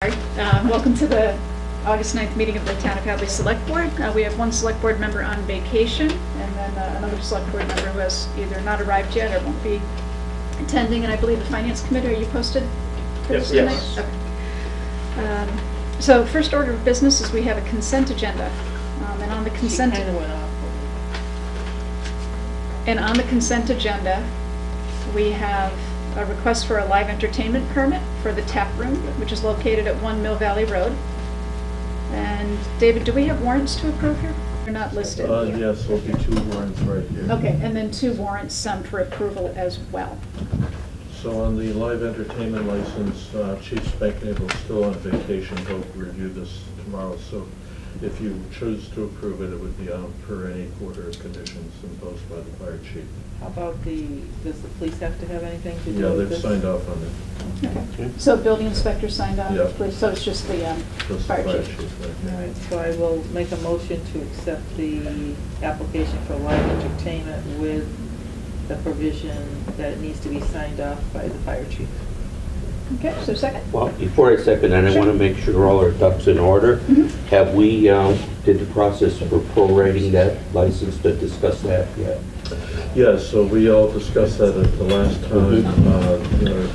Welcome to the August 9th meeting of the Town of Hadley Select Board. We have one Select Board member on vacation, and then another Select Board member who has either not arrived yet or won't be attending, and I believe the Finance Committee, are you posted for this tonight? Yes. Okay. So first order of business is we have a consent agenda, and on the consent agenda, we have a request for a live entertainment permit for the tap room, which is located at 1 Mill Valley Road. And David, do we have warrants to approve here? They're not listed. Yes, there'll be 2 warrants right here. Okay, and then 2 warrants for approval as well. So on the live entertainment license, Chief Spanknagel is still on vacation. He'll review this tomorrow. So if you choose to approve it, it would be per any order of conditions imposed by the fire chief. How about does the police have to have anything to do with this? Yeah, they've signed off on it. Okay. So building inspector signed off, Yeah. please. So it's just the fire chief. Right. All right, so I will make a motion to accept the application for live entertainment with the provision that it needs to be signed off by the fire chief. Okay, so second? Well, before I second that, I Sure. want to make sure all our ducks in order. Have we did the process for prorating that license to discuss that yet? Yes, so we all discussed that at the last time.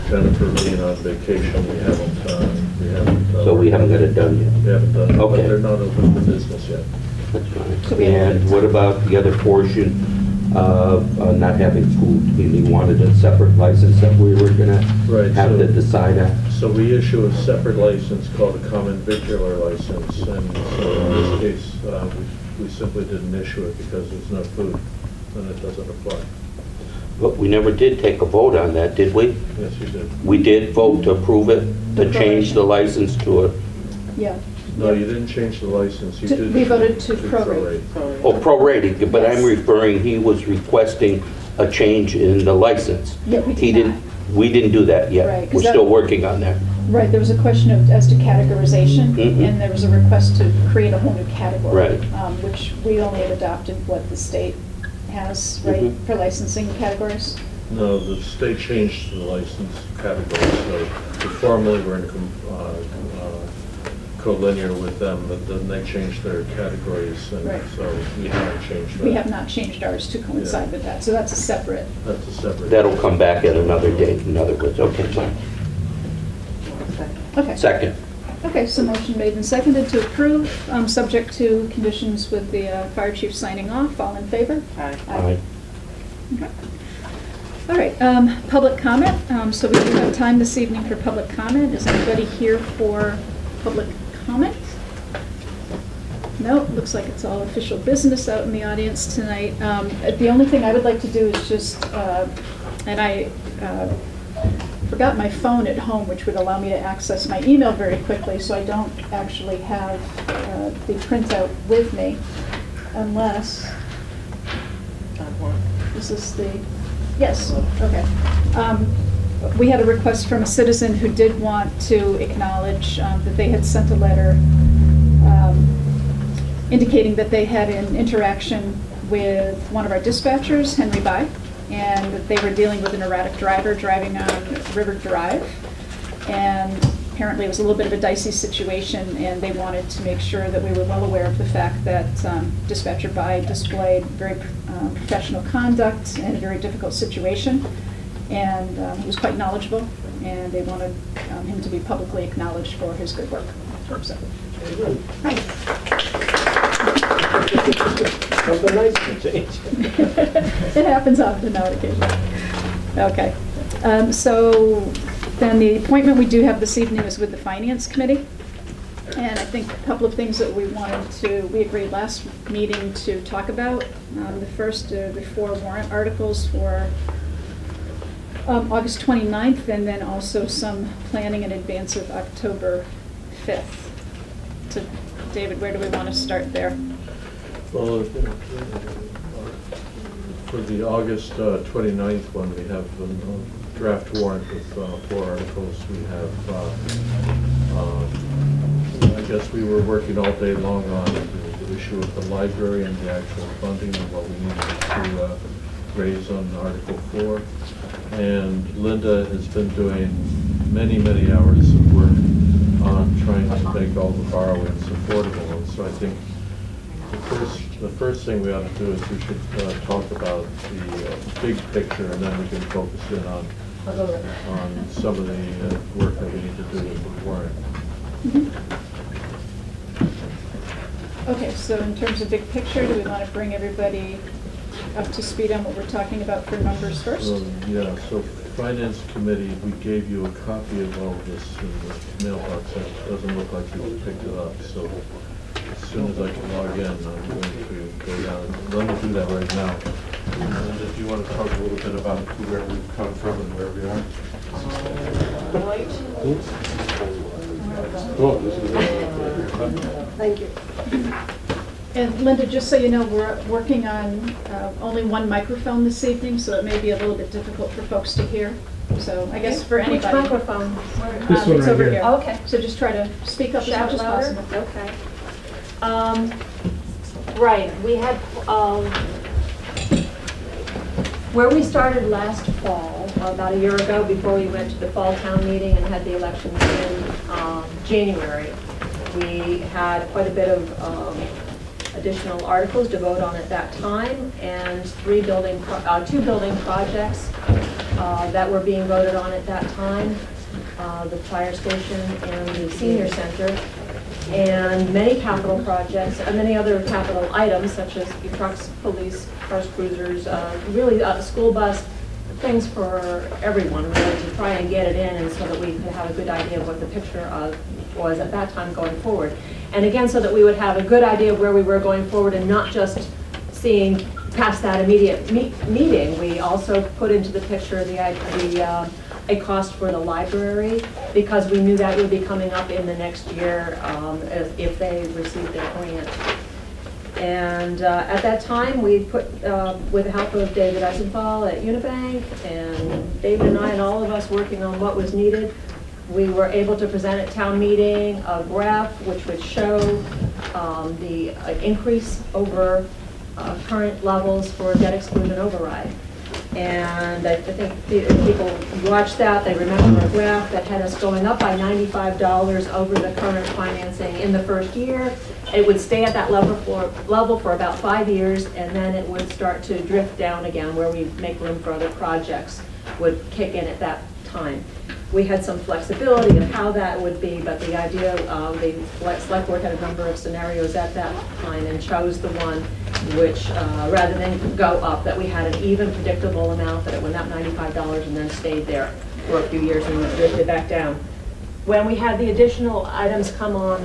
Jennifer being on vacation, we haven't. So we haven't got it done yet? We haven't done it, Okay. but they're not open for business yet. That's fine. So we have- And what about the other portion of not having food? You wanted a separate license that we were going to Right, have so- to decide on? So we issue a separate license called a common vicular license, and so in this case, we simply didn't issue it because there's no food, and it doesn't apply. But we never did take a vote on that, did we? Yes, you did. We did vote to approve it, to change the license to a, Yeah. No, you didn't change the license. You did. We voted to prorate. oh, prorating, but I'm Yes. referring, he was requesting a change in the license. Yeah, we He did didn't. not. We didn't do that Right, yet. 'cause We're that- still working on that. Right, there was a question as to categorization, Mhm. and there was a request to create a whole new category. Right. Which we only have adopted what the state has, right, Mhm. for licensing categories? No, the state changed the license category, so formally we're in collinear with them, but then they changed their categories, and Right. so we haven't changed that. We have not changed ours to coincide Yeah. with that, so that's a separate. That's a separate. That'll come back at another date, in other words. Okay, fine. Okay. Second. Okay, so motion made and seconded to approve, subject to conditions with the fire chief signing off. All in favor? Aye. Aye. Okay. All right, public comment. So we do have time this evening for public comment. Is anybody here for public comment? No, looks like it's all official business out in the audience tonight. The only thing I would like to do is just, and I forgot my phone at home, which would allow me to access my email very quickly, so I don't actually have the printout with me, unless, this is the, yes, okay. We had a request from a citizen who did want to acknowledge that they had sent a letter indicating that they had an interaction with one of our dispatchers, Henry By, and that they were dealing with an erratic driver driving on River Drive. And apparently it was a little bit of a dicey situation, and they wanted to make sure that we were well aware of the fact that Dispatcher By displayed very professional conduct in a very difficult situation. And he was quite knowledgeable, and they wanted him to be publicly acknowledged for his good work. So, right. Something nice can change. It happens often now occasionally. Okay. So then the appointment we do have this evening is with the Finance Committee. And I think a couple of things that we agreed last meeting to talk about. The first, the 4 warrant articles for August 29th, and then also some planning in advance of October 5th. So, David, where do we want to start there? Well, for the August 29th one, we have a draft warrant with 4 articles. We have, I guess we were working all day long on the issue of the library and the actual funding and what we needed to raise on Article 4. And Linda has been doing many, many hours of work on all the borrowing's affordable. And so I think the first thing we ought to do is we should talk about the big picture, and then we can focus in on some of the work that we need to do with the warrant. Okay, so in terms of big picture, do we want to bring everybody up to speed on what we're talking about for numbers first? Yeah, so Finance Committee, we gave you a copy of all this in the mailbox. It doesn't look like you picked it up, so as soon as I can log in, I'm going to go down. Let me do that right now. And if you want to talk a little bit about where we've come from and where we are. Thank you. And Linda, just so you know, we're working on only one microphone this evening, so it may be a little bit difficult for folks to hear. So I guess for anybody. Which microphone? This one it's over here. Oh, okay. So just try to speak up as much as possible. Okay. Right, we had, where we started last fall, about a year ago, before we went to the fall town meeting and had the elections in January, we had quite a bit of additional articles to vote on at that time, and two building projects that were being voted on at that time, the fire station and the senior center, and many capital projects, and many other capital items such as trucks, police, cars, cruisers, really school bus, things for everyone really to try and get it in, and so that we could have a good idea of what the picture was at that time going forward. And again, so that we would have a good idea of where we were going forward and not just seeing past that immediate meeting. We also put into the picture a cost for the library, because we knew that would be coming up in the next year if they received their grant. And at that time, we put, with the help of David Eisenthal at Unibank, and David and I and all of us working on what was needed, we were able to present at town meeting a graph which would show the increase over current levels for debt exclusion override. And I think people watched that, they remember a graph that had us going up by $95 over the current financing in the first year. It would stay at that level for about 5 years, and then it would start to drift down again, where we make room for other projects would kick in at that time. We had some flexibility in how that would be, but the idea of the select board had a number of scenarios at that time and chose the one which, rather than go up, that we had an even predictable amount, that it went up $95 and then stayed there for a few years and then drifted back down. When we had the additional items come on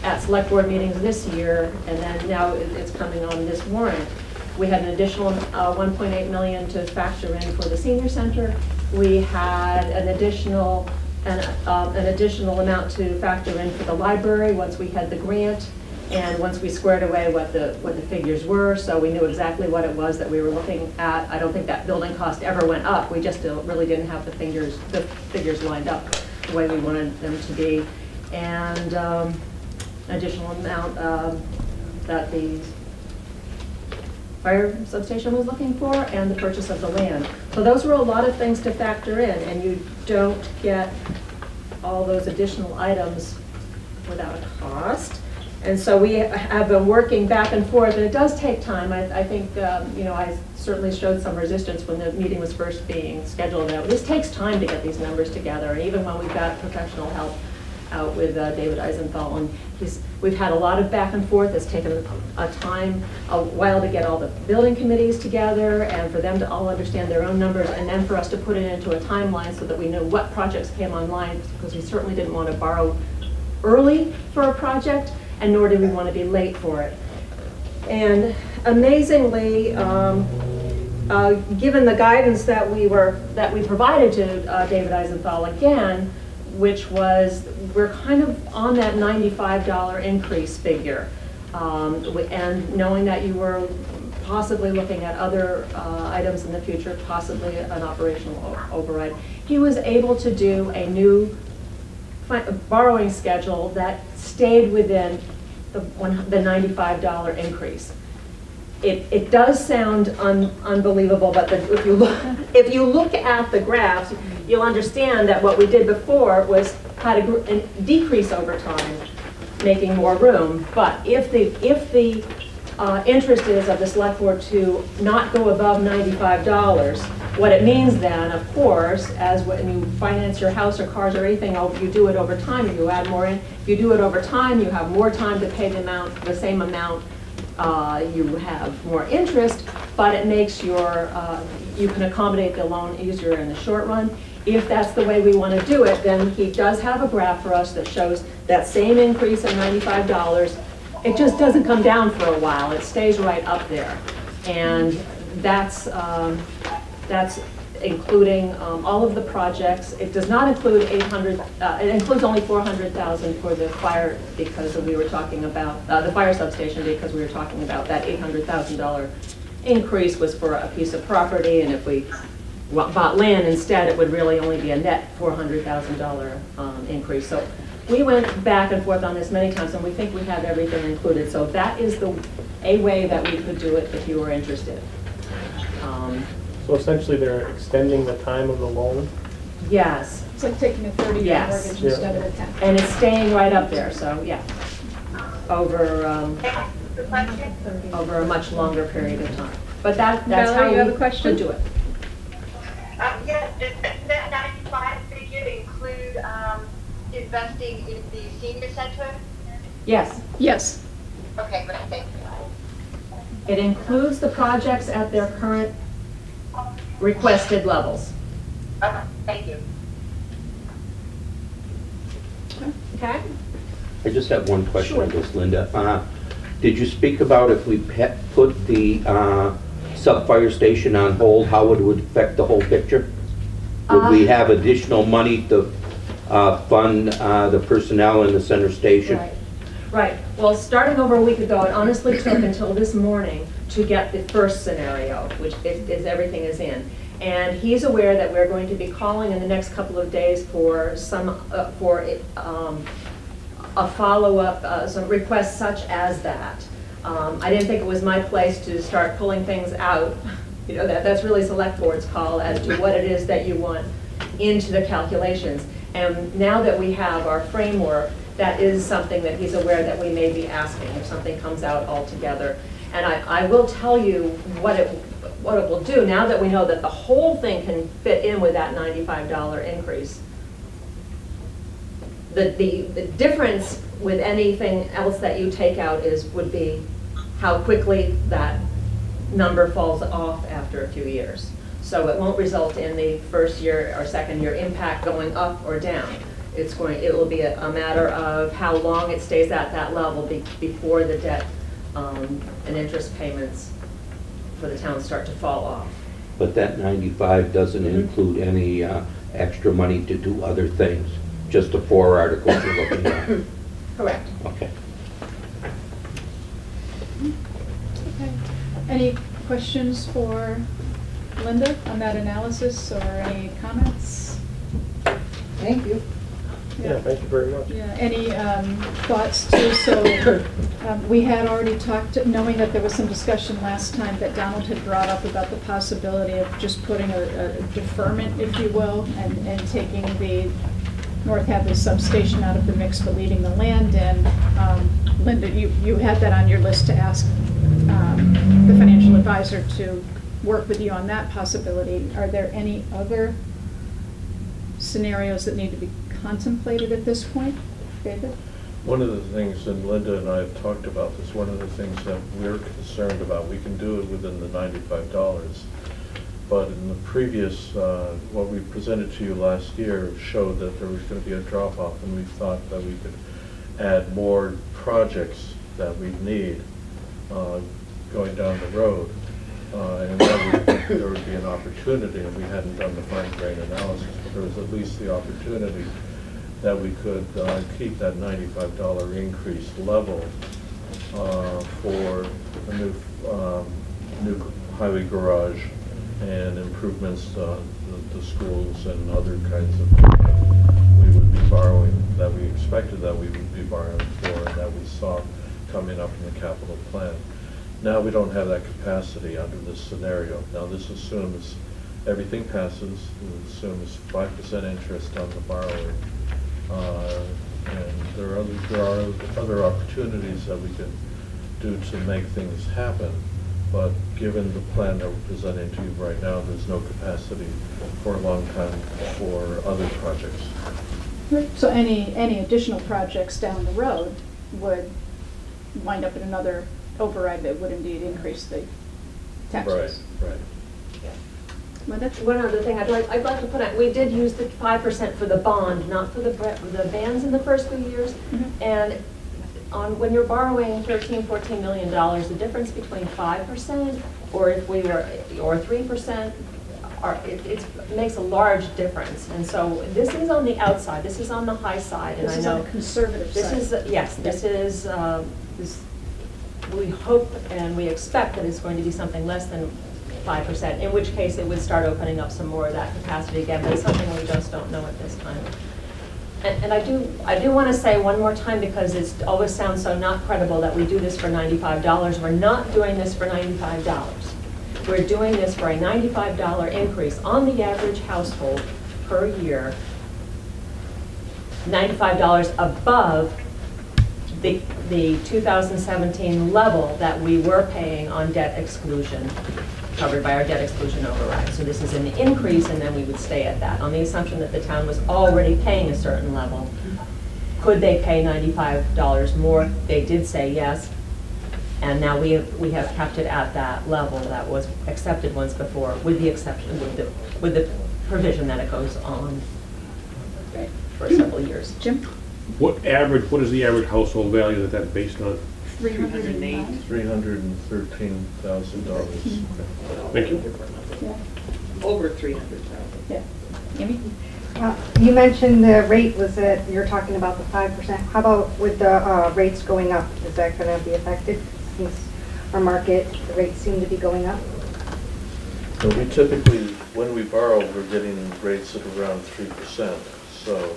at select board meetings this year, and then now it's coming on this warrant, we had an additional $1.8 million to factor in for the senior center. We had an additional amount to factor in for the library once we had the grant, and once we squared away what the figures were, so we knew exactly what it was that we were looking at. I don't think that building cost ever went up. We just really didn't have the figures lined up the way we wanted them to be, and additional amount that the fire substation was looking for, and the purchase of the land. So those were a lot of things to factor in, and you don't get all those additional items without a cost. And so we have been working back and forth, and it does take time. I think, you know, I certainly showed some resistance when the meeting was first being scheduled. This takes time to get these numbers together, and even when we've got professional help out with David Eisenthal, and we've had a lot of back and forth. It's taken a while to get all the building committees together and for them to all understand their own numbers, and then for us to put it into a timeline so that we know what projects came online, because we certainly didn't want to borrow early for a project, and nor did we want to be late for it. And amazingly, given the guidance that we provided to David Eisenthal again, which was, we're kind of on that $95 increase figure. And knowing that you were possibly looking at other items in the future, possibly an operational override, he was able to do a new borrowing schedule that stayed within the $95 increase. It does sound unbelievable, but if you look at the graphs, you'll understand that what we did before was had a decrease over time, making more room. But if the interest is of the select board to not go above $95, what it means then, of course, as when you finance your house or cars or anything, you do it over time, you add more in. If you do it over time, you have more time to pay the same amount, you have more interest, but it makes your, you can accommodate the loan easier in the short run. If that's the way we want to do it, then he does have a graph for us that shows that same increase of $95. It just doesn't come down for a while. It stays right up there. And that's including all of the projects. It does not include 800, it includes only 400,000 for the fire, because we were talking about, the fire substation, because we were talking about that $800,000 increase was for a piece of property, and if we bought land instead, it would really only be a net $400,000 increase. So we went back and forth on this many times, and we think we have everything included. So that is a way that we could do it if you were interested. So essentially, they're extending the time of the loan? Yes. It's like taking a 30-year Yes. mortgage instead of a 10. And it's staying right up there, so yeah. Over a much longer period of time. But that's Valerie, how you have a we question? could do it. Yes, does that 95 figure include investing in the senior center? Yes. Yes. Okay, great, thank you. It includes the projects at their current requested levels. Okay, thank you. Okay? I just have one question on this, Linda. Did you speak about if we put the sub-fire station on hold, how it would affect the whole picture? Would we have additional money to fund the personnel in the center station? Right. Right. Well, starting over a week ago, it honestly took until this morning to get the first scenario, which is everything is in. And he's aware that we're going to be calling in the next couple of days for some a follow-up, some requests such as that. I didn't think it was my place to start pulling things out. You know, that's really select board's call as to what it is that you want into the calculations. And now that we have our framework, that is something that he's aware that we may be asking if something comes out altogether. And I will tell you what it will do now that we know that the whole thing can fit in with that $95 increase. The difference with anything else that you take out would be how quickly that number falls off after a few years. So it won't result in the first year or second year impact going up or down. It will be a matter of how long it stays at that level before the debt and interest payments for the town start to fall off. But that 95 doesn't include any extra money to do other things, just the 4 articles you're looking at. Correct. Okay. Okay. Any questions for Linda on that analysis, or any comments? Thank you. Yeah, thank you very much. Yeah, any thoughts too? So we had already talked, knowing that there was some discussion last time that Donald had brought up about the possibility of just putting a deferment, if you will, and taking the North Hadley substation out of the mix, but leaving the land in. Linda, you had that on your list to ask the financial advisor to work with you on that possibility. Are there any other scenarios that need to be contemplated at this point, David? One of the things, and Linda and I have talked about this, one of the things that we're concerned about, we can do it within the $95, but in the previous, what we presented to you last year showed that there was going to be a drop-off, and we thought that we could add more projects that we need going down the road. And that there would be an opportunity, and we hadn't done the fine-grained analysis, but there was at least the opportunity that we could keep that $95 increase level for a new highway garage and improvements to the schools and other kinds of we would be borrowing, that we expected that we would be borrowing for, and that we saw coming up in the capital plan. Now we don't have that capacity under this scenario. Now this assumes everything passes. It assumes 5% interest on the borrowing, And there are other opportunities that we can do to make things happen. But given the plan that we're presenting to you right now, there's no capacity for a long time for other projects. So any additional projects down the road would wind up in another override that would indeed increase the taxes. Right. Linda? One other thing I'd like to put out, we did use the 5% for the bond, not for the bands in the first few years. Mm-hmm. And when you're borrowing $13–14 million, the difference between 5% or 3%, it makes a large difference. And so this is on the outside, this is on the high side. And This I is know on the conservative side. yes, we hope and we expect that it's going to be something less than 5%, in which case it would start opening up some more of that capacity again, but it's something we just don't know at this time. And I do want to say one more time, because it always sounds so not credible that we do this for $95. We're not doing this for $95. We're doing this for a $95 increase on the average household per year, $95 above the 2017 level that we were paying on debt exclusion, covered by our debt exclusion override. So this is an increase, and then we would stay at that on the assumption that the town was already paying a certain level. Could they pay $95 more? They did say yes, and now we have kept it at that level that was accepted once before, with the exception with the provision that it goes on for several years. Jim? What is the average household value that's based on? $308. $313,000. Thank you. Yeah. Over 300,000. Yeah. Amy? You mentioned the rate was that you're talking about the 5%. How about with the rates going up? Is that going to be affected since our market, the rates seem to be going up? So we typically, when we borrow, we're getting rates of around 3%. So.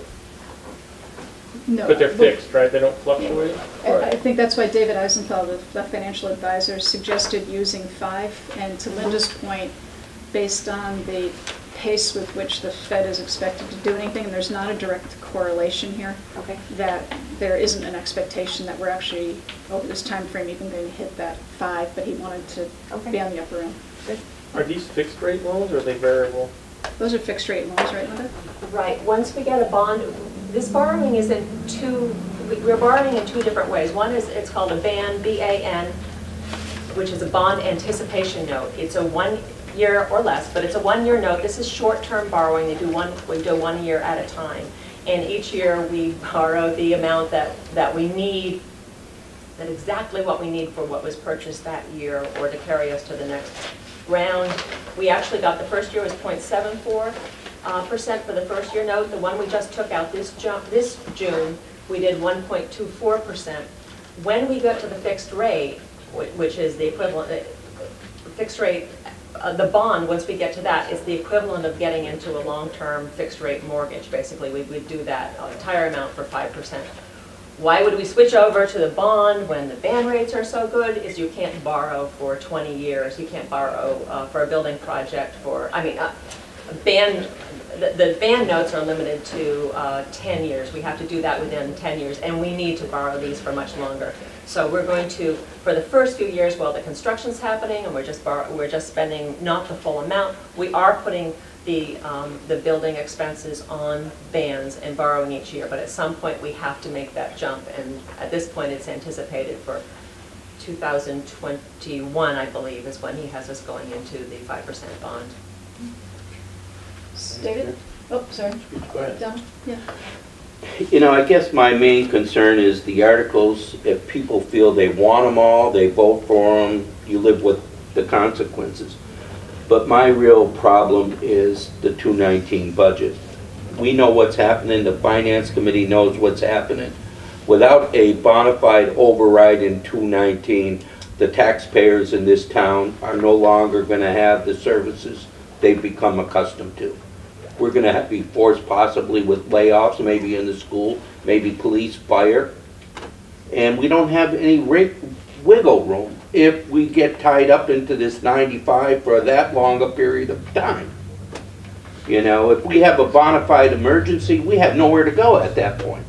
No. But they're fixed, right? They don't fluctuate? I think that's why David Eisenthal, the financial advisor, suggested using 5. And to Linda's point, based on the pace with which the Fed is expected to do anything, and there's not a direct correlation here, Okay. that there isn't an expectation that we're actually, over this time frame, even going to hit that 5, but he wanted to be on the upper end. Good. Are these fixed rate loans or are they variable? Those are fixed rate loans, right, Linda? Right. Once we get a bond, this borrowing is in we're borrowing in 2 different ways. One is, it's called a BAN, B-A-N, which is a bond anticipation note. It's a 1 year or less, but it's a 1-year note. This is short-term borrowing. We do 1 year at a time. And each year we borrow the amount that we need, that exactly what we need for what was purchased that year or to carry us to the next round. We actually got, the first year was 0.74% for the first year note. The one we just took out this June, we did 1.24%. When we got to the fixed rate, which is the equivalent, fixed rate, the bond, once we get to that, is the equivalent of getting into a long-term fixed rate mortgage. Basically, we would do that entire amount for 5%. Why would we switch over to the bond when the BAN rates are so good? Is you can't borrow for 20 years. You can't borrow for a building project for, the BAN notes are limited to 10 years. We have to do that within 10 years, and we need to borrow these for much longer. So we're going to, for the first few years while the construction's happening and we're just spending not the full amount, we are putting the building expenses on BANs and borrowing each year. But at some point we have to make that jump, and at this point it's anticipated for 2021, I believe, is when he has us going into the 5% bond. David? Oh, sorry. Go ahead. Donald? Yeah. You know, I guess my main concern is the articles. If people feel they want them all, they vote for them, you live with the consequences. But my real problem is the 2019 budget. We know what's happening, the Finance Committee knows what's happening. Without a bona fide override in 2019, the taxpayers in this town are no longer going to have the services they've become accustomed to. We're going to be forced possibly with layoffs, maybe in the school, maybe police, fire. And we don't have any wiggle room if we get tied up into this 95 for that long a period of time. You know, if we have a bona fide emergency, we have nowhere to go at that point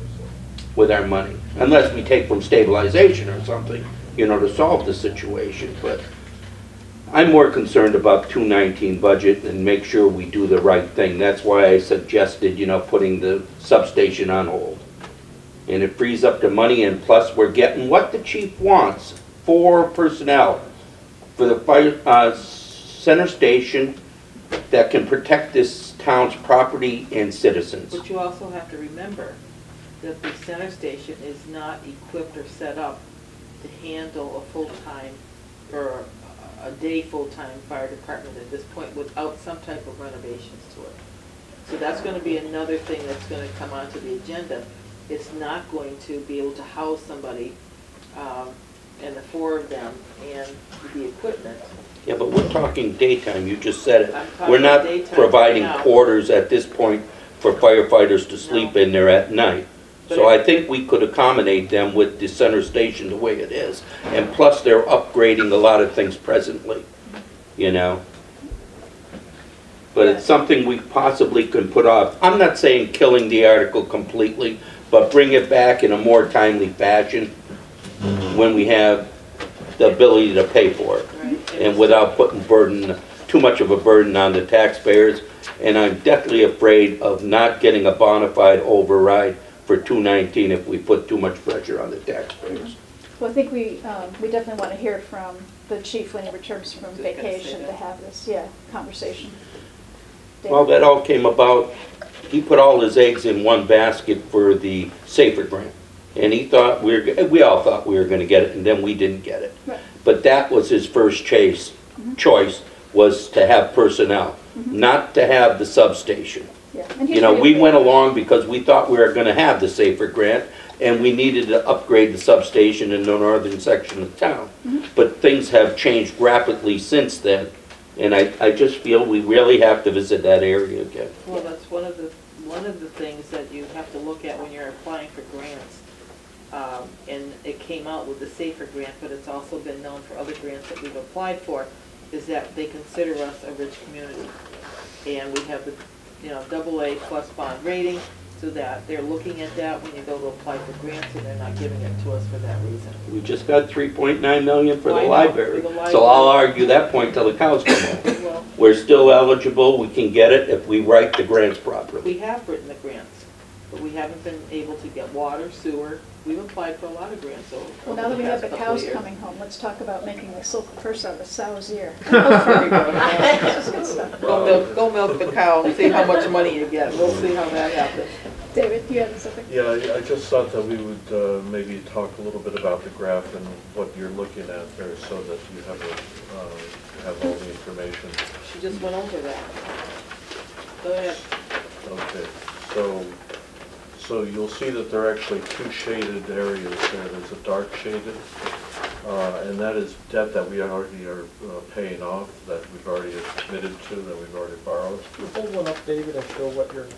with our money, unless we take from stabilization or something, you know, to solve the situation. But I'm more concerned about 2019 budget and make sure we do the right thing. That's why I suggested, you know, putting the substation on hold. And it frees up the money, and plus we're getting what the chief wants for personnel, for the fire center station that can protect this town's property and citizens. But you also have to remember that the center station is not equipped or set up to handle a full-time or a day full-time fire department at this point without some type of renovations to it. So that's going to be another thing that's going to come onto the agenda. It's not going to be able to house somebody and the 4 of them and the equipment. Yeah, but we're talking daytime, you just said it. I'm talking We're not daytime providing now. quarters at this point for firefighters to sleep in there at night. But So it- I think we could accommodate them with the center station the way it is. And plus, they're upgrading a lot of things presently, you know? But it's something we possibly can put off. I'm not saying killing the article completely, but bring it back in a more timely fashion when we have the ability to pay for it. Right? And without putting too much of a burden on the taxpayers. And I'm deathly afraid of not getting a bona fide override for 2019 if we put too much pressure on the taxpayers. Well, I think we definitely want to hear from the chief when he returns from Just gonna say vacation to that. have this, conversation. Well, that all came about, he put all his eggs in one basket for the SAFER grant. And he thought, we all thought we were going to get it, and then we didn't get it. Right. But that was his first choice, was to have personnel, not to have the substation. Yeah. And he's You know, we really- went along because we thought we were going to have the SAFER grant, and we needed to upgrade the substation in the northern section of town. But things have changed rapidly since then, and I just feel we really have to visit that area again. Well, that's one of the things that you have to look at when you're applying for grants. And it came out with the SAFER grant, but it's also been known for other grants that we've applied for, is that they consider us a rich community. And we have the, AA plus bond rating, so that they're looking at that when you go to apply for grants, and they're not giving it to us for that reason. We just got $3.9 million for Well, I the know, library. for the So library. I'll argue that point till the cows come home. Well, We're still eligible, we can get it if we write the grants properly. we have written the grants, but we haven't been able to get water, sewer. We've applied for a lot of grants over Well, now that we have past the couple of cows years. coming home, let's talk about making the silk purse out of a sow's ear. There we go. This is good stuff. Go milk the cow and see how much money you get. We'll see how that happens. David, you had something? Yeah, I just thought that we would maybe talk a little bit about the graph and what you're looking at there so that you have all the information. She just went over that. Go ahead. Okay, so you'll see that there are actually 2 shaded areas there. There's a dark shaded, and that is debt that we already are paying off, that we've already committed to, that we've already borrowed. Can you hold one up, David, and show what you're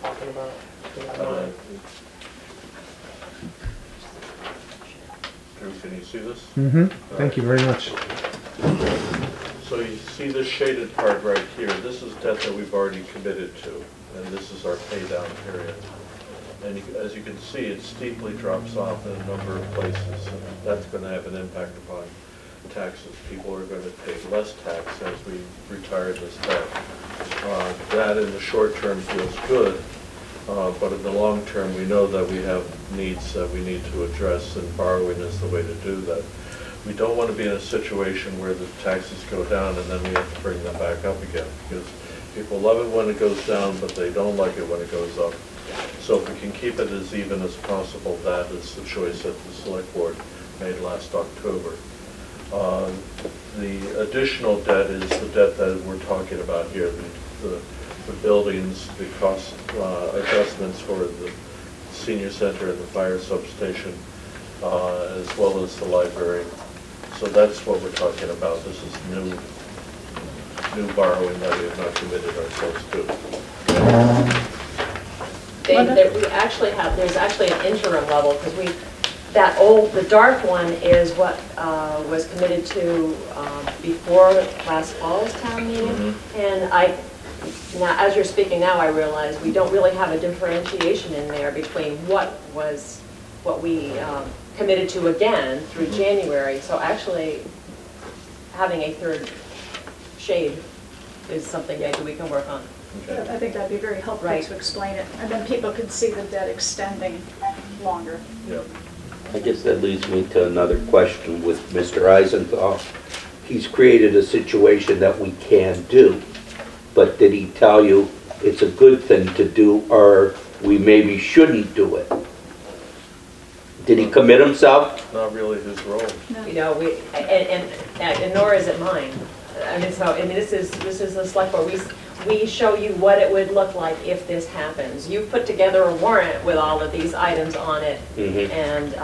talking about? Drew, can you see this? Mm-hmm. Thank you very much. So you see this shaded part right here, this is debt that we've already committed to, and this is our pay down period. And as you can see, it steeply drops off in a number of places, and that's going to have an impact upon taxes. People are going to pay less tax as we retire this debt. That in the short term feels good, but in the long term, we know that we have needs that we need to address, and borrowing is the way to do that. We don't want to be in a situation where the taxes go down and then we have to bring them back up again, because people love it when it goes down, but they don't like it when it goes up. So if we can keep it as even as possible, that is the choice that the Select Board made last October. The additional debt is the debt that we're talking about here, the buildings, the cost adjustments for the senior center and the fire substation, as well as the library. So that's what we're talking about. This is new borrowing that we have not committed ourselves to. There's actually an interim level, because the dark one is what was committed to before last fall's town meeting. And Now, as you're speaking now, I realize we don't really have a differentiation in there between what we committed to again through January. So actually, having a third shade is something maybe we can work on. Okay. I think that'd be very helpful Right. to explain it, and then people can see the debt extending longer. Yeah. I guess that leads me to another question with Mr. Eisenthal. He's created a situation that we can do, but did he tell you it's a good thing to do, or we maybe shouldn't do it? Did he commit himself? Not really his role. No. You know, and nor is it mine. I mean, so, I mean, this is a select board. We show you what it would look like if this happens. You've put together a warrant with all of these items on it, and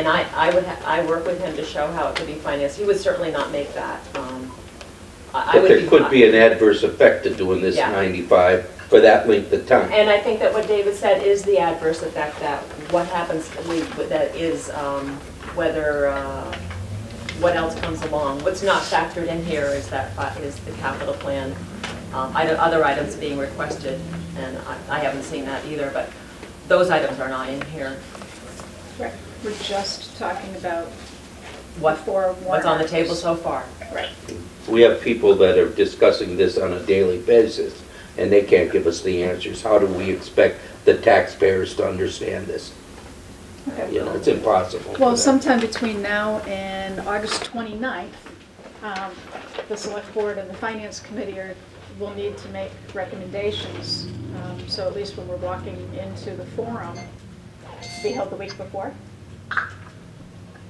I work with him to show how it could be financed. He would certainly not make that. But there could be an adverse effect to doing this Yeah. 95 for that length of time. And I think that what David said is the adverse effect, that what happens, that is whether, what else comes along. What's not factored in here is the capital plan, other items being requested, and I haven't seen that either, but those items are not in here. Right. We're just talking about What's on the table articles. so far. Right. We have people that are discussing this on a daily basis, and they can't give us the answers. How do we expect the taxpayers to understand this? Okay. You know, it's impossible. for Well, them. sometime between now and August 29th, the Select Board and the Finance Committee will need to make recommendations. So at least when we're walking into the forum, to be held the week before,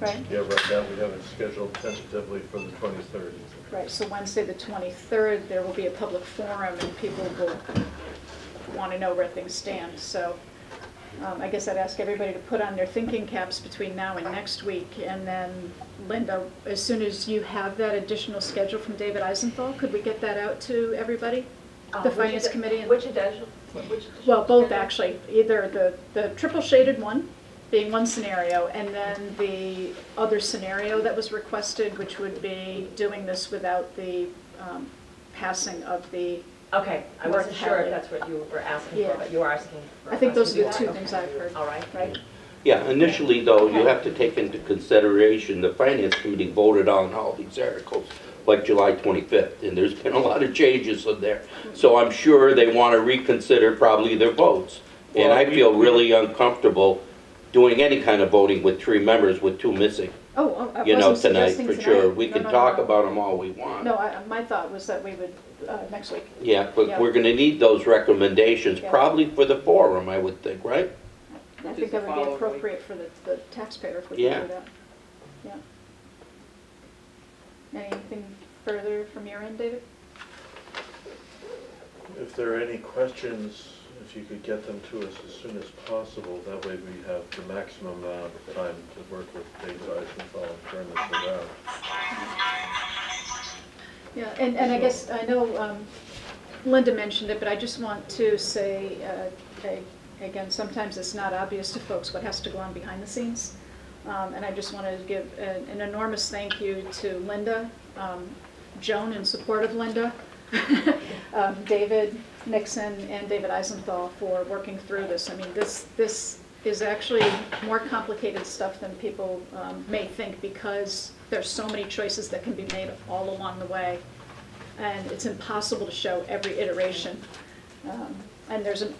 right? Yeah, right now we have it scheduled tentatively for the 23rd. Right, so Wednesday the 23rd, there will be a public forum and people will want to know where things stand. So I guess I'd ask everybody to put on their thinking caps between now and next week. And then Linda, as soon as you have that additional schedule from David Eisenthal, could we get that out to everybody? The Finance Committee? And Which additional? well, both actually, either the triple shaded one being one scenario, and then the other scenario that was requested, which would be doing this without the passing of the, Okay, I wasn't sure Hadley. if that's what you were asking Yeah. for, but you are asking for. I think us those to are do the two that. things I've heard. All right. Right? Yeah, initially though, you have to take into consideration, the Finance Committee voted on all these articles like July 25th, and there's been a lot of changes in there. So I'm sure they want to reconsider probably their votes. And I feel really uncomfortable doing any kind of voting with 3 members with 2 missing, Oh, I you know, wasn't tonight, suggesting for sure. tonight. We No, can no, talk no. about them all we want. No, my thought was that we would, next week. Yeah, but Yeah. we're going to need those recommendations, Yeah. probably for the forum, I would think, right? I Which think is that the would be following appropriate for the taxpayer if we Yeah. can do that. Yeah. Anything further from your end, David? If there are any questions, if you could get them to us as soon as possible, that way we have the maximum amount of time to work with Dave Eisenthal and turn this around. Yeah, and I guess, I know Linda mentioned it, but I just want to say, again, sometimes it's not obvious to folks what has to go on behind the scenes. And I just want to give an enormous thank you to Linda, Joan in support of Linda, David Nixon, and David Eisenthal for working through this. I mean, this is actually more complicated stuff than people may think, because there's so many choices that can be made all along the way, and it's impossible to show every iteration. And there's an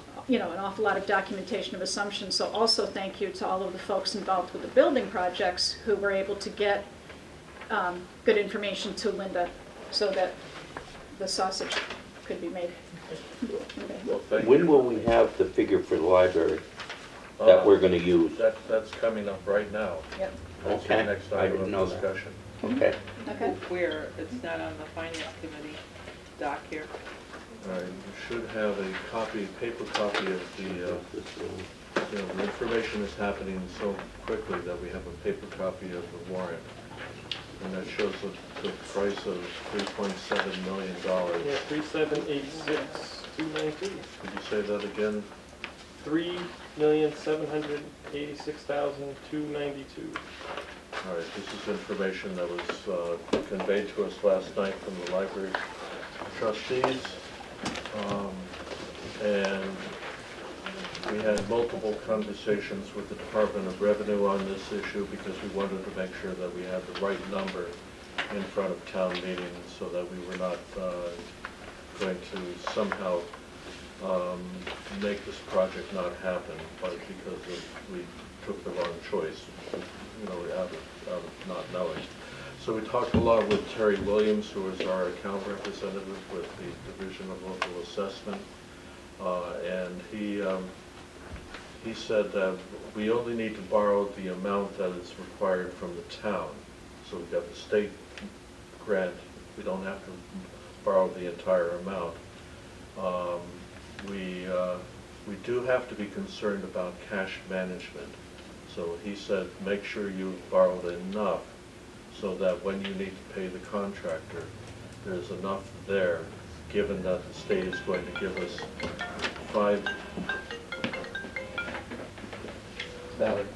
awful lot of documentation of assumptions. So also thank you to all of the folks involved with the building projects who were able to get good information to Linda so that the sausage could be made. Okay. Well, thank you. When will we have the figure for the library that we're going to use? That's coming up right now. Yep. That's Okay. your next I item didn't know of that. discussion. Okay. Okay. Where, it's not on the Finance Committee doc here. All right, you should have a paper copy of the information is happening so quickly that we have a paper copy of the warrant. And that shows the price of $3.7 million. Yeah, 3,786,292. Could you say that again? 3,786,292. All right, this is information that was conveyed to us last night from the library trustees. And we had multiple conversations with the Department of Revenue on this issue because we wanted to make sure that we had the right number in front of town meeting so that we were not going to somehow make this project not happen, but because we took the wrong choice, out of not knowing. So we talked a lot with Terry Williams, who is our account representative with the Division of Local Assessment, and he said that we only need to borrow the amount that is required from the town. So we've got the state grant, we don't have to borrow the entire amount. We do have to be concerned about cash management. So he said, make sure you borrowed enough so that when you need to pay the contractor, there's enough there, given that the state is going to give us Valid.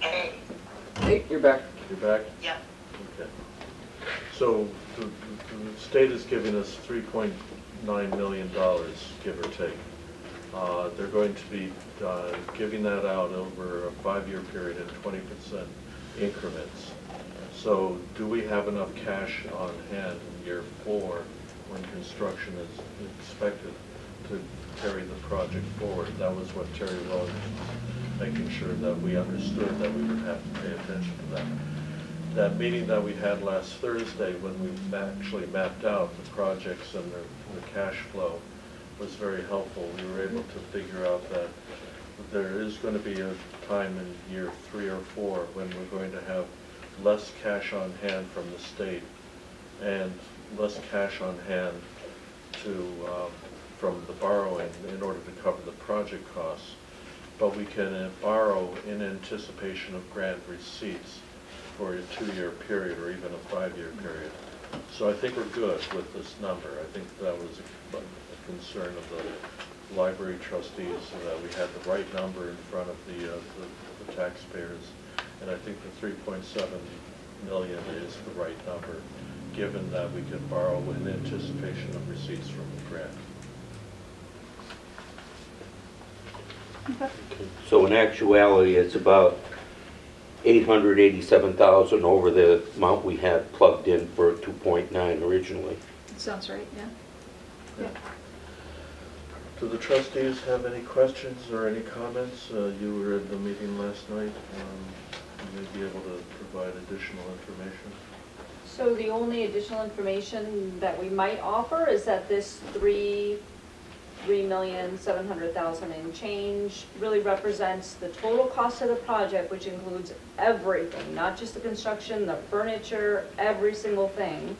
Hey, you're back. You're back? Yeah. Okay. So the state is giving us $3.9 million, give or take. They're going to be giving that out over a 5-year period in 20% increments. So do we have enough cash on hand in year 4 when construction is expected to carry the project forward? That was what Terry Williams was making sure that we understood, that we would have to pay attention to that. That meeting that we had last Thursday when we actually mapped out the projects and the cash flow was very helpful. We were able to figure out that there is going to be a time in year 3 or 4 when we're going to have less cash on hand from the state and less cash on hand from the borrowing in order to cover the project costs. But we can borrow in anticipation of grant receipts for a 2-year period or even a 5-year period. So I think we're good with this number. I think that was a concern of the library trustees, so that we had the right number in front of the taxpayers. And I think the 3.7 million is the right number, given that we can borrow in anticipation of receipts from the grant. Okay. So in actuality, it's about 887,000 over the amount we had plugged in for 2.9 originally. Sounds right, yeah. Yeah. Do the trustees have any questions or any comments? You were at the meeting last night. You may be able to provide additional information. So the only additional information that we might offer is that this $3,700,000 and change really represents the total cost of the project, which includes everything, not just the construction, the furniture, every single thing,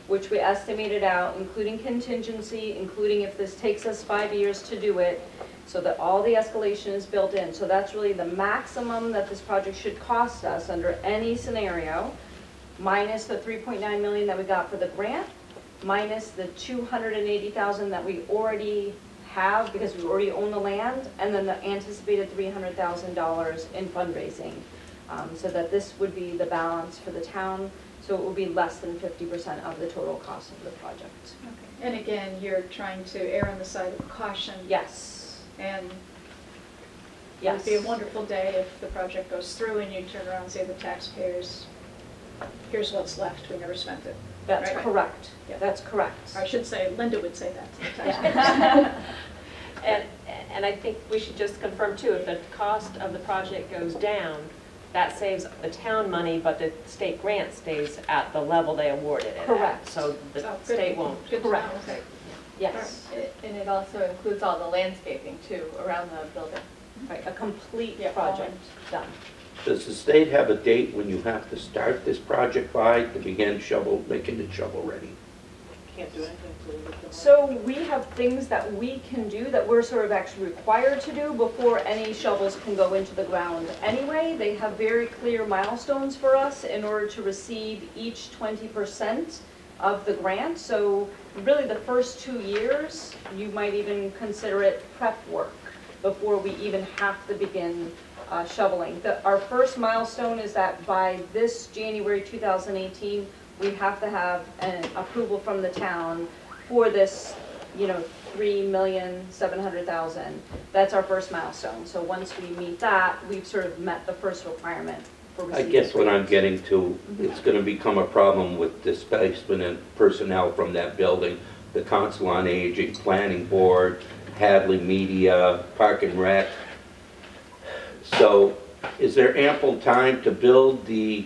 which we estimated out, including contingency, including if this takes us 5 years to do it, so that all the escalation is built in. So that's really the maximum that this project should cost us under any scenario, minus the 3.9 million that we got for the grant, minus the 280,000 that we already have because we already own the land, and then the anticipated $300,000 in fundraising. So that this would be the balance for the town. So it will be less than 50% of the total cost of the project. Okay. And again, you're trying to err on the side of caution. Yes. And yes. It would be a wonderful day if the project goes through and you turn around and say to the taxpayers, here's what's left, we never spent it. That's right? Correct. Yeah. That's correct. Or I should say, Linda would say that to the taxpayers. Yeah. And I think we should just confirm too, if the cost of the project goes down, that saves the town money, but the state grant stays at the level they awarded it Correct. at. So the Oh, state won't. Good to know. Correct. Okay. Yes. And it also includes all the landscaping too, around the building. Right. A complete Yeah, project done. Does the state have a date when you have to start this project by to begin making it shovel ready? Can't do anything until we get the money. So we have things that we can do that we're sort of actually required to do before any shovels can go into the ground. Anyway, they have very clear milestones for us in order to receive each 20% of the grant. So really the first 2 years, you might even consider it prep work before we even have to begin shoveling. Our first milestone is that by this January 2018, we have to have an approval from the town for this, $3,700,000. That's our first milestone. So once we meet that, we've sort of met the first requirement for I receiving guess what I'm grants. getting to, it's going to become a problem with displacement and personnel from that building, the Council on Aging, Planning Board, Hadley Media, Park and Rec. So is there ample time to build the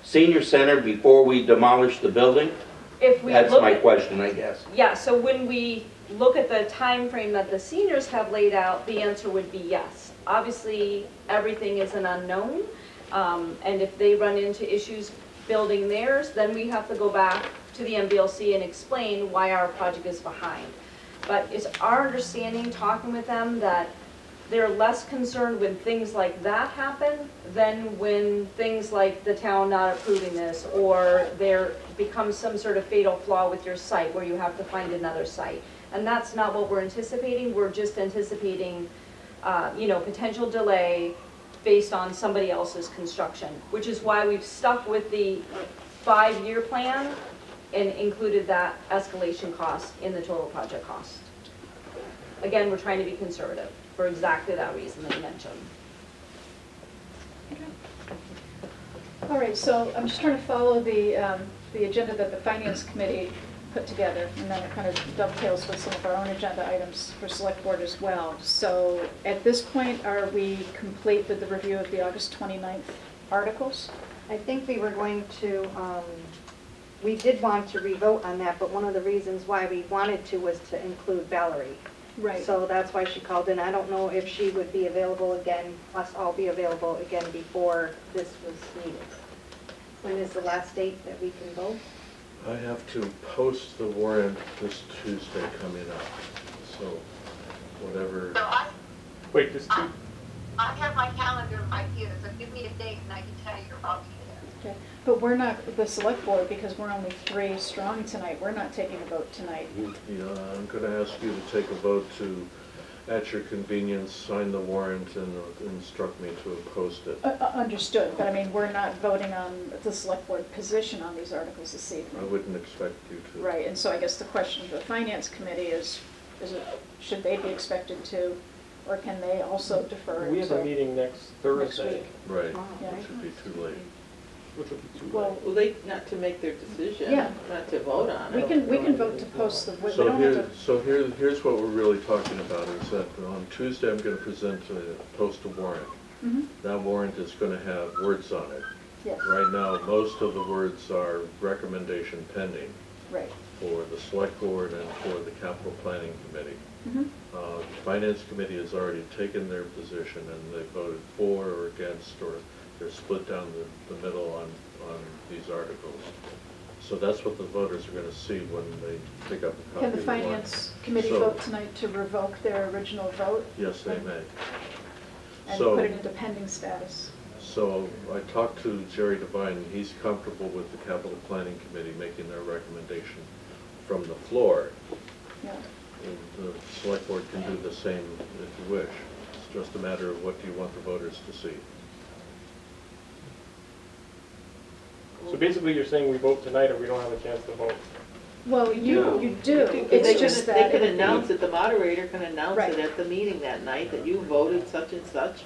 senior center before we demolish the building? If we That's look my at- question, I guess. Yeah, so when we look at the time frame that the seniors have laid out, the answer would be yes. Obviously, everything is an unknown, and if they run into issues building theirs, then we have to go back to the MBLC and explain why our project is behind. But it's our understanding, talking with them, that they're less concerned when things like that happen than when things like the town not approving this, or there becomes some sort of fatal flaw with your site where you have to find another site. And that's not what we're anticipating. We're just anticipating, potential delay based on somebody else's construction, which is why we've stuck with the 5-year plan and included that escalation cost in the total project cost. Again, we're trying to be conservative for exactly that reason that you mentioned. All right, so I'm just trying to follow the agenda that the Finance Committee put together, and then it kind of dovetails with some of our own agenda items for Select Board as well. So at this point, are we complete with the review of the August 29th articles? I think we were going to, we did want to revote on that, but one of the reasons why we wanted to was to include Valerie. Right. So that's why she called in. I don't know if she would be available again, us all be available again before this was needed. When is the last date that we can vote? I have to post the warrant this Tuesday coming up, so whatever. So Wait, just two, I have my calendar right here, so give me a date and I can tell you about it. Okay, but we're not, the Select Board, because we're only 3 strong tonight, we're not taking a vote tonight. Yeah, I'm going to ask you to take a vote to, at your convenience, sign the warrant and instruct me to post it. Understood, but I mean, we're not voting on the Select Board position on these articles this evening. I wouldn't expect you to. Right, and so I guess the question to the Finance Committee is should they be expected to, or can they also defer? we have a until meeting next Thursday, week? Right, Yeah. which would be too late. which would be too late. Well, Well, not to make their decision, Yeah. not to vote on we it. can vote to post the, we So don't have to. here's what we're really talking about, is that on Tuesday, I'm going to post a warrant. Mhm. That warrant is going to have words on it. Yes, Right now, most of the words are recommendation pending right. for the Select Board and for the Capital Planning Committee. Mhm. The Finance Committee has already taken their position, and they voted for or against, or they're split down the middle on these articles. So that's what the voters are going to see when they pick up a copy Can of the the warrant. Finance Committee So- vote tonight to revoke their original vote? Yes, they may. And So- put it into pending status? So I talked to Jerry Devine, and he's comfortable with the Capital Planning Committee making their recommendation from the floor. Yeah. And the Select Board can do the same if you wish. It's just a matter of what do you want the voters to see. So basically, you're saying we vote tonight or we don't have a chance to vote? Well, you do. They It's can- just They that. can announce it, the moderator can announce Right. it at the meeting that night, that you voted such and such,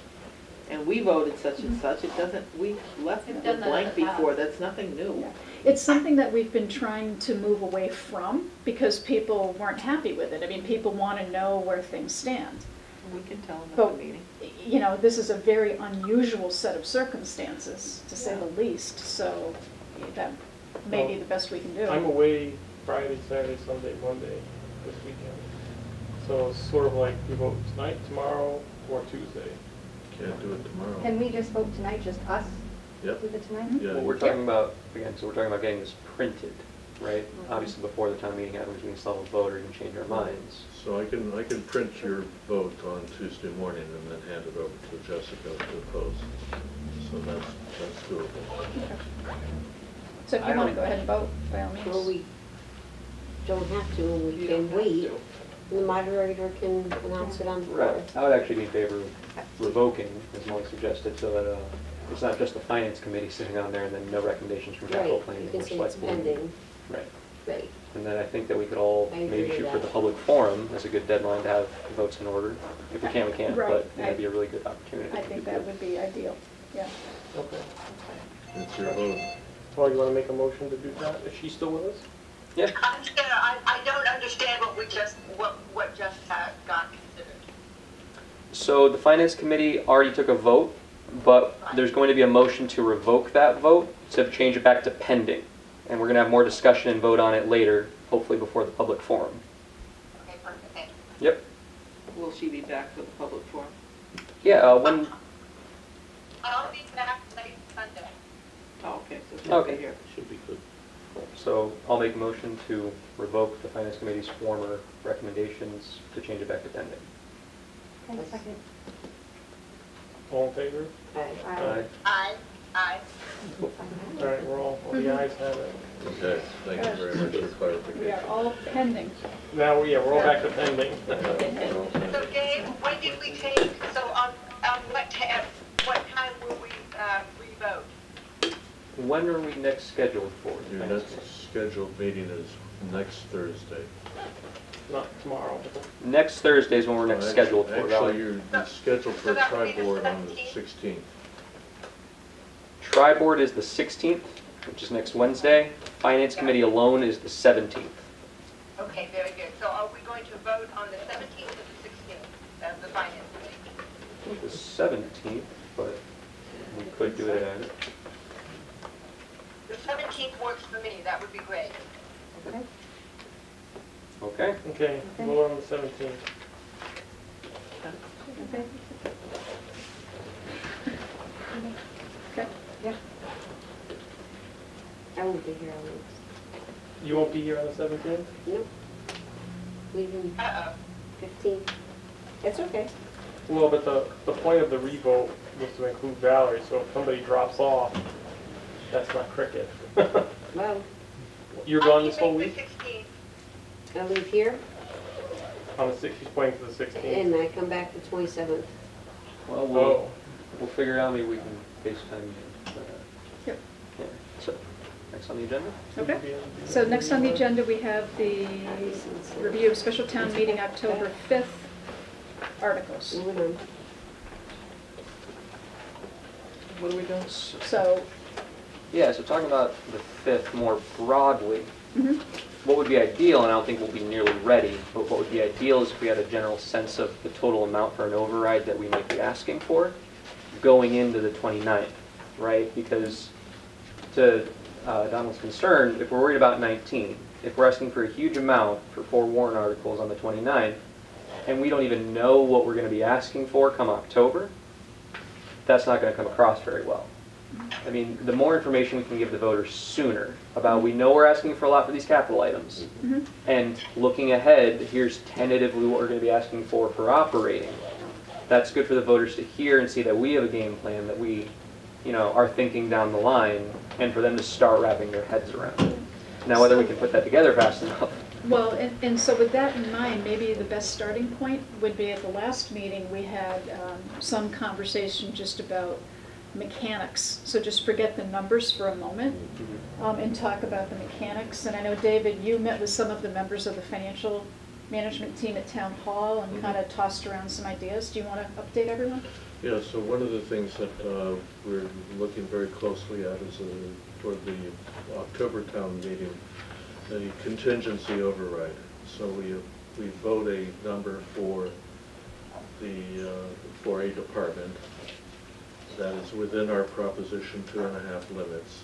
and we voted such and such. It doesn't, we left We've it done that in blank the past. before, that's nothing new. Yeah. It's something that we've been trying to move away from because people weren't happy with it. I mean, people want to know where things stand. We can tell them at But, the meeting. you know, this is a very unusual set of circumstances, to say Yeah. the least, so that may be the best we can do. I'm away Friday, Saturday, Sunday, Monday this weekend. So it's sort of like we vote tonight, tomorrow, or Tuesday. Can't do it tomorrow. Can we just vote tonight, just us? Yep. Do the tonight? Yeah. Well, we're talking about, again, so we're talking about getting this printed, right? Obviously, before the town meeting happens, we can still have a vote or even change our minds. So I can print your vote on Tuesday morning and then hand it over to Jessica to post. So that's doable. Okay. So if you want to go ahead and vote, by all means. Well, we don't have to, and we can wait. The moderator can announce it on the floor. Right. I would actually be in favor of revoking, as Molly suggested, so that it's not just the finance committee sitting on there and then no recommendations from capital Right, planning you or can say select it's board. pending. Right. Right. And then I think that we could all I agree maybe shoot with for that. the public forum as a good deadline to have votes in order. If we can, we can, Right. but that'd be a really good opportunity. I think that would be ideal, yeah. Okay. It's your vote. Well, you want to make a motion to do that? Is she still with us? Yeah. I don't understand what just got considered. So the Finance Committee already took a vote, but there's going to be a motion to revoke that vote to change it back to pending. And we're going to have more discussion and vote on it later, hopefully before the public forum. Okay, perfect, thank you. Yep. Will she be back for the public forum? Yeah, when, I'll be back late Sunday. Oh, okay, so she'll be Okay. here. Should be good. so I'll make a motion to revoke the Finance Committee's former recommendations to change it back to pending. Okay, second. All in favor? Aye. Aye. All right, we're all, the ayes have it. Okay, thank you very much for We are clarification. all pending. Now, yeah, we're all back to pending. So Dave, when did we take, so on what time will we revote? When are we next scheduled for? Your next scheduled meeting is next Thursday. Not tomorrow, but Next Thursday is when we're next scheduled for. Actually, Valerie. you're scheduled for a tri-board on the 16th. Tri-board is the 16th, which is next Wednesday. Finance Committee alone is the 17th. Okay, very good. So are we going to vote on the 17th or the 16th as the finance committee? The 17th, but we could do it at. The 17th works for me, that would be great. Okay. Okay. okay, vote on the 17th. Okay. Okay. Yeah. I won't be here on this. You won't be here on the 17th? Nope. Leaving Uh-oh. 15. It's okay. Well, but the point of the revote was to include Valerie, so if somebody drops off, that's not cricket. Well, You're gone this whole week? I leave here On the 6th, she's pointing to the 16th. and I come back the 27th. Well, Oh, we'll figure it out. Maybe we can FaceTime. Yep. Yeah. So, next on the agenda? Okay. So next on the agenda, we have the review of special town meeting October 5th articles. Moving on. What are we doing? So, Yeah, so talking about the 5th more broadly, mhm. what would be ideal, and I don't think we'll be nearly ready, but what would be ideal is if we had a general sense of the total amount for an override that we might be asking for going into the 29th, right? Because to Donald's concern, if we're worried about 19, if we're asking for a huge amount for 4 warrant articles on the 29th, and we don't even know what we're going to be asking for come October, that's not going to come across very well. I mean, the more information we can give the voters sooner about, we know we're asking for a lot for these capital items, Mhm. and looking ahead, here's tentatively what we're going to be asking for operating. That's good for the voters to hear and see that we have a game plan that we, are thinking down the line, and for them to start wrapping their heads around it. Now, whether we can put that together fast enough. Well, and so with that in mind, maybe the best starting point would be at the last meeting, we had some conversation just about mechanics. So just forget the numbers for a moment and talk about the mechanics. And I know, David, you met with some of the members of the financial management team at Town Hall and kind of tossed around some ideas. Do you want to update everyone? Yeah, so one of the things that we're looking very closely at is for the October town meeting, a contingency override. So we vote a number for a department that is within our Proposition 2.5 limits.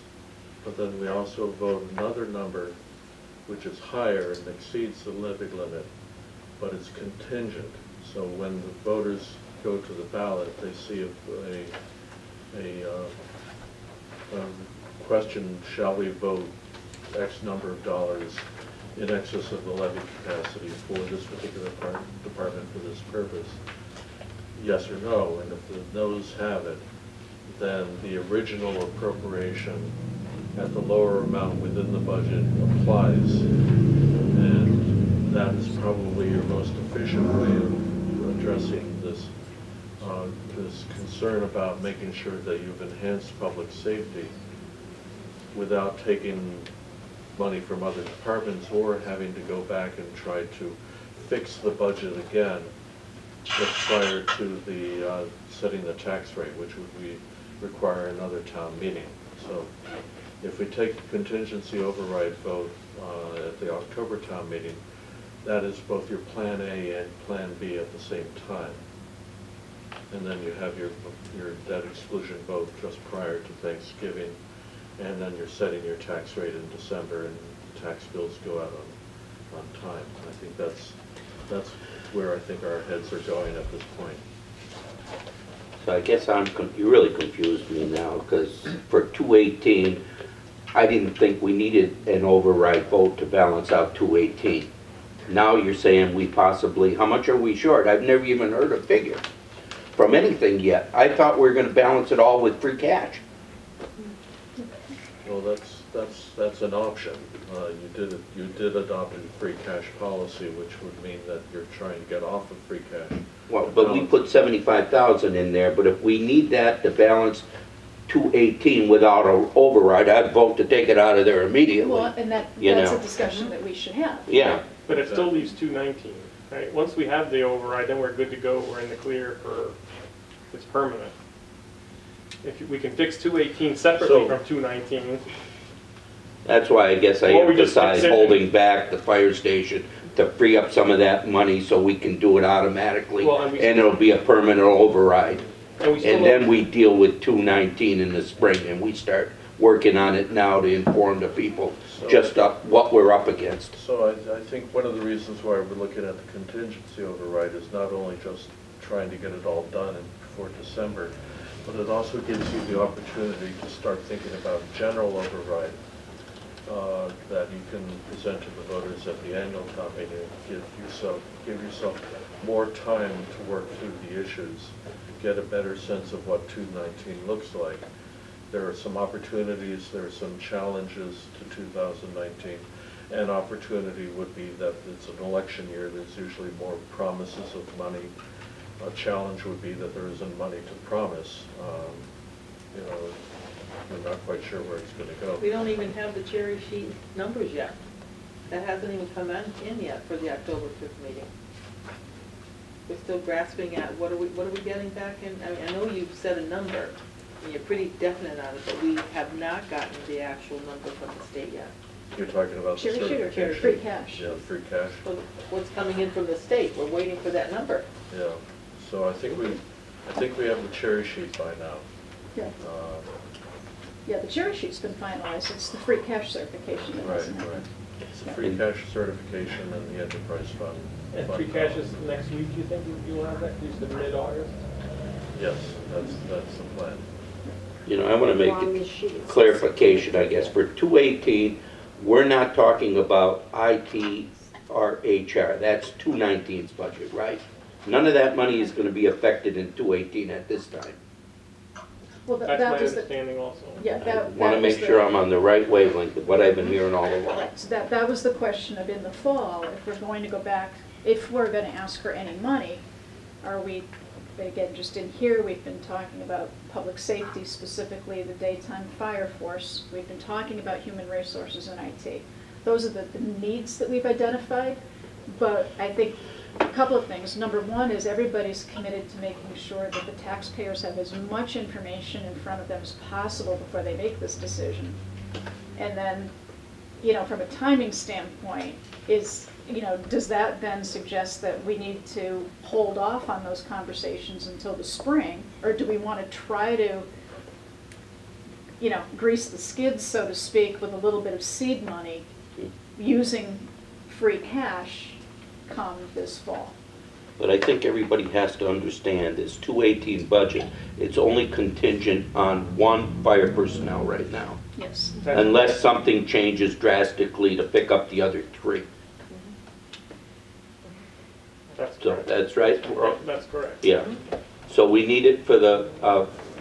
But then we also vote another number which is higher and exceeds the levy limit, but it's contingent. So when the voters go to the ballot, they see a question, shall we vote X number of dollars in excess of the levy capacity for this particular department for this purpose? Yes or no? And if the noes have it, then the original appropriation at the lower amount within the budget applies. And that is probably your most efficient way of addressing this concern about making sure that you've enhanced public safety without taking money from other departments, or having to go back and try to fix the budget again prior to the setting the tax rate, which would require another town meeting. So if we take the contingency override vote at the October town meeting, that is both your Plan A and Plan B at the same time. And then you have your debt exclusion vote just prior to Thanksgiving, and then you're setting your tax rate in December, and tax bills go out on time. I think that's where I think our heads are going at this point. So I guess you really confused me now, because for 218, I didn't think we needed an override vote to balance out 218. Now you're saying we possibly, how much are we short? I've never even heard a figure from anything yet. I thought we were going to balance it all with free cash. Well, that's an option. You did adopt a free cash policy, which would mean that you're trying to get off of free cash. Well, but we put 75,000 in there, but if we need that to balance 218 without an override, I'd vote to take it out of there immediately. Well, and that's a discussion that we should have. Yeah. But it still leaves 219, right? Once we have the override, then we're good to go. We're in the clear for, it's permanent. If we can fix 218 separately from 219. That's why I guess I Or we just emphasize fix it. holding back the fire station to free up some of that money so we can do it automatically, Well, and it'll be a permanent override. And then we deal with 219 in the spring, and we start working on it now to inform the people just what we're up against. So I think one of the reasons why we're looking at the contingency override is not only just trying to get it all done before December, but it also gives you the opportunity to start thinking about general override that you can present to the voters at the annual town meeting. Give yourself more time to work through the issues, get a better sense of what 219 looks like. There are some opportunities, there are some challenges to 2019. An opportunity would be that it's an election year, there's usually more promises of money. A challenge would be that there isn't money to promise. We're not quite sure where it's going to go. We don't even have the cherry sheet numbers yet. That hasn't even come in yet for the October 5th meeting. We're still grasping at what are we getting back in? I mean, I know you've set a number, and you're pretty definite on it, but we have not gotten the actual number from the state yet. You're talking about the certification? Free cash. Yeah, free cash. So what's coming in from the state? We're waiting for that number. Yeah. So I think we have the cherry sheet by now. Yeah. Yeah, the cherry sheet's been finalized. It's the free cash certification that hasn't happened. It's the free cash certification and the enterprise fund. And free cash is next week, you think you'll have that? You said mid-August? Yes, that's the plan. I want to make a clarification, I guess. For 218, we're not talking about IT or HR. That's 219's budget, right? None of that money is going to be affected in 218 at this time. Well, That's my understanding also. Yeah, I want to make sure I'm on the right wavelength with what I've been hearing all along. So that was the question of in the fall, if we're going to go back, if we're going to ask for any money, are we, again, just in here, we've been talking about public safety, specifically the daytime fire force. We've been talking about human resources and IT. Those are the needs that we've identified, but I think a couple of things. Number one is everybody's committed to making sure that the taxpayers have as much information in front of them as possible before they make this decision. And then, from a timing standpoint, does that then suggest that we need to hold off on those conversations until the spring? Or do we want to try to, grease the skids, so to speak, with a little bit of seed money using free cash come this fall? But I think everybody has to understand this 218 budget, it's only contingent on one fire personnel right now. Yes. Unless something changes drastically to pick up the other three. That's So correct. that's right? That's correct. Yeah. So we need it for the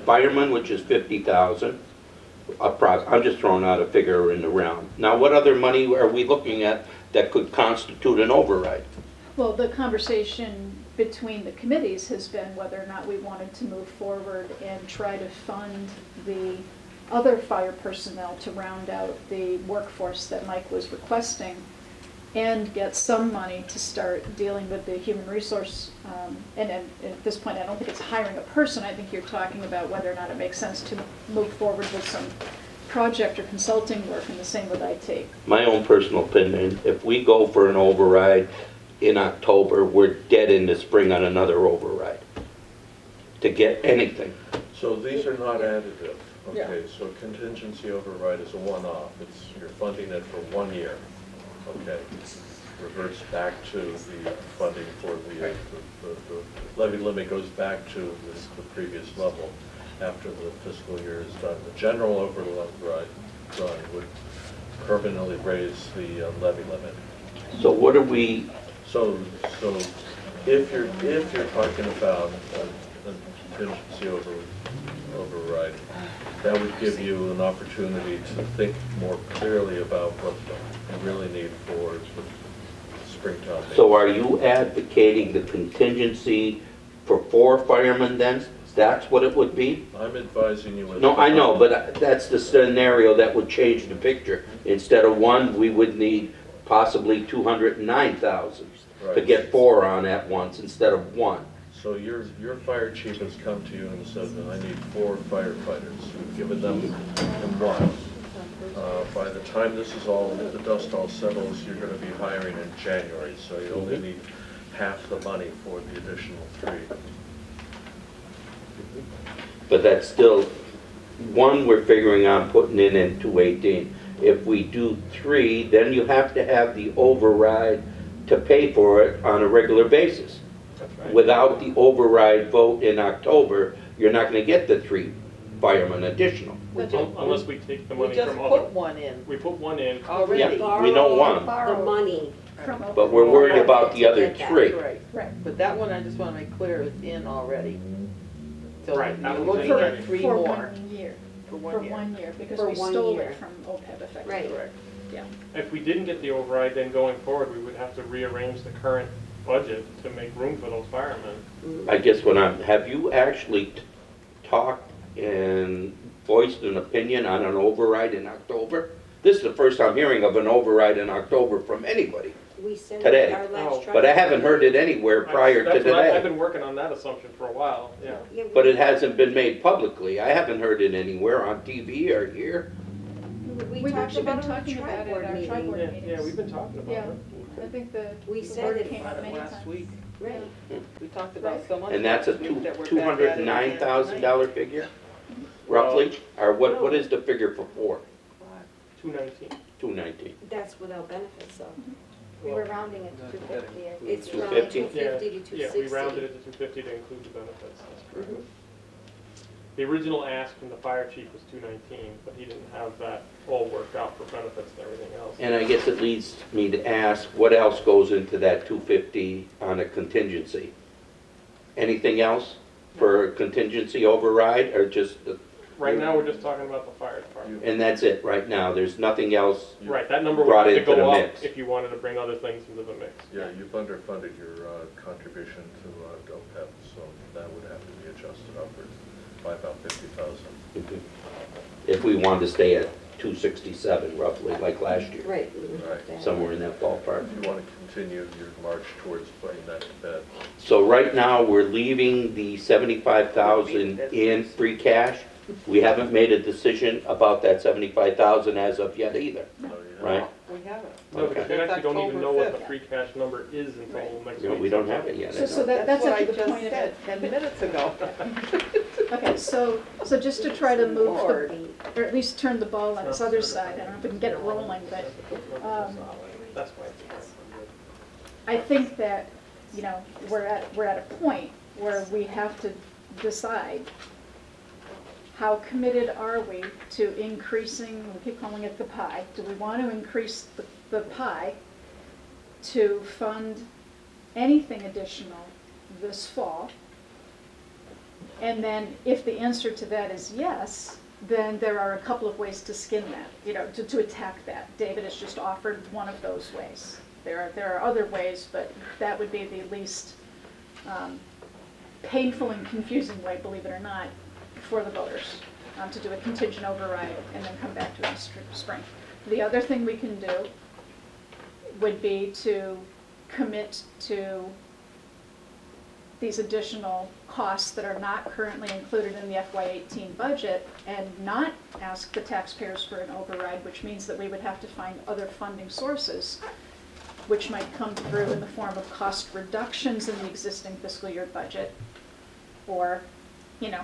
firemen, which is 50,000. I'm just throwing out a figure in the round. Now, what other money are we looking at that could constitute an override? Well, the conversation between the committees has been whether or not we wanted to move forward and try to fund the other fire personnel to round out the workforce that Mike was requesting, and get some money to start dealing with the human resource. And at this point, I don't think it's hiring a person. I think you're talking about whether or not it makes sense to move forward with some project or consulting work, and the same with IT. My own personal opinion, if we go for an override in October, we're dead in the spring on another override to get anything. So these are not additive, okay? So contingency override is a one-off. It's, you're funding it for 1 year, okay? Reverts back to the funding for the levy limit goes back to the previous level after the fiscal year is done. The general override would permanently raise the levy limit. So what are we? So if you're talking about a contingency override, that would give you an opportunity to think more clearly about what you really need for springtime. So are you advocating the contingency for 4 firemen then? That's what it would be? I'm advising you. No, I know, but that's the scenario that would change the picture. Instead of 1, we would need possibly 209,000 to get 4 on at once instead of 1. So your fire chief has come to you and said that I need 4 firefighters. You've given them 1. By the time this is all, the dust all settles, you're going to be hiring in January, so you only need half the money for the additional 3. But that's still, 1 we're figuring on putting in 218. If we do 3, then you have to have the override to pay for it on a regular basis. That's right. Without the override vote in October, you're not going to get the 3 firemen additional. Unless we take the money We just from put other. 1 in. We put 1 in. Already. Yeah, we know 1. The money. But we're worried about the other 3. Right. But that one, I just want to make clear, is in already. So Right, that you're one's in looking already. at 3 For more. 1 year. For For 1 year. 1 year, because For we 1 stole year. it from OPEB effectively. Right. Correct. Yeah. If we didn't get the override, then going forward, we would have to rearrange the current budget to make room for those firemen. I guess have you actually talked and voiced an opinion on an override in October? This is the first I'm hearing of an override in October from anybody. We said Today. our last But I haven't heard it anywhere prior to That's what I've today. been working on that assumption for a while, yeah. But it hasn't been made publicly. I haven't heard it anywhere on TV or here. We've actually been talking about it at our tri-board Yeah, meetings. yeah, we've been talking about Yeah. it. I think We the said word it came up many last times. week. Right. We talked about so much. And that's a last week that we're back at it again tonight. $209,000 figure, roughly? Or what is the figure for 4? 219. 219. That's without benefits, though. We were rounding it to 250. It's from 250? 250 to 260. Yeah, we rounded it to 250 to include the benefits, that's correct. Mhm. The original ask from the fire chief was 219, but he didn't have that all worked out for benefits and everything else. And I guess it leads me to ask, what else goes into that 250 on a contingency? Anything else for a contingency override, or just the... Right now, we're just talking about the fire department. And that's it right now, there's nothing else Right, that number would brought have to into the go up mix. if you wanted to bring other things into the mix. Yeah, you've underfunded your contribution to OPEB, so that would have to be adjusted upwards by about 50,000. If we wanted to stay at 267 roughly, like last year. Right. Right. Somewhere in that ballpark. If you want to continue your march towards putting that to bed. So right now, we're leaving the 75,000 in free cash. We haven't made a decision about that 75,000 as of yet either, No, you right? haven't. We haven't. No, because you It's actually don't even know October what the 5th. free cash number is until next week. We don't have it yet. So that's what I actually the just point of said it. 10 minutes ago. Okay, so just to try to move, Lord. or at least turn the ball on this other side, I don't know if we can get it rolling, but That's why it's important. I think that, you know, we're at a point where we have to decide how committed are we to increasing, we keep calling it the pie, do we want to increase the pie to fund anything additional this fall? And then if the answer to that is yes, then there are a couple of ways to skin that, you know, to attack that. David has just offered one of those ways. There are other ways, but that would be the least painful and confusing way, believe it or not, for the voters. to do a contingent override and then come back to it in spring. The other thing we can do would be to commit to these additional costs that are not currently included in the FY18 budget and not ask the taxpayers for an override, which means that we would have to find other funding sources, which might come through in the form of cost reductions in the existing fiscal year budget, or, you know,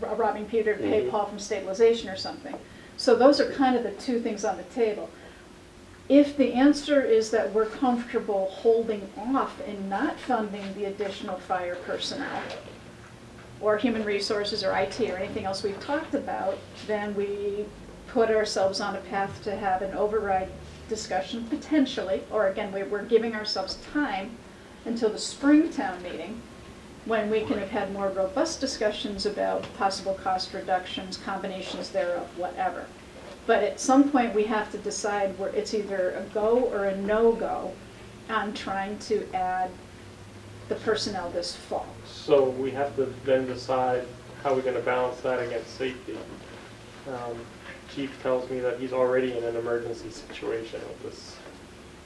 robbing Peter to pay Paul from stabilization or something. So those are kind of the two things on the table. If the answer is that we're comfortable holding off and not funding the additional fire personnel, or human resources, or IT, or anything else we've talked about, then we put ourselves on a path to have an override discussion, potentially, or again, we're giving ourselves time until the spring town meeting, when we can have had more robust discussions about possible cost reductions, combinations thereof, whatever. But at some point, we have to decide where it's either a go or a no-go on trying to add the personnel this fall. So we have to then decide how we're going to balance that against safety. Chief tells me that he's already in an emergency situation with this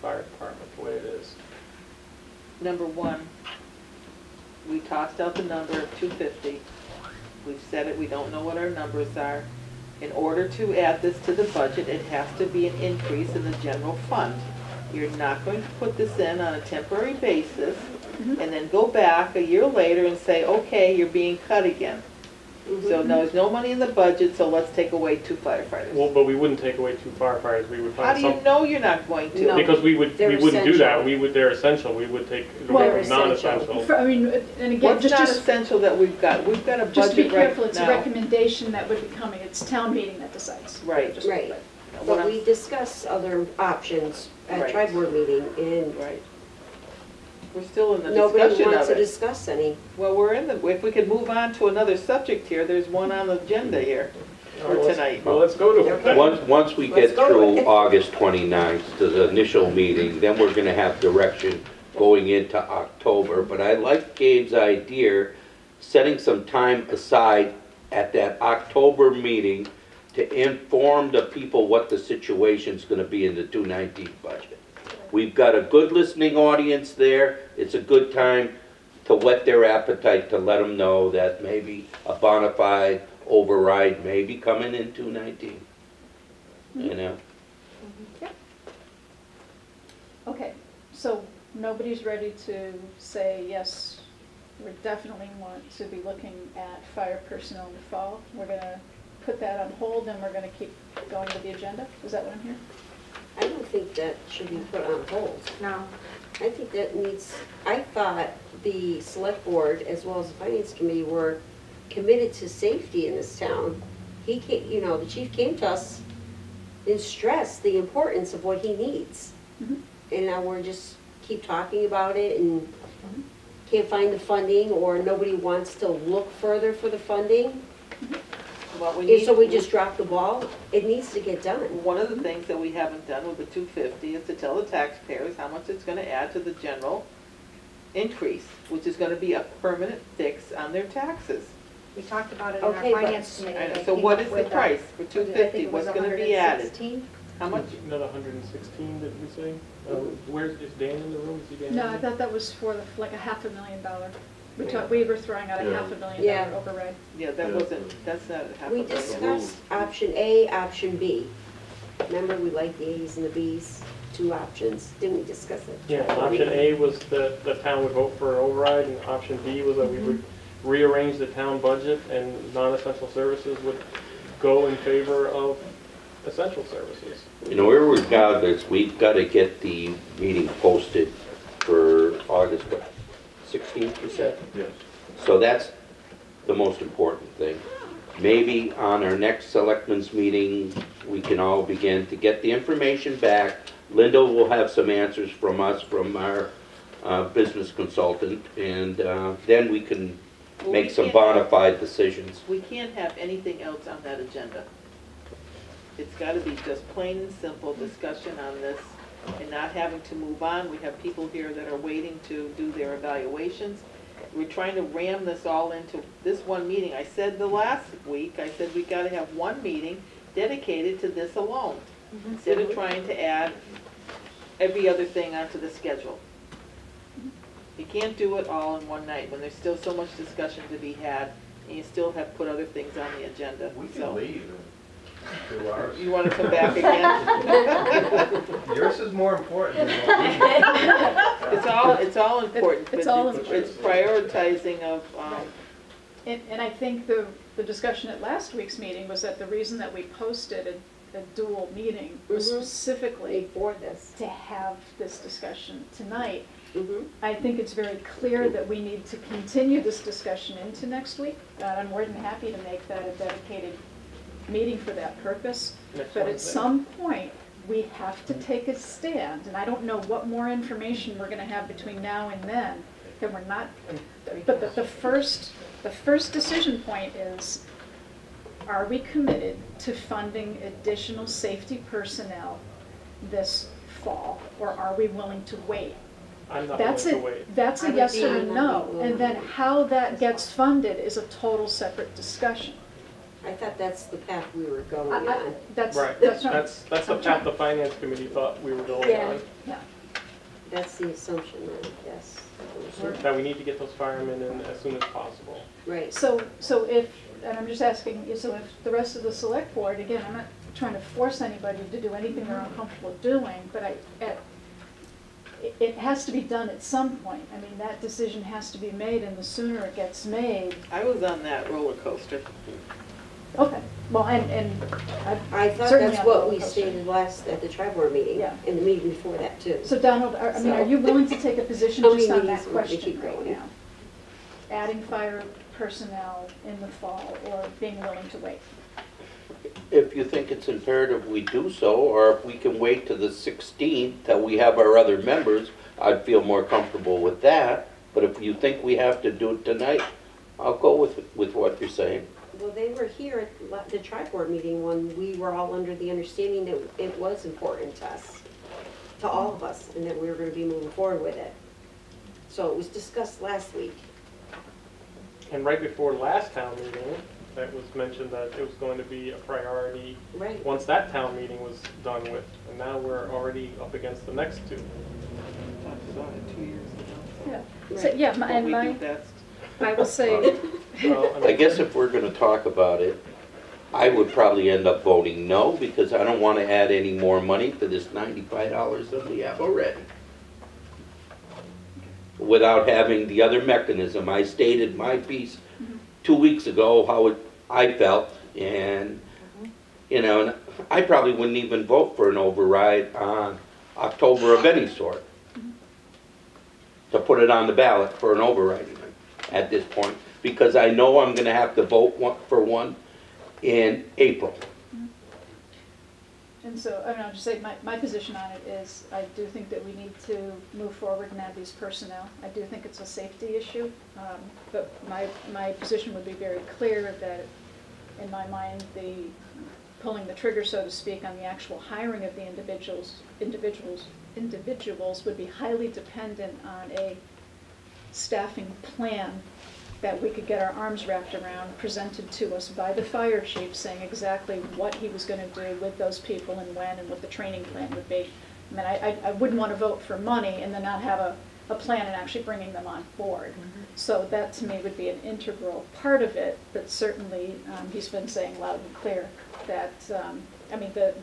fire department, the way it is. Number one, we tossed out the number of 250. We've said it, we don't know what our numbers are. In order to add this to the budget, it has to be an increase in the general fund. You're not going to put this in on a temporary basis and then go back a year later and say, okay, you're being cut again. So no, there's no money in the budget, so let's take away 2 firefighters. Well, but we wouldn't take away 2 firefighters. We would find How do you know you're not going to? No, because we wouldn't do that. Essential. They're essential. We would take it away from non-essential. I mean, and again, What's not essential that we've got? We've got a budget right now. Just be careful. It's a recommendation that would be coming. It's town meeting that decides. Right. Right. But we discuss other options at tri-board meeting, and we're still in the nobody discussion wants of it. to discuss any. Well, we're in the, if we could move on to another subject here, there's one on the agenda here for tonight. Well, let's go to it. Once we get through August 29th to the initial meeting, then we're going to have direction going into October. But I like Gabe's idea, setting some time aside at that October meeting to inform the people what the situation's going to be in the 219 budget. We've got a good listening audience there. It's a good time to whet their appetite, to let them know that maybe a bona fide override may be coming in 219. You know? Okay, so nobody's ready to say, yes, we definitely want to be looking at fire personnel in the fall. We're going to put that on hold and we're going to keep going with the agenda. Is that what I'm hearing? I don't think that should be put on hold. No. I think that needs, I thought the select board as well as the finance committee were committed to safety in this town. He came, you know, the chief came to us and stressed the importance of what he needs. And now we're just keep talking about it and can't find the funding, or nobody wants to look further for the funding. Well, we So we just drop the ball. It needs to get done. One of the things that we haven't done with the 250 is to tell the taxpayers how much it's going to add to the general increase, which is going to be a permanent fix on their taxes. We talked about it in Okay, our but- finance committee. I know. They So came what up is the with, price for I think 250? it was What's going to be added? 116. How much? Another 116, did we say? Where's, is Dan in the room? Is he Dan? No, I thought that was for like a $500,000. We were throwing out a $500,000 override. Yeah, that wasn't, that's not half We a million. discussed option A, option B. Remember, we like the A's and the B's, 2 options. Didn't we discuss it? Yeah, option A was that the town would vote for an override, and option B was that we would rearrange the town budget and non-essential services would go in favor of essential services. You know, regardless, we've got to get the meeting posted for August 16th, you said? Yes. So that's the most important thing. Maybe on our next selectmen's meeting, we can all begin to get the information back. Linda will have some answers from us, from our business consultant, and then we can make some bona fide decisions. We can't have anything else on that agenda. It's got to be just plain and simple discussion on this and not having to move on. We have people here that are waiting to do their evaluations. we're trying to ram this all into this one meeting. I said the last week, I said we gotta have one meeting dedicated to this alone, instead of trying to add every other thing onto the schedule. You can't do it all in one night when there's still so much discussion to be had, and you still have put other things on the agenda. We can So, leave in 2 hours. you wanna come back again? Yours is more important than what we It's all important. It's but all It's prioritizing of, And I think the discussion at last week's meeting was that the reason that we posted a dual meeting was specifically for this. to have this discussion tonight. Mm-hmm. I think it's very clear that we need to continue this discussion into next week. I'm more than happy to make that a dedicated meeting for that purpose. Next But at Wednesday. some point, we have to take a stand, and I don't know what more information we're gonna have between now and then, that we're not, but the first decision point is, are we committed to funding additional safety personnel this fall, or are we willing to wait? I'm not willing to wait. That's a I would yes be or a on that no, meeting. and then how that gets funded is a total separate discussion. I thought that's the path we were going on. That's Right, right. that's the I'm path trying- the finance committee thought we were going Yeah. on. Yeah. That's the assumption then, yes. That we need to get those firemen in as soon as possible. Right. So if, and I'm just asking, so if the rest of the select board, again, I'm not trying to force anybody to do anything they're uncomfortable doing, but it has to be done at some point. I mean, that decision has to be made, and the sooner it gets made. I was on that roller coaster. Okay, well, and I thought certainly that's on what roller we coaster. stated last, at the tri-board meeting, Yeah. and the meeting before that too. So Donald, are you willing to take a position How just many on that meetings would we question keep right going? now? Adding fire personnel in the fall, or being willing to wait? If you think it's imperative we do so, or if we can wait to the 16th till we have our other members, I'd feel more comfortable with that. But if you think we have to do it tonight, I'll go with what you're saying. Well, they were here at the tri-board meeting when we were all under the understanding that it was important to us, to all of us, and that we were gonna be moving forward with it. So it was discussed last week. And right before last town meeting, that was mentioned that it was going to be a priority Right. once that town meeting was done with. And now we're already up against the next two. Talked about it 2 years ago. Yeah, so, yeah, What and we do my, best. I will say, I guess if we're gonna talk about it, I would probably end up voting no, because I don't wanna add any more money to this $95 that we have already. Without having the other mechanism. I stated my piece 2 weeks ago, how I felt, and, you know, and I probably wouldn't even vote for an override on October of any sort. To put it on the ballot for an override at this point, because I know I'm gonna have to vote for one in April. and so, I mean, I'll just say, my position on it is, I do think that we need to move forward and add these personnel. I do think it's a safety issue, but my position would be very clear that, in my mind, the pulling the trigger, so to speak, on the actual hiring of the individuals would be highly dependent on a staffing plan that we could get our arms wrapped around, presented to us by the fire chief, saying exactly what he was going to do with those people and when, and what the training plan would be. I mean, I wouldn't want to vote for money and then not have a plan and actually bringing them on board. So that, to me, would be an integral part of it, but certainly he's been saying loud and clear that, I mean, the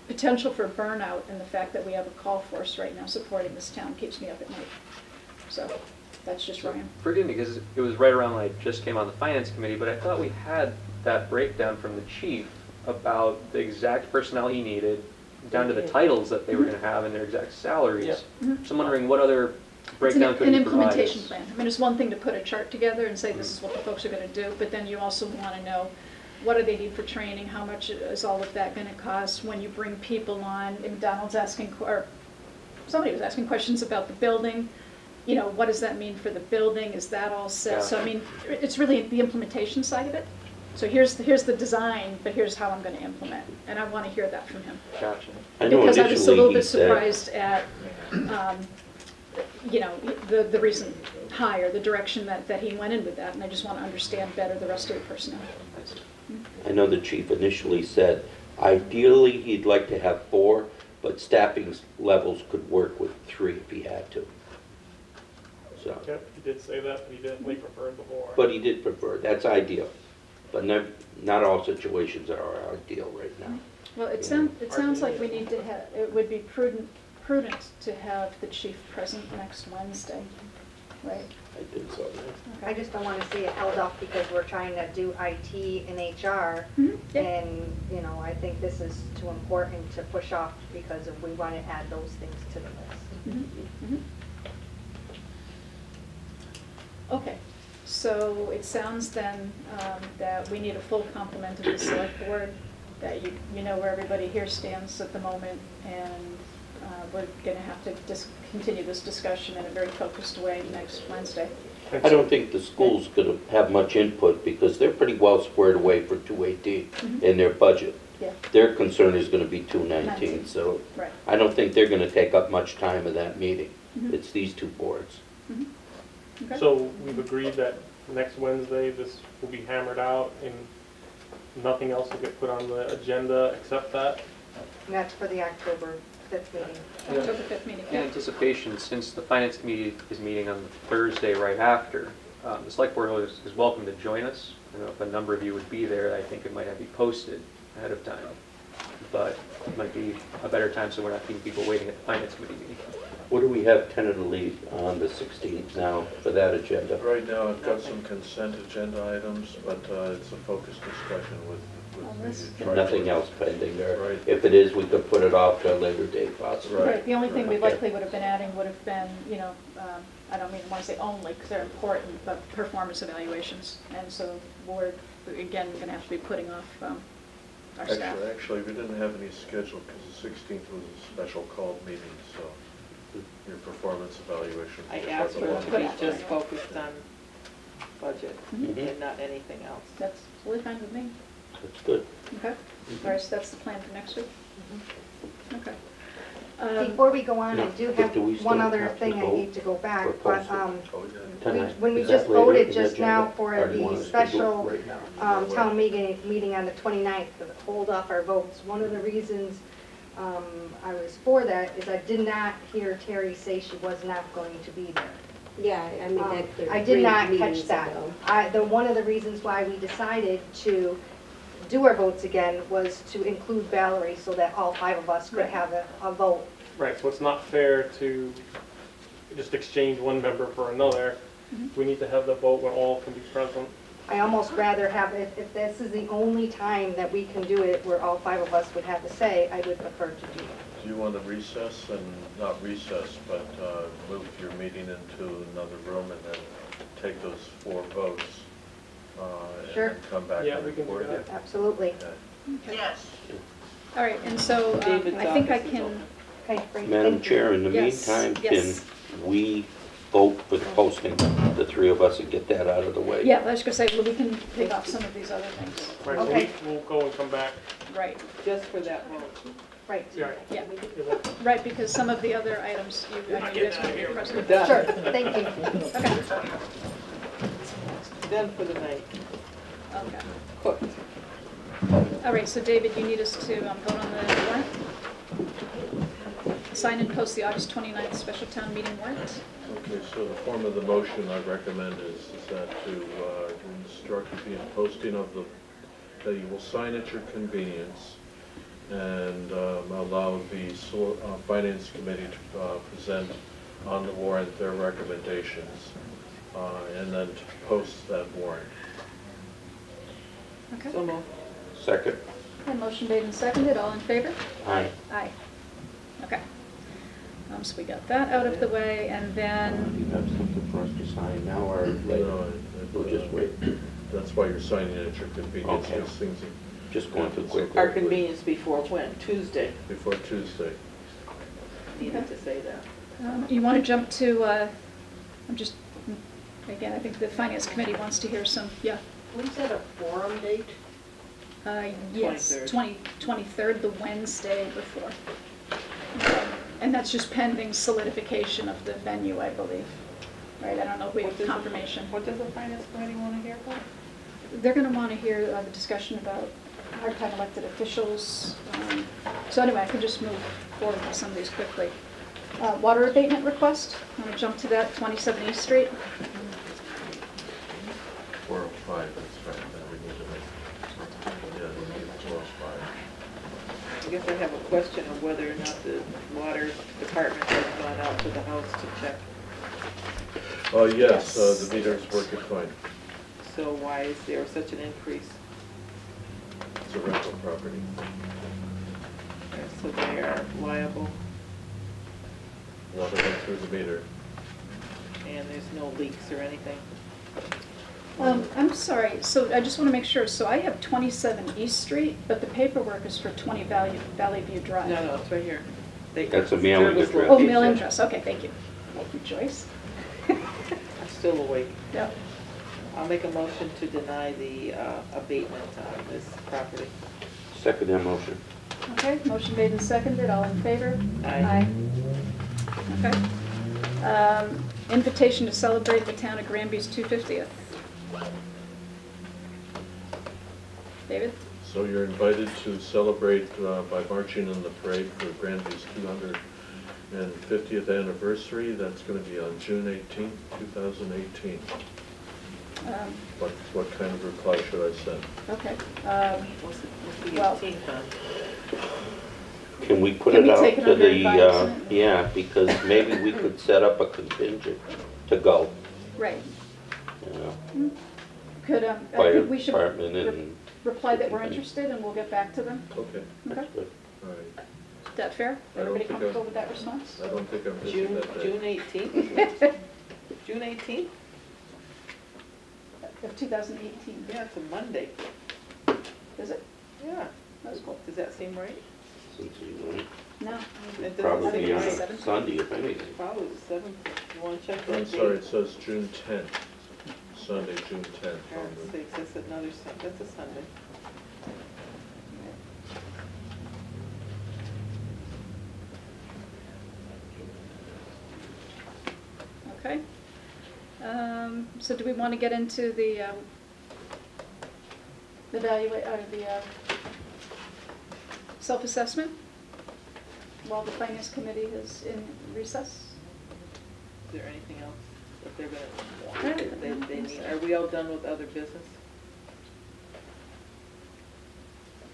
potential for burnout and the fact that we have a call force right now supporting this town keeps me up at night. So that's just Ryan. Forgive me, because it was right around when I just came on the finance committee, but I thought we had that breakdown from the chief about the exact personnel he needed, down to the titles that they were going to have and their exact salaries. So I'm wondering what other breakdown could An you provide implementation us? plan. I mean, it's one thing to put a chart together and say this is what the folks are going to do, but then you also want to know what do they need for training, how much is all of that going to cost when you bring people on. And Donald's asking, or somebody was asking questions about the building. You know, what does that mean for the building? Is that all set? So I mean, it's really the implementation side of it. So here's the design, but here's how I'm going to implement, and I want to hear that from him. Gotcha. I know Because I was a little initially he bit said- surprised at, you know, the recent hire, the direction that he went in with that, and I just want to understand better the rest of the personnel. I know the chief initially said, ideally, he'd like to have 4, but staffing levels could work with 3 if he had to. So, Yep, he did say that, but he definitely preferred the more. but he did prefer, that's ideal. But not all situations are ideal right now. Well, it sounds like we need to have, it would be prudent to have the chief present next Wednesday, right? I think so. Okay. I just don't want to see it held up because we're trying to do IT and HR. Yeah. And, you know, I think this is too important to push off because we want to add those things to the list. Okay, so it sounds then that we need a full complement of the select board, that you know where everybody here stands at the moment, and we're going to have to continue this discussion in a very focused way next Wednesday. I don't think the school's going to have much input because they're pretty well squared away for 218 in their budget. Yeah. Their concern is going to be 219, so Right. I don't think they're going to take up much time of that meeting. It's these 2 boards. Okay. So we've agreed that next Wednesday, this will be hammered out and nothing else will get put on the agenda except that? And that's for the October 5th meeting. October 5th meeting. In anticipation, since the Finance Committee is meeting on Thursday right after, the Select Board is welcome to join us. I don't know if a number of you would be there. I think it might have to be posted ahead of time. But it might be a better time so we're not keeping people waiting at the Finance Committee meeting. What do we have tentatively on the 16th now for that agenda? Right now, I've got some consent agenda items, but it's a focused discussion with the... Nothing else pending there? Right. If it is, we could put it off to a later date possibly. Right, the only thing we Okay. likely would have been adding would have been, you know, I don't want to say only, because they're important, but performance evaluations. And so we're, again, going to have to be putting off our staff. Actually, we didn't have any scheduled because the 16th was a special called meeting, so your performance evaluation. I asked for it to be just focused on budget and not anything else. That's totally fine with me. That's good. Okay, all right, so that's the plan for next week? Okay. Before we go on, I do But have do we one still other have to thing I vote need to go back, or but post Tonight? when we Is that just later voted in just agenda? now for Or do you want the us to vote special right now? town meeting on the 29th to hold off our votes, one of the reasons I was for that is I did not hear Terry say she was not going to be there. Yeah, I mean, that. I did not catch that. One of the reasons why we decided to do our votes again was to include Valerie so that all 5 of us could have a vote. Right, so it's not fair to just exchange one member for another. We need to have the vote when all can be present. I almost rather have, if this is the only time that we can do it where all 5 of us would have a say, I would prefer to do it. Do you want to recess and, not recess, but move your meeting into another room and then take those 4 votes? Sure. And then come back Yeah, and we can do report that. it? Absolutely. Okay. Yes. All right, and so David's I think I office is can, open. Okay, great. Madam Thank you. Chair, in the Yes, meantime, yes. can we vote for the posting, the 3 of us, and get that out of the way? yeah, I was going to say, well, we can take off some of these other things. Right, Okay. so we'll go and come back. Right, Just for that vote. Right. Yeah. yeah, It won't- right, because some of the other items, you guys want to be present. Done. Sure, thank you. Okay, Done for the night. okay. Cooked. All right, so David, you need us to vote on the warrant? Sign and post the August 29th special town meeting warrant? Okay, so the form of the motion I recommend is that to instruct the posting of that you will sign at your convenience and allow the Finance Committee to present on the warrant their recommendations and then to post that warrant. Okay. So moved. Second? And motion made and seconded, all in favor? Aye. Aye. Okay. So we got that out of the way, and Do then, you have something for us to sign now or later? No, We'll just wait. That's why you're signing it at your convenience. Okay. Those things are Just going too quickly. Our convenience before when? Tuesday. before Tuesday. Needed to say that. you want to jump to, I'm just, again, I think the Finance Committee wants to hear some, yeah. When is that a forum date? Yes, 23rd. 23rd, the Wednesday before. And that's just pending solidification of the venue, I believe. Right, I don't know if we have confirmation. What does the finance committee want to hear about? They're going to want to hear the discussion about part-time elected officials. So anyway, I can just move forward with some of these quickly. Water abatement request, I'm going to jump to that, 27 East Street. 405, that's right, that we need to make. Yeah, 405. I guess I have a question of whether or not the water department has gone out to the house to check. Yes, the meters working fine. So why is there such an increase? It's a rental property. So they are liable Water went through the meter. and there's no leaks or anything? I'm sorry, so I just want to make sure, so I have 27 East Street, but the paperwork is for 20 Valley View Drive. No, it's right here. That's a mailing address. Oh, mailing address, okay, thank you. Thank you, Joyce. I'm still awake. Yep. I'll make a motion to deny the abatement on this property. Second that motion. Okay, motion made and seconded, all in favor? Aye. Okay. Invitation to celebrate the town of Granby's 250th. David? So you're invited to celebrate by marching in the parade for Granby's 250th anniversary. That's going to be on June 18th, 2018. What kind of reply should I send? Okay. What's the Well- 18th on? Can we put Can it we out take it to under the, advisement? yeah, because maybe we could set up a contingent to go, Right. you know, Could, I fire think we should department and, reply that we're interested and we'll get back to them. Okay, Okay. that's good. all right. Is that fair? I don't Everybody think comfortable I'm- with that response? I don't think I'm busy June that day. 18th? June 18th? Of 2018. Yeah, it's a Monday. Is it? Yeah. That's cool. Does that seem right? Since you went, No. It doesn't probably seem be on right. a Sunday if anything. Probably the 7th. You want to check that I'm date? sorry, it says June 10th, Sunday, June 10th. Oh, 6, that's another Sunday. That's a Sunday. Okay. So do we want to get into the self-assessment while the finance committee is in recess? Is there anything else that they're going to, they need? Are we all done with other business?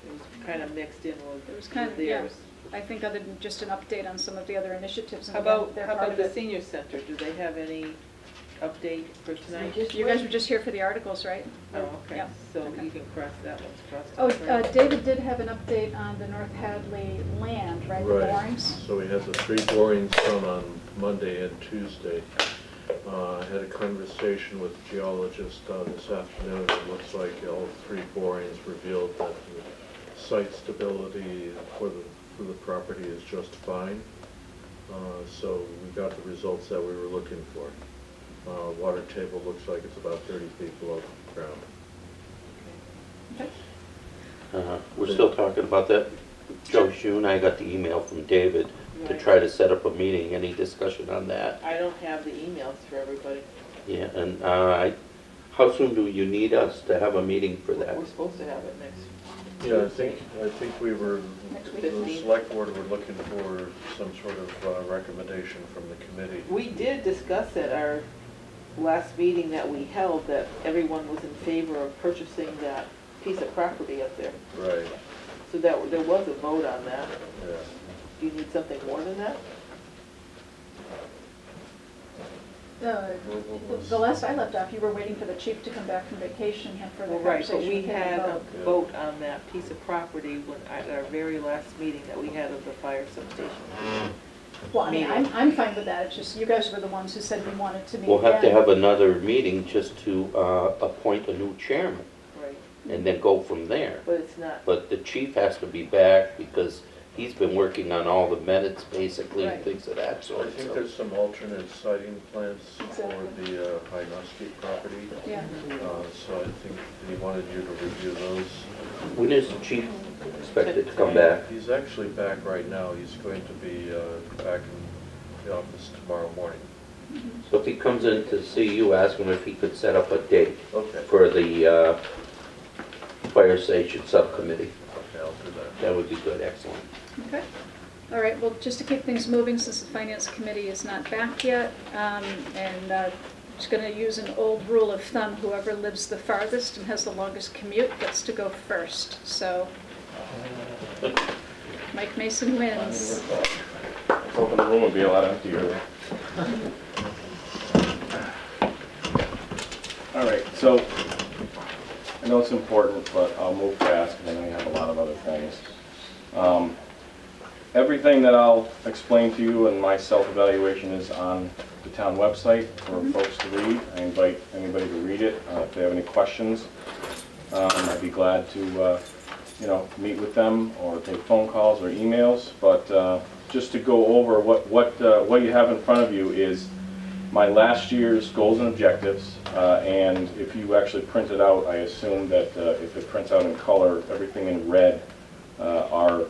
It was kind of mixed in with It was kind of, yeah. theirs. I think other than just an update on some of the other initiatives. And How about, they're how part about of the it. senior center? Do they have any update for tonight? You guys were just here for the articles, right? Oh, okay. Yeah. So Okay. you can cross that one's crossed Oh, out. right? David did have an update on the North Hadley land, right, the borings? So we had the 3 borings done on Monday and Tuesday. I had a conversation with the geologist this afternoon. It looks like all 3 borings revealed that the site stability for the property is just fine. So we got the results that we were looking for. Water table looks like it's about 30 feet below the ground. Okay. We're still talking about that. Joe Shun, I got the email from David to Right. try to set up a meeting. Any discussion on that? I don't have the emails for everybody. Yeah, and how soon do you need us to have a meeting for that? We're supposed to have it next. Yeah, I think we were, Next the week. select board were looking for some sort of recommendation from the committee. We did discuss at our last meeting that we held that everyone was in favor of purchasing that piece of property up there. Right, So that there was a vote on that. yeah. Do you need something more than that? The last I left off, you were waiting for the chief to come back from vacation and for the Well, right, but conversation. we with him had a about- vote on that piece of property when, at our very last meeting that we had of the fire substation. Well, I mean, I'm fine with that, it's just, you guys were the ones who said we wanted to meet We'll have to again. have another meeting just to appoint a new chairman Right, and then go from there. but it's not, But the chief has to be back because he's been working on all the minutes basically and Right. things of that I sort. think So there's some alternate siting plans Exactly. for the High Muskie property. Yeah. So I think he wanted you to review those. when is the chief expected to come back? He's actually back right now. He's going to be back in the office tomorrow morning. So if he comes in to see you, ask him if he could set up a date Okay. for the fire station subcommittee. Okay, I'll do that. That would be good, excellent. Okay. All right, well, just to keep things moving, since the Finance Committee is not back yet, just going to use an old rule of thumb, whoever lives the farthest and has the longest commute gets to go first. So Mike Mason wins. I was hoping the room would be a lot emptier. All right, so I know it's important, but I'll move fast because I know you have a lot of other things. Everything that I'll explain to you in my self-evaluation is on the town website for folks to read. I invite anybody to read it. If they have any questions, I'd be glad to meet with them or take phone calls or emails. But just to go over what you have in front of you is my last year's goals and objectives. And if you actually print it out, I assume that if it prints out in color, everything in red are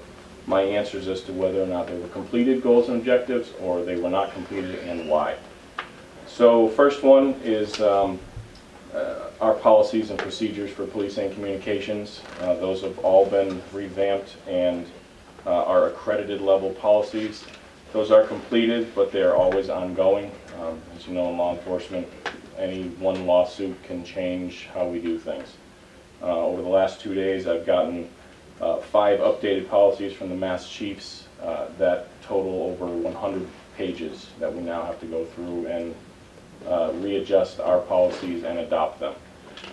my answers as to whether or not they were completed goals and objectives or they were not completed and why. So first one is our policies and procedures for police and communications. Those have all been revamped and are accredited level policies. Those are completed, but they are always ongoing. As you know, in law enforcement, any one lawsuit can change how we do things. Over the last 2 days, I've gotten 5 updated policies from the Mass Chiefs that total over 100 pages that we now have to go through and readjust our policies and adopt them.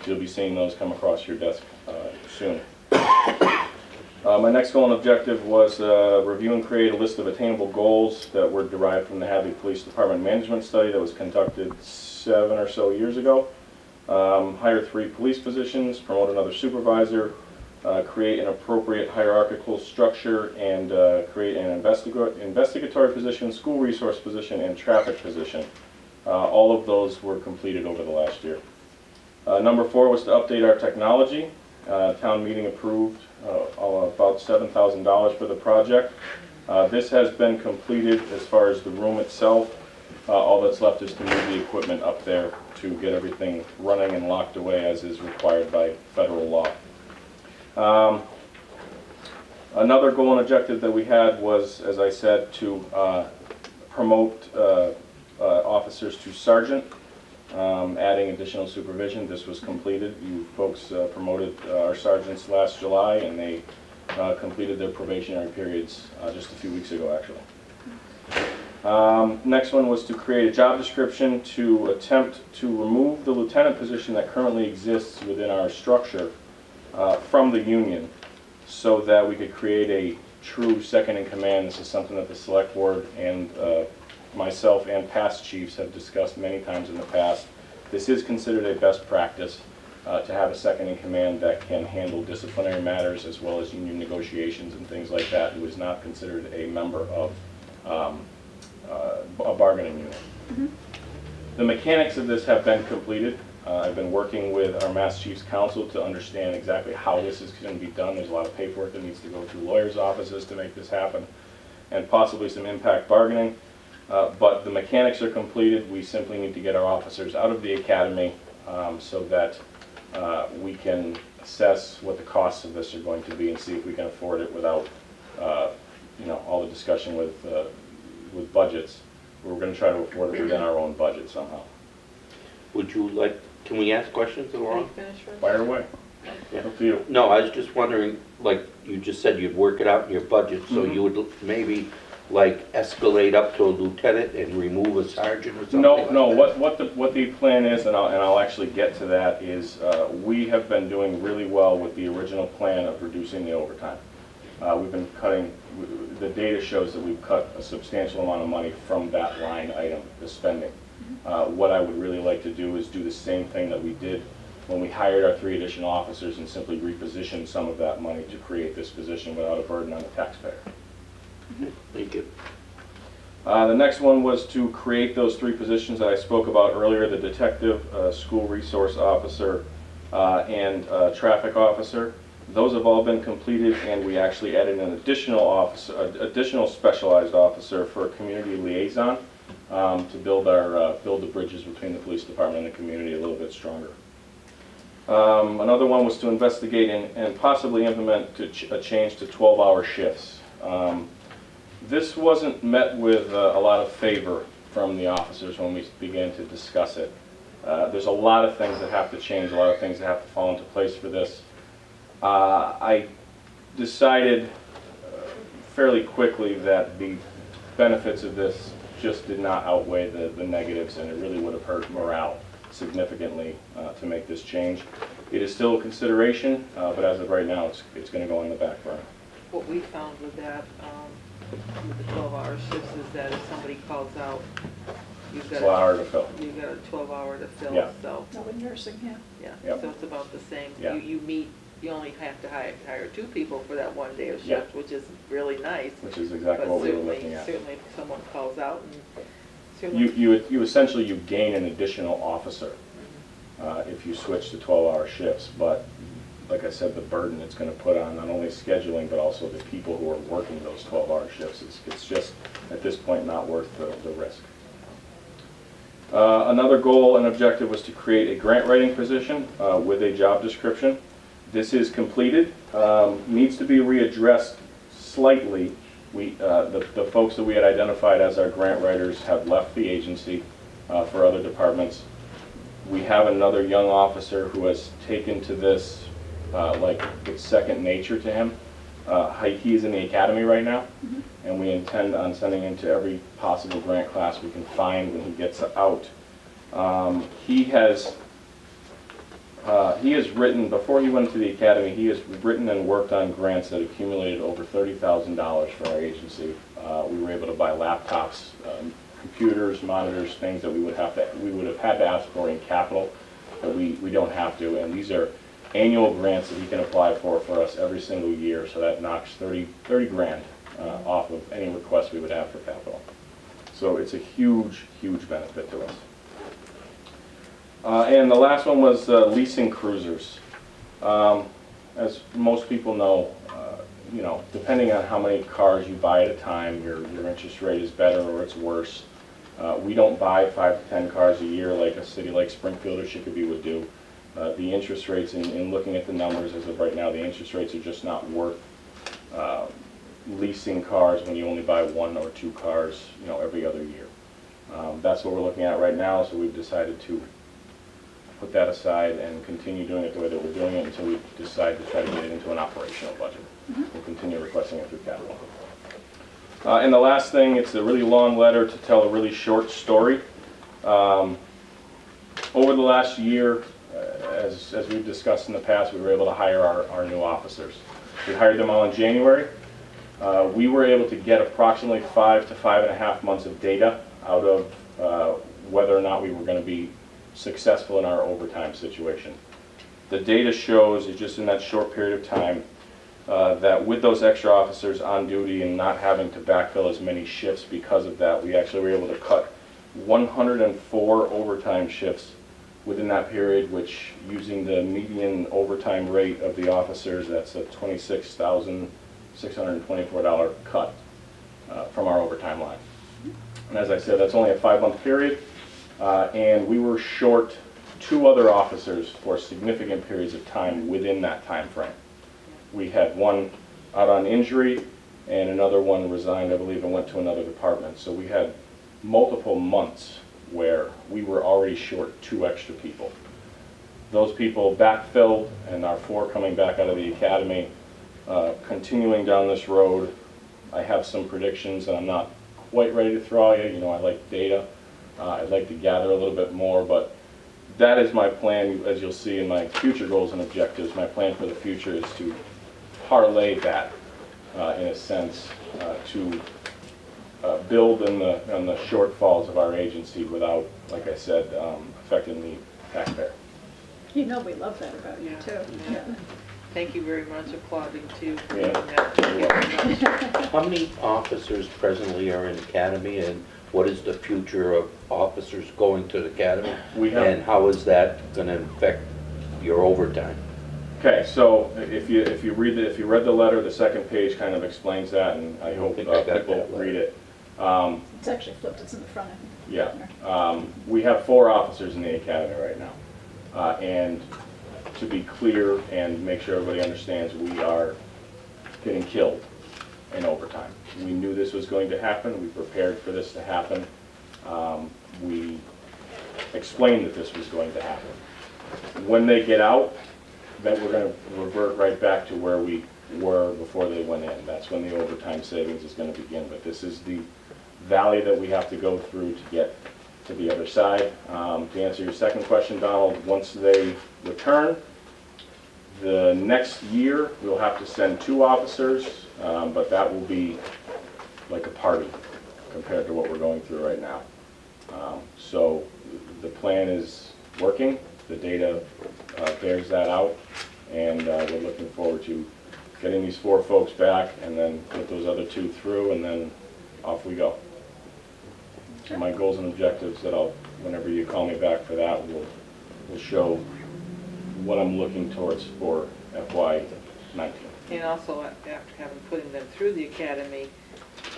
So you'll be seeing those come across your desk soon. My next goal and objective was review and create a list of attainable goals that were derived from the Hadley Police Department management study that was conducted 7 or so years ago. Hire 3 police positions, promote another supervisor, create an appropriate hierarchical structure, and create an investigatory position, school resource position, and traffic position. All of those were completed over the last year. Number 4 was to update our technology. Town meeting approved about $7,000 for the project. This has been completed as far as the room itself. All that's left is to move the equipment up there to get everything running and locked away as is required by federal law. Another goal and objective that we had was, as I said, to promote officers to sergeant, adding additional supervision. This was completed. You folks promoted our sergeants last July, and they completed their probationary periods just a few weeks ago, actually. Next one was to create a job description to attempt to remove the lieutenant position that currently exists within our structure from the union so that we could create a true second in command. This is something that the select board and myself and past chiefs have discussed many times in the past. This is considered a best practice to have a second in command that can handle disciplinary matters as well as union negotiations and things like that, who is not considered a member of a bargaining unit. The mechanics of this have been completed. I've been working with our Mass Chiefs Council to understand exactly how this is going to be done. There's a lot of paperwork that needs to go through lawyers' offices to make this happen, and possibly some impact bargaining. But the mechanics are completed. We simply need to get our officers out of the academy so that we can assess what the costs of this are going to be and see if we can afford it without all the discussion with budgets. We're going to try to afford it within our own budget somehow. Would you like, can we ask questions of Laura? Fire away. Yeah. Up to you. No, I was just wondering, like you just said, you'd work it out in your budget, so you would maybe like escalate up to a lieutenant and remove a sergeant or something? No. What the plan is, and I'll actually get to that, is we have been doing really well with the original plan of reducing the overtime. We've been cutting, the data shows that we've cut a substantial amount of money from that line item, the spending. What I would really like to do is do the same thing that we did when we hired our 3 additional officers and simply reposition some of that money to create this position without a burden on the taxpayer. Thank you. The next one was to create those 3 positions that I spoke about earlier, the detective, school resource officer, and traffic officer. Those have all been completed, and we actually added an additional officer, additional specialized officer for a community liaison to build the bridges between the police department and the community a little bit stronger. Another one was to investigate and possibly implement a change to 12-hour shifts. This wasn't met with a lot of favor from the officers when we began to discuss it. There's a lot of things that have to change, a lot of things that have to fall into place for this. I decided fairly quickly that the benefits of this just did not outweigh the negatives, and it really would have hurt morale significantly to make this change. It is still a consideration, but as of right now, it's going to go on the back burner. What we found with that, with the 12-hour shifts, is that if somebody calls out, you've got 12 hour to fill. You've got a 12-hour to fill. Yeah. So. No, with nursing, yeah. Yeah. Yep. So it's about the same. Yeah. You only have to hire 2 people for that 1 day of shift, Yeah. which is really nice. Which is exactly what we were looking at. Certainly, if someone calls out, and certainly. You essentially gain an additional officer if you switch to 12-hour shifts, but like I said, the burden it's going to put on not only scheduling but also the people who are working those 12-hour shifts. It's just at this point not worth the risk. Another goal and objective was to create a grant writing position with a job description. This is completed. Needs to be readdressed slightly. The folks that we had identified as our grant writers have left the agency for other departments. We have another young officer who has taken to this like it's second nature to him. He's in the academy right now, and we intend on sending him to every possible grant class we can find when he gets out. He has written, before he went to the academy, he has written and worked on grants that accumulated over $30,000 for our agency. We were able to buy laptops, computers, monitors, things that we would have had to ask for in capital, but we don't have to. And these are annual grants that he can apply for us every single year, so that knocks 30 grand off of any request we would have for capital. So it's a huge, huge benefit to us. And the last one was leasing cruisers. As most people know, depending on how many cars you buy at a time, your interest rate is better or it's worse. We don't buy 5 to 10 cars a year like a city like Springfield or Chicopee would do. The interest rates, in looking at the numbers as of right now, the interest rates are just not worth leasing cars when you only buy 1 or 2 cars, every other year. That's what we're looking at right now, so we've decided to put that aside and continue doing it the way that we're doing it until we decide to try to get it into an operational budget. We'll continue requesting it through capital. And the last thing, it's a really long letter to tell a really short story. Over the last year, as we've discussed in the past, we were able to hire our new officers. We hired them all in January. We were able to get approximately 5 to 5.5 months of data out of whether or not we were going to be successful in our overtime situation. The data shows, just in that short period of time, that with those extra officers on duty and not having to backfill as many shifts because of that, we actually were able to cut 104 overtime shifts within that period, which, using the median overtime rate of the officers, that's a $26,624 cut from our overtime line. And as I said, that's only a 5-month period, and we were short 2 other officers for significant periods of time within that time frame. We had one out on injury, and another one resigned, I believe, and went to another department. So we had multiple months where we were already short 2 extra people. Those people backfilled, and our 4 coming back out of the academy, continuing down this road. I have some predictions, and I'm not quite ready to throw at you. I like data. I'd like to gather a little bit more, but that is my plan. As you'll see in my future goals and objectives, my plan for the future is to parlay that, in a sense, to build on the shortfalls of our agency without, like I said, affecting the taxpayer. We love that about you, too. Yeah. Thank you very much, applauding too. For Yeah. doing that. Thank you very much. How many officers presently are in academy, and what is the future of officers going to the academy? We have, and how is that going to affect your overtime? Okay, so if you read the letter, the second page kind of explains that, and I hope people read it. It's actually flipped, it's in the front, I think. Yeah. We have 4 officers in the academy right now. And to be clear and make sure everybody understands, we are getting killed in overtime. We knew this was going to happen. We prepared for this to happen. We explained that this was going to happen. When they get out, then we're going to revert right back to where we were before they went in. That's when the overtime savings is going to begin. But this is the valley that we have to go through to get to the other side. To answer your second question, Donald, once they return, the next year we'll have to send 2 officers, but that will be like a party compared to what we're going through right now. So the plan is working. The data bears that out, and we're looking forward to getting these 4 folks back and then get those other 2 through, and then off we go. So my goals and objectives that whenever you call me back for that, will show what I'm looking towards for FY19. And also, after having putting them through the academy,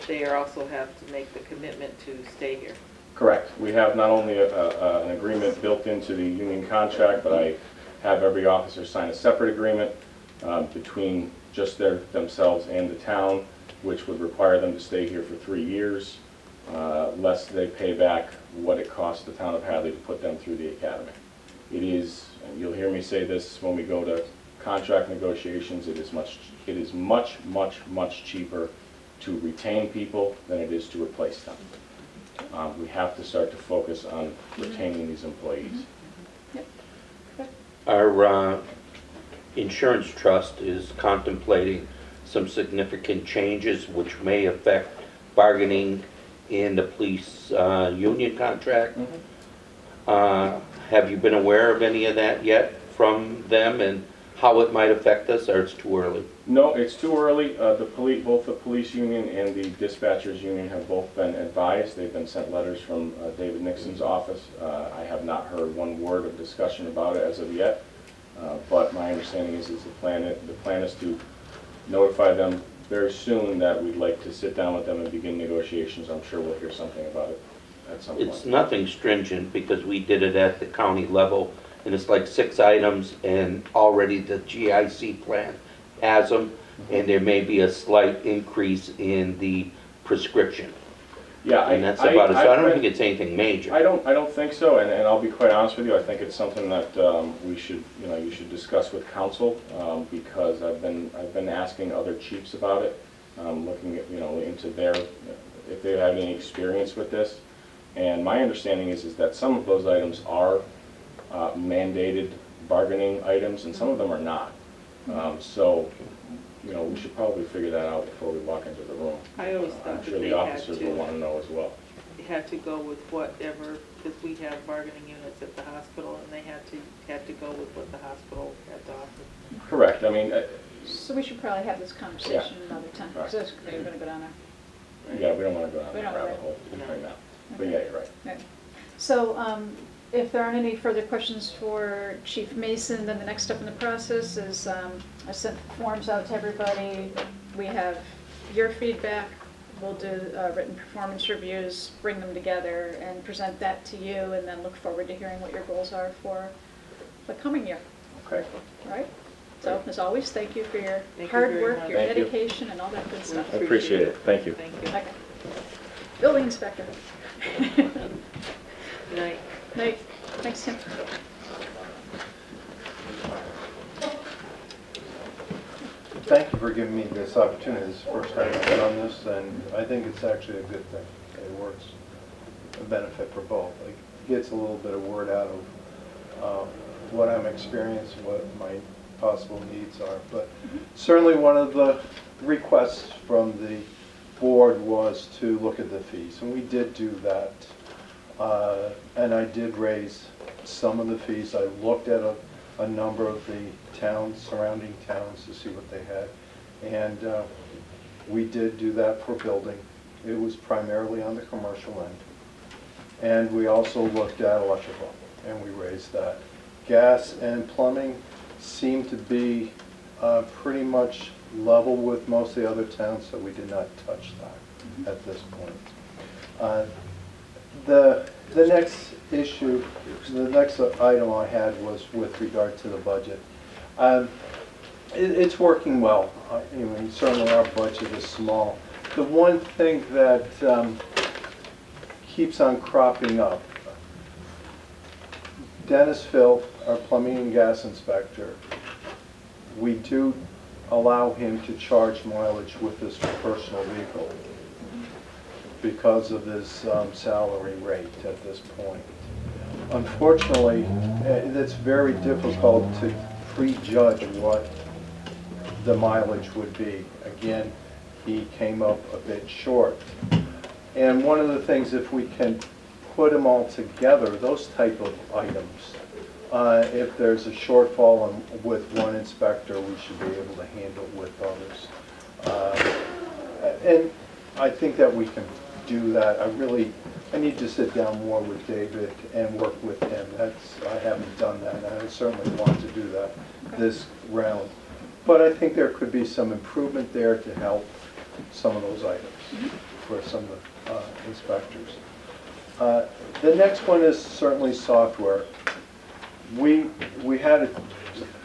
they also have to make the commitment to stay here. Correct. We have not only an agreement built into the union contract, but I have every officer sign a separate agreement between just themselves and the town, which would require them to stay here for 3 years, lest they pay back what it costs the town of Hadley to put them through the academy. It is, and you'll hear me say this when we go to contract negotiations, it is much cheaper to retain people than it is to replace them. We have to start to focus on retaining these employees. Our insurance trust is contemplating some significant changes which may affect bargaining in the police union contract. Have you been aware of any of that yet from them, and how it might affect us, or it's too early? No, it's too early. Both the police union and the dispatchers union have both been advised. They've been sent letters from David Nixon's office. I have not heard one word of discussion about it as of yet, but my understanding is the plan is to notify them very soon that we'd like to sit down with them and begin negotiations. I'm sure we'll hear something about it at some point. It's nothing stringent, because we did it at the county level, and it's like 6 items, and already the GIC plan has them, and there may be a slight increase in the prescription. Yeah, and that's about it. So I don't think it's anything major. I don't think so, and I'll be quite honest with you. I think it's something that we should, you should discuss with council, because I've been asking other chiefs about it, looking at into their if they have any experience with this, and my understanding is that some of those items are mandated bargaining items, and some of them are not. So, we should probably figure that out before we walk into the room. I always thought I'm sure the officers will want to know as well. They had to go with whatever, because we have bargaining units at the hospital, and they had to go with what the hospital had to offer. Correct. I mean. So we should probably have this conversation another time, because we're going to go down there. Yeah, we don't want to go down that rabbit hole right now. But yeah, you're right. Okay. So if there aren't any further questions for Chief Mason, then the next step in the process is I sent forms out to everybody. We have your feedback. We'll do written performance reviews, bring them together, and present that to you, and then look forward to hearing what your goals are for the coming year. Okay. All right? So, as always, thank you for your hard work, your dedication, and all that good stuff. I appreciate it. Thank you. Thank you. Okay. Building inspector. Good night. Night. Thanks, Tim. Thank you for giving me this opportunity. This is the first time I've been on this, and I think it's actually a good thing. It works a benefit for both. It gets a little bit of word out of what I'm experiencing, what my possible needs are. But certainly one of the requests from the board was to look at the fees, and we did do that. And I did raise some of the fees. I looked at a number of the towns, surrounding towns, to see what they had. And we did do that for building. It was primarily on the commercial end. And we also looked at electrical, and we raised that. Gas and plumbing, seem to be pretty much level with most of the other towns, so we did not touch that at this point. The next issue, the next item I had was with regard to the budget. It's working well. Anyway, certainly our budget is small. The one thing that keeps on cropping up, Dennis Phil, our plumbing and gas inspector, we do allow him to charge mileage with his personal vehicle because of his salary rate at this point. Unfortunately, it's very difficult to prejudge what the mileage would be. Again, he came up a bit short. And one of the things, if we can put them all together, those type of items, if there's a shortfall with one inspector, we should be able to handle with others. And I think that we can do that. I need to sit down more with David and work with him. I haven't done that, and I certainly want to do that this round. But I think there could be some improvement there to help some of those items for some of the inspectors. The next one is certainly software. We had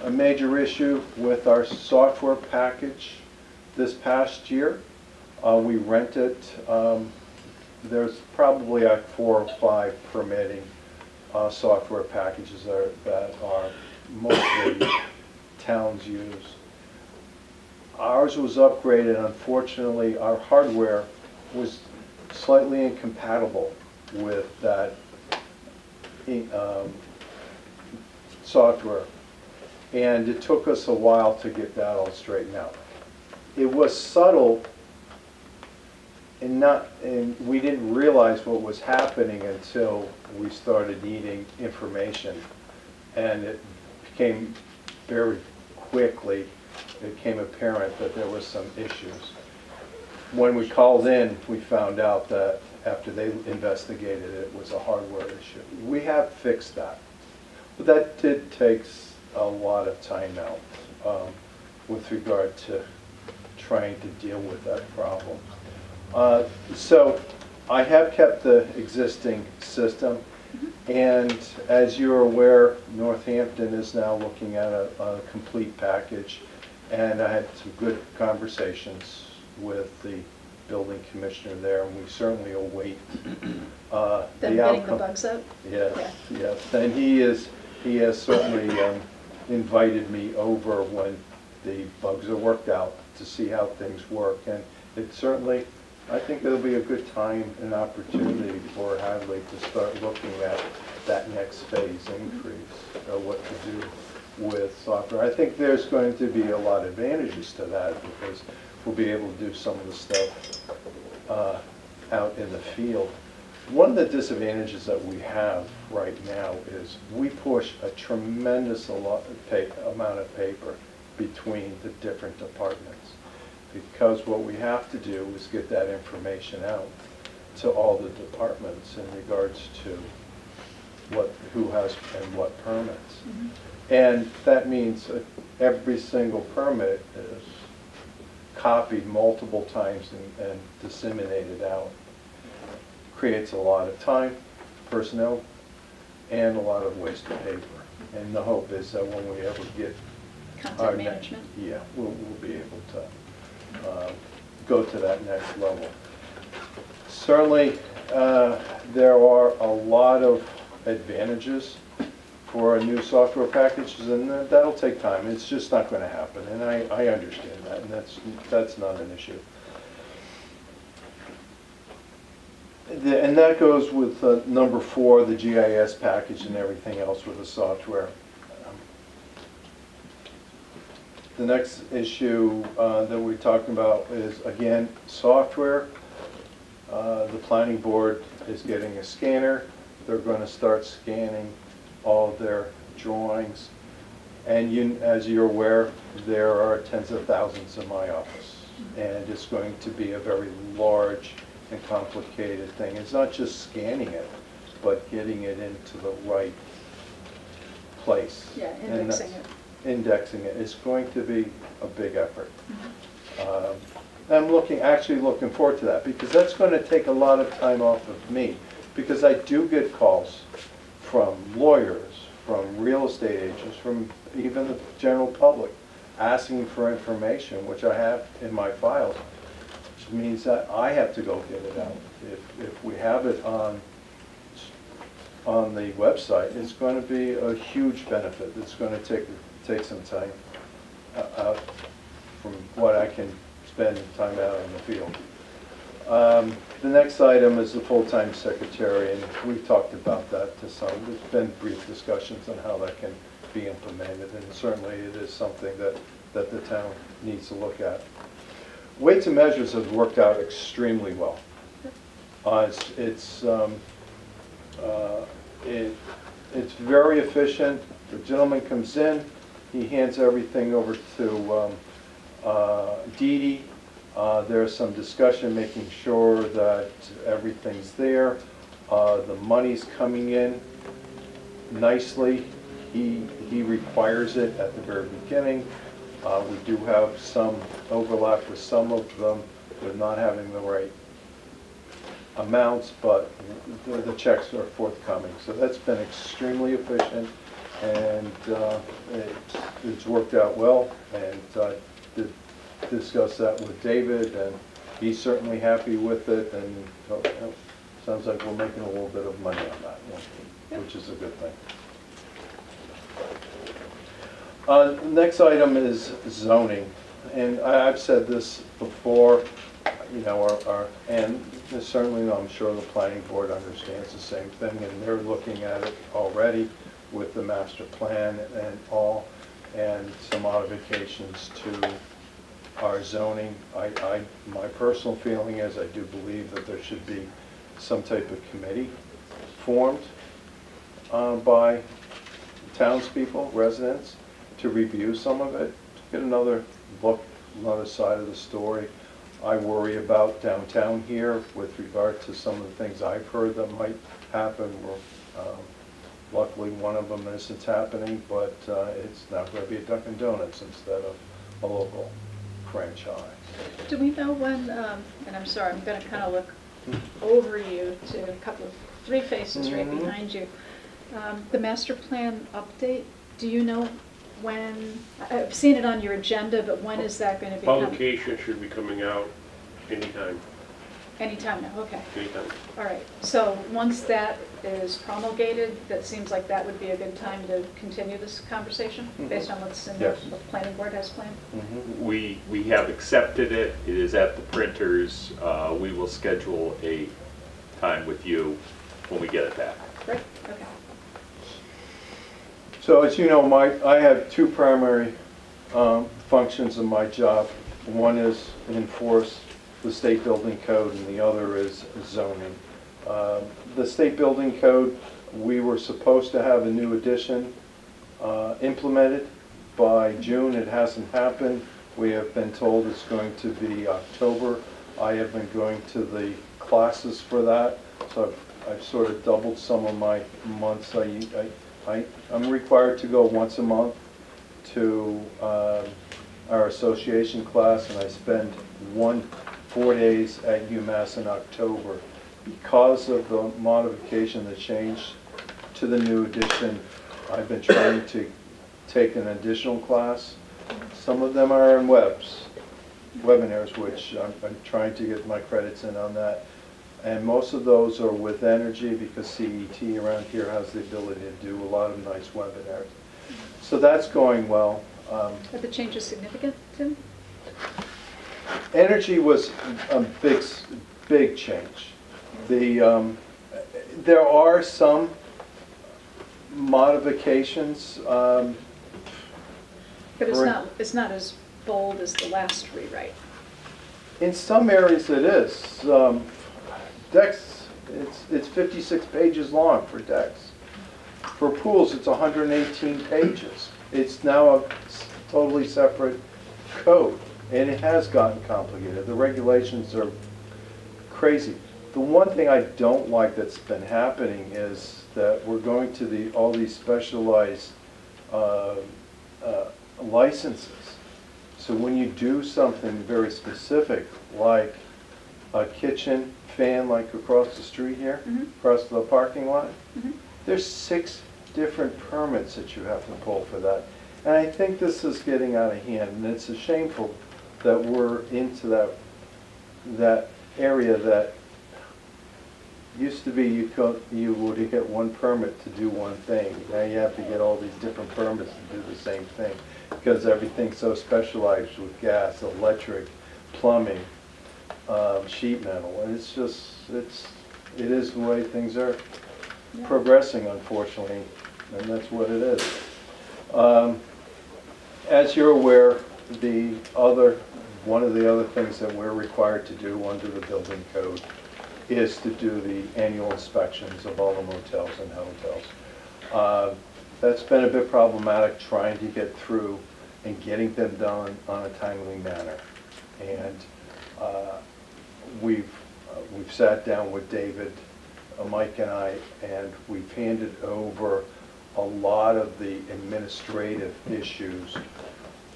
a major issue with our software package this past year. We rented, there's probably 4 or 5 permitting software packages that are mostly towns use. Ours was upgraded. Unfortunately, our hardware was slightly incompatible with that software, and it took us a while to get that all straightened out. It was subtle, and we didn't realize what was happening until we started needing information, and it became very quickly, it became apparent that there was some issues. When we called in, we found out that after they investigated it, it was a hardware issue. We have fixed that, but that did take a lot of time out with regard to trying to deal with that problem. So I have kept the existing system, and as you're aware, Northampton is now looking at a complete package, and I had some good conversations with the building commissioner there, and we certainly await the outcome. Getting the bugs out? Yes, yeah. Yes, and he has certainly invited me over when the bugs are worked out to see how things work, and it certainly, I think it'll be a good time and opportunity for Hadley to start looking at that next phase increase of what to do with software. I think there's going to be a lot of advantages to that because we'll be able to do some of the stuff out in the field. One of the disadvantages that we have right now is we push a tremendous amount of paper between the different departments, because what we have to do is get that information out to all the departments in regards to who has and what permits. And that means every single permit is copied multiple times and disseminated out. Creates a lot of time, personnel, and a lot of waste of paper. And the hope is that when we ever get Content management? Yeah, we'll be able to go to that next level. Certainly, there are a lot of advantages for new software packages, and that'll take time. It's just not going to happen, and I understand that, and that's not an issue. And that goes with number 4, the GIS package and everything else with the software. The next issue that we're talking about is, again, software. The planning board is getting a scanner. They're going to start scanning all of their drawings. And as you're aware, there are tens of thousands in my office. And it's going to be a very large and complicated thing. It's not just scanning it, but getting it into the right place. Yeah, indexing it. indexing it is going to be a big effort. I'm actually looking forward to that, because that's going to take a lot of time off of me, because I do get calls from lawyers, from real estate agents, from even the general public, asking for information, which I have in my files, which means that I have to go get it out. If we have it on the website, it's going to be a huge benefit. It's going to take some time out from what I can spend time out in the field. The next item is the full-time secretary, and we've talked about that to some. There's been brief discussions on how that can be implemented, and certainly it is something that the town needs to look at. Weights and measures has worked out extremely well. It's very efficient. The gentleman comes in, he hands everything over to Dee Dee. There's some discussion making sure that everything's there. The money's coming in nicely. He requires it at the very beginning. We do have some overlap with some of them with not having the right amounts, but the checks are forthcoming. So that's been extremely efficient, and it's worked out well. And I did discuss that with David, and he's certainly happy with it, and sounds like we're making a little bit of money on that one, which is a good thing. The next item is zoning, and I've said this before, you know, and certainly I'm sure the planning board understands the same thing, and they're looking at it already with the master plan and all, and some modifications to our zoning. My personal feeling is I do believe that there should be some type of committee formed by townspeople, residents, to review some of it, to get another look, another side of the story. I worry about downtown here with regard to some of the things I've heard that might happen. Luckily, one of them isn't happening, but it's now going to be a Dunkin' Donuts instead of a local franchise. Do we know when, and I'm sorry, I'm going to kind of look over you to a couple of three faces right behind you. The master plan update, do you know when? I've seen it on your agenda, but when is that going to be? Publication should be coming out anytime. Anytime now, okay. Anytime. All right, so once that is promulgated, that seems like that would be a good time to continue this conversation based on what's in what the planning board has planned? We have accepted it. It is at the printers. We will schedule a time with you when we get it back. Great, okay. So as you know, I have two primary functions in my job. One is enforce the state building code, and the other is zoning. The state building code, we were supposed to have a new edition implemented by June. It hasn't happened. We have been told it's going to be October. I have been going to the classes for that, so I've sort of doubled some of my months. I'm required to go once a month to our association class, and I spend 4 days at UMass in October. Because of the modification, the change to the new edition, I've been trying to take an additional class. Some of them are in webinars, which I'm trying to get my credits in on that. And most of those are with energy, because CET around here has the ability to do a lot of nice webinars. So that's going well. Are the changes significant, Tim? Energy was a big change. There are some modifications. But it's not as bold as the last rewrite. In some areas it is. Decks, it's 56 pages long for decks. For pools, it's 118 pages. It's now a totally separate code, and it has gotten complicated. The regulations are crazy. The one thing I don't like that's been happening is that we're going to all these specialized licenses. So when you do something very specific, like a kitchen fan like across the street here, across the parking lot, there's 6 different permits that you have to pull for that. And I think this is getting out of hand, and it's shameful that we're into that area that used to be you would get one permit to do one thing. Now you have to get all these different permits to do the same thing because everything's so specialized with gas, electric, plumbing, sheet metal, and it's just, it is the way things are progressing, unfortunately, and that's what it is. As you're aware, one of the other things that we're required to do under the building code is to do the annual inspections of all the motels and hotels. That's been a bit problematic trying to get through and getting them done on a timely manner. And we've sat down with David, Mike and I, and we've handed over a lot of the administrative issues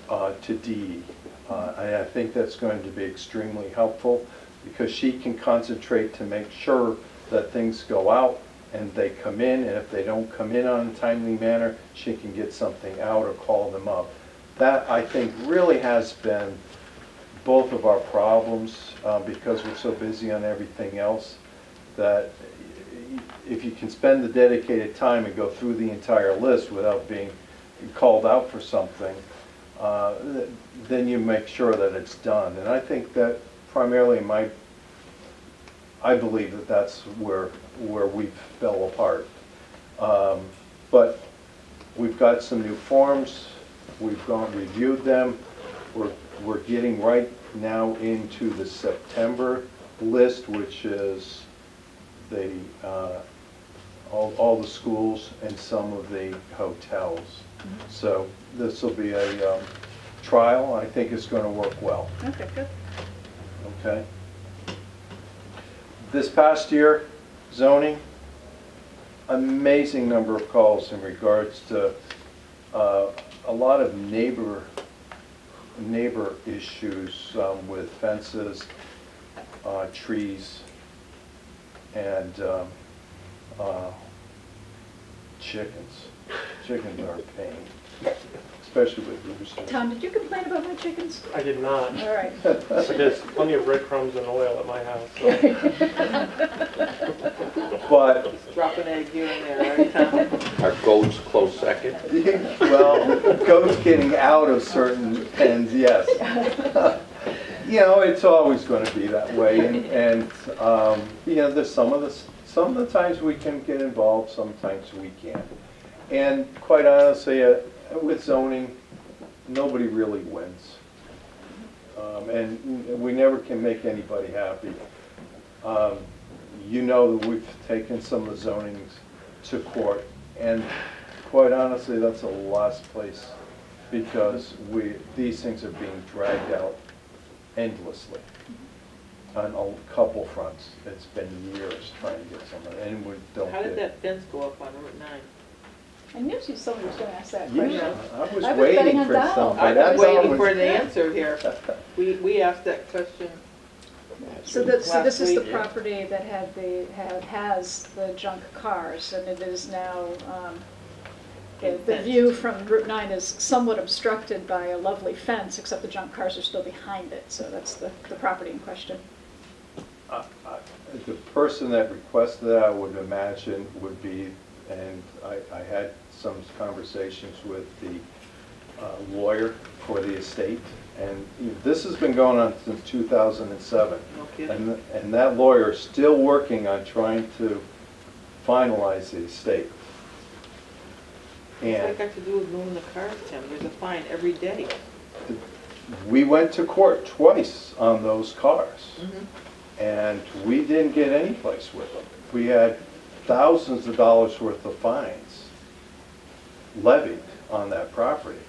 to Dee. And I think that's going to be extremely helpful because she can concentrate to make sure that things go out and they come in, and if they don't come in on a timely manner, she can get something out or call them up. That, I think, really has been both of our problems because we're so busy on everything else, that if you can spend the dedicated time and go through the entire list without being called out for something, then you make sure that it's done. And I think that primarily I believe that that's where we fell apart. But we've got some new forms. We've reviewed them. We're getting right now into the September list, which is the all the schools and some of the hotels. So this will be a trial. I think it's going to work well. Okay, good. Okay. This past year, zoning, amazing number of calls in regards to a lot of neighbor issues with fences, trees, and chickens. Chickens are a pain, especially with roosters. Tom, did you complain about my chickens? I did not. All right. But there's plenty of breadcrumbs and oil at my house. So. But Just drop an egg here and there, right, Tom? Are goats close second? well, goats getting out of certain pens, yes. You know, it's always going to be that way, and you know, there's some of the times we can get involved, sometimes we can't. And quite honestly, with zoning, nobody really wins, and we never can make anybody happy. You know that we've taken some of the zonings to court, and quite honestly, that's the last place, because these things are being dragged out endlessly on a couple fronts. It's been years trying to get someone, and we don't How did get that fence go up on Route 9? I knew somebody was going to ask that question. Yeah, I was betting waiting on for Donald. something. I That's was waiting always- for the answer here. We asked that question. So this is the week. property that has the junk cars, and it is now, the view from Route 9 is somewhat obstructed by a lovely fence, except the junk cars are still behind it, so that's the property in question. The person that requested that, I would imagine, would be, and I had some conversations with the lawyer for the estate, and this has been going on since 2007. No kidding. And that lawyer is still working on trying to finalize the estate. What's that And got to do with moving the cars, Tim? There's a fine every day. we went to court twice on those cars. And we didn't get any place with them. We had thousands of dollars worth of fines levied on that property,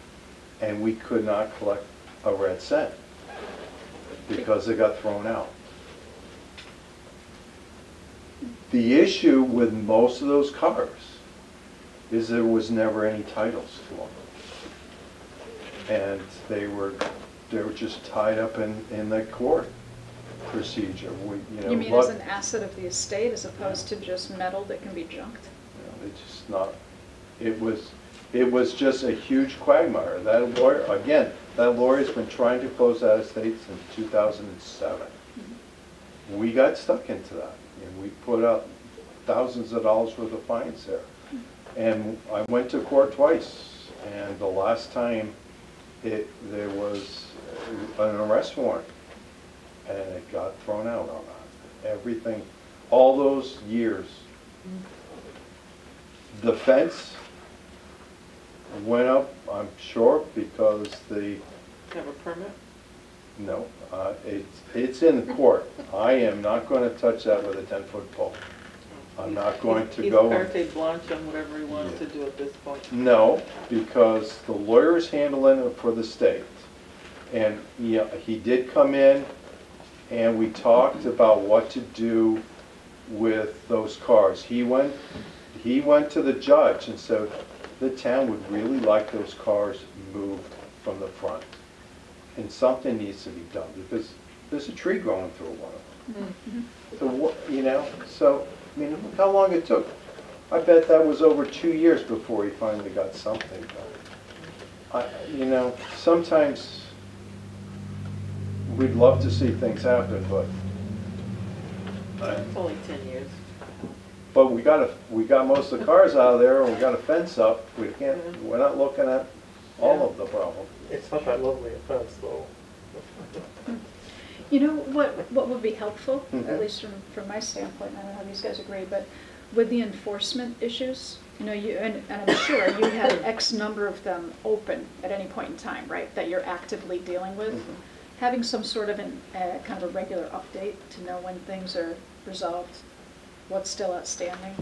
and we could not collect a red cent because they got thrown out. The issue with most of those cars is there was never any titles to them. and they were just tied up in the court procedure. You mean as an asset of the estate as opposed to just metal that can be junked? It's just not, it was just a huge quagmire. That lawyer, again, that lawyer's been trying to close that estate since 2007. We got stuck into that, and we put up thousands of dollars worth of fines there. And I went to court twice, and the last time there was an arrest warrant, and it got thrown out on that. Everything, all those years. The fence went up, I'm sure, because Have a permit? no, it's in the court. I am not going to touch that with a 10-foot pole. I'm not going to go. He's carte blanche on whatever he wants to do at this point. No, because the lawyer is handling it for the state. And he did come in, and we talked about what to do with those cars. He went to the judge and said the town would really like those cars moved from the front. And something needs to be done, because there's a tree growing through one of them. So, I mean, look how long it took. I bet that was over 2 years before he finally got something done. Sometimes we'd love to see things happen, but It's only 10 years. but we got most of the cars out of there, and we got a fence up. We're not looking at all of the problem. It's not that lovely a fence, though. You know what would be helpful, at least from my standpoint, I don't know how these guys agree, but with the enforcement issues, and I'm sure you have X number of them open at any point in time, right, that you're actively dealing with. Having some sort of kind of a regular update to know when things are resolved, what's still outstanding.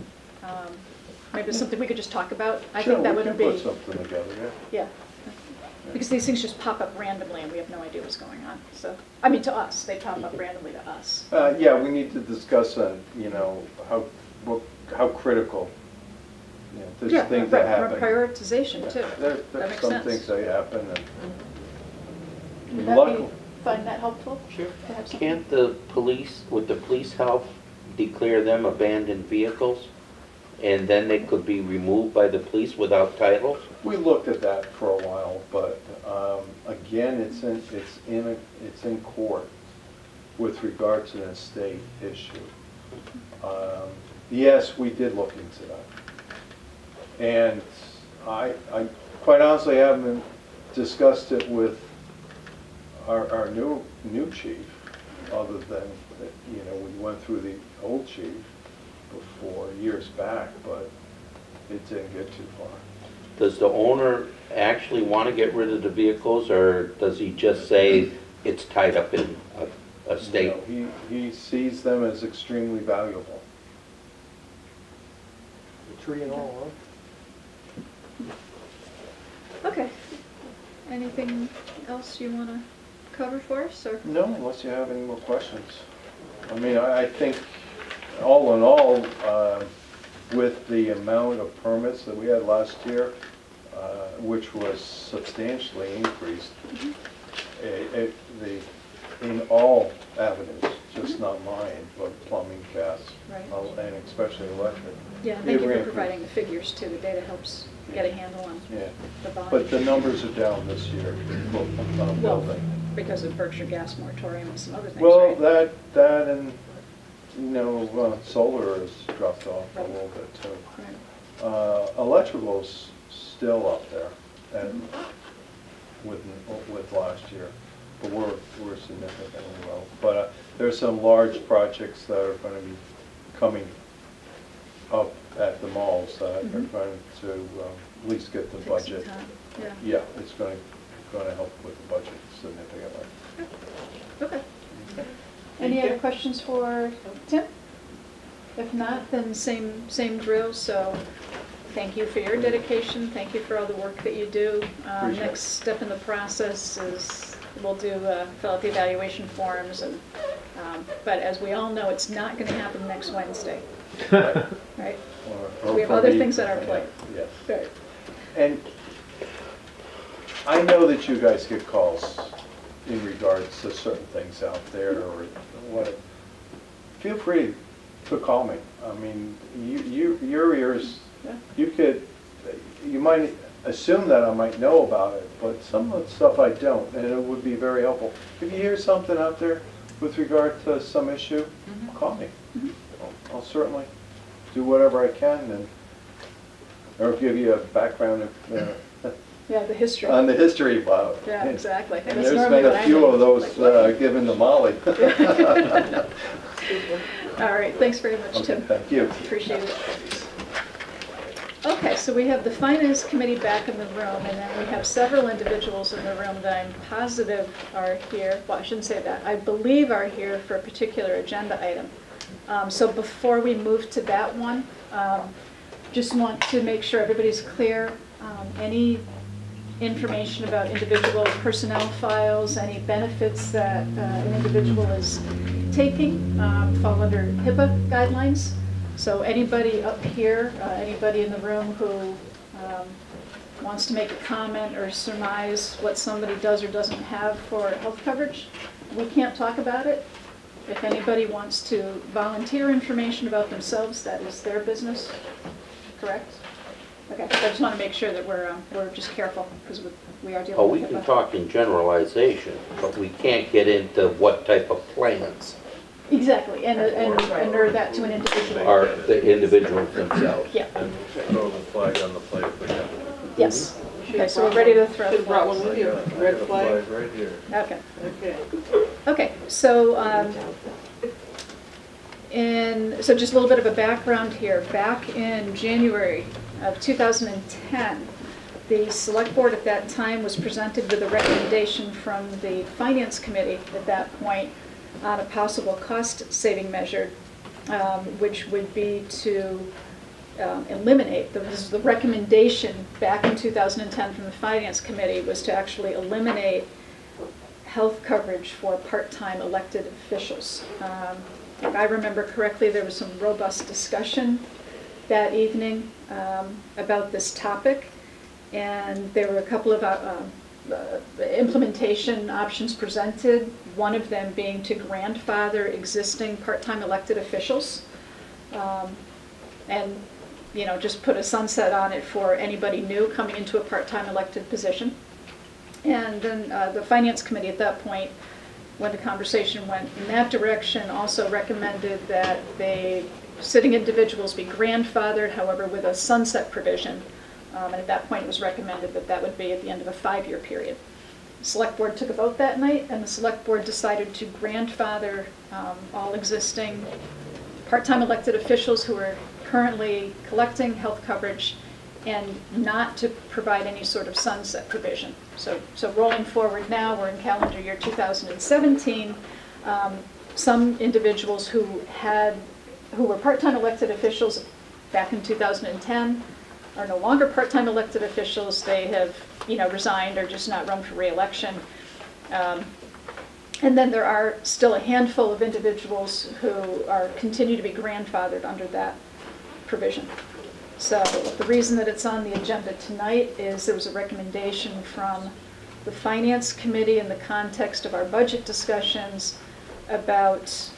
Maybe it's something we could just talk about. I think that would be. Sure, we can put something together, yeah. Yeah. Because these things just pop up randomly and we have no idea what's going on. So, I mean, to us, they pop up randomly to us. Yeah, we need to discuss, how critical, there's things that happen. Prioritization too. There's makes some sense. things that happen. Find that helpful? Sure. To have something? Can't the police, would the police help declare them abandoned vehicles? And then they could be removed by the police without titles? We looked at that for a while, but again, it's in court with regard to an estate issue. Yes, we did look into that, and I quite honestly haven't discussed it with our new chief, other than that, we went through the old chief before, years back, but it didn't get too far. Does the owner actually want to get rid of the vehicles, or does he just say it's tied up in a state? No, he sees them as extremely valuable. The tree and all, Okay. Anything else you want to cover for us? Or? No, unless you have any more questions. I mean, I think all in all, with the amount of permits that we had last year, which was substantially increased, in all avenues, just not mine, but plumbing, gas, and especially electric. Yeah, thank you for providing the figures too. The data helps get a handle on the volume. But the numbers are down this year, building. Because of Berkshire Gas moratorium and some other things, Well, right? that and, solar has dropped off a little bit too. Right. Electrical's still up there and with last year, but we're significantly low. But there's some large projects that are going to be coming up at the malls that are going to at least get the budget. Yeah, it's going to help with the budget significantly. Okay. Any other questions for Tim? If not, then same drill. So thank you for your dedication. Thank you for all the work that you do. Next step in the process is we'll do fill out the evaluation forms, and but as we all know, it's not going to happen next Wednesday, right? We have other things on our plate. Yes. Right. And I know that you guys get calls in regards to certain things out there or what. Feel free to call me. I mean, your ears, you might assume that I might know about it, but some of the stuff I don't, and it would be very helpful. If you hear something out there with regard to some issue, call me. I'll certainly do whatever I can, or give you a background Yeah, the history. on the history about it. Yeah, exactly. And That's there's normally been what a I few do. of those given to Molly. All right, thanks very much, Okay, Tim. thank you. Appreciate it. Okay, so we have the Finance Committee back in the room, and then we have several individuals in the room that I'm positive are here. Well, I shouldn't say that. I believe are here for a particular agenda item. So before we move to that one, just want to make sure everybody's clear. Any information about individual personnel files, any benefits that an individual is taking fall under HIPAA guidelines. So anybody up here, anybody in the room who wants to make a comment or surmise what somebody does or doesn't have for health coverage, we can't talk about it. If anybody wants to volunteer information about themselves, that is their business, correct? Okay, I just want to make sure that we're just careful because we are dealing Oh, with we HIPAA. can talk in generalization, but we can't get into what type of plans Exactly, and nerve that to an individual. are the individuals themselves. Yeah. And throw the flag on the plate if we can. Yes. Okay, so we're ready to throw the Should've brought one flags. with you, I got red a flag. right here. Okay. Okay. Okay, so so just a little bit of a background here. Back in January of 2010, the Select Board at that time was presented with a recommendation from the Finance Committee at that point on a possible cost-saving measure, which would be to eliminate, this is the recommendation back in 2010 from the Finance Committee, was to actually eliminate health coverage for part-time elected officials. If I remember correctly, there was some robust discussion that evening about this topic, and there were a couple of implementation options presented, one of them being to grandfather existing part-time elected officials, and just put a sunset on it for anybody new coming into a part-time elected position. And then the Finance Committee at that point, when the conversation went in that direction, also recommended that sitting individuals be grandfathered, however, with a sunset provision. And at that point, it was recommended that that would be at the end of a 5-year period. The Select Board took a vote that night, and the Select Board decided to grandfather all existing part-time elected officials who are currently collecting health coverage and not to provide any sort of sunset provision. So rolling forward now, we're in calendar year 2017. Some individuals who were part-time elected officials back in 2010 are no longer part-time elected officials. They have, resigned or just not run for re-election. And then there are still a handful of individuals who continue to be grandfathered under that provision. So the reason that it's on the agenda tonight is there was a recommendation from the Finance Committee in the context of our budget discussions about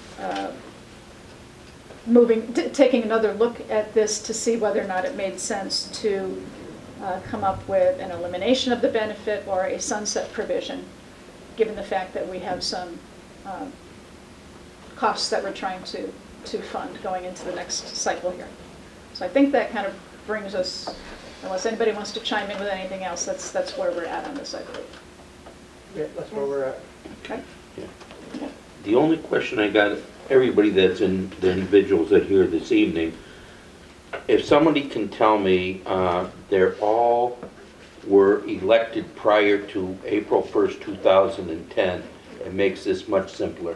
taking another look at this to see whether or not it made sense to come up with an elimination of the benefit or a sunset provision, given the fact that we have some costs that we're trying to fund going into the next cycle here. So I think that kind of brings us, unless anybody wants to chime in with anything else, that's where we're at on this, I believe. Yeah, that's where we're at. Okay. Yeah. The only question I got, everybody the individuals that are here this evening, if somebody can tell me they're all were elected prior to April 1st, 2010, it makes this much simpler.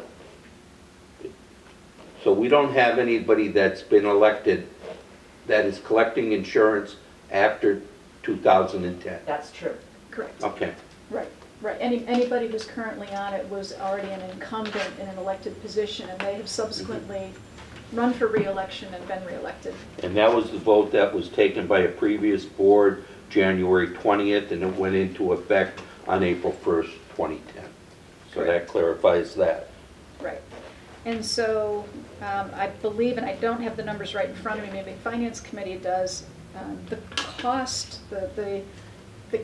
So we don't have anybody that's been elected that is collecting insurance after 2010. That's true. Correct. Okay. Right. Anybody who's currently on it was already an incumbent in an elected position, and they have subsequently run for re-election and been re-elected. And that was the vote that was taken by a previous board January 20th, and it went into effect on April 1st, 2010. So that clarifies that. Right. And so I believe, and I don't have the numbers right in front of me, maybe the Finance Committee does, the cost, the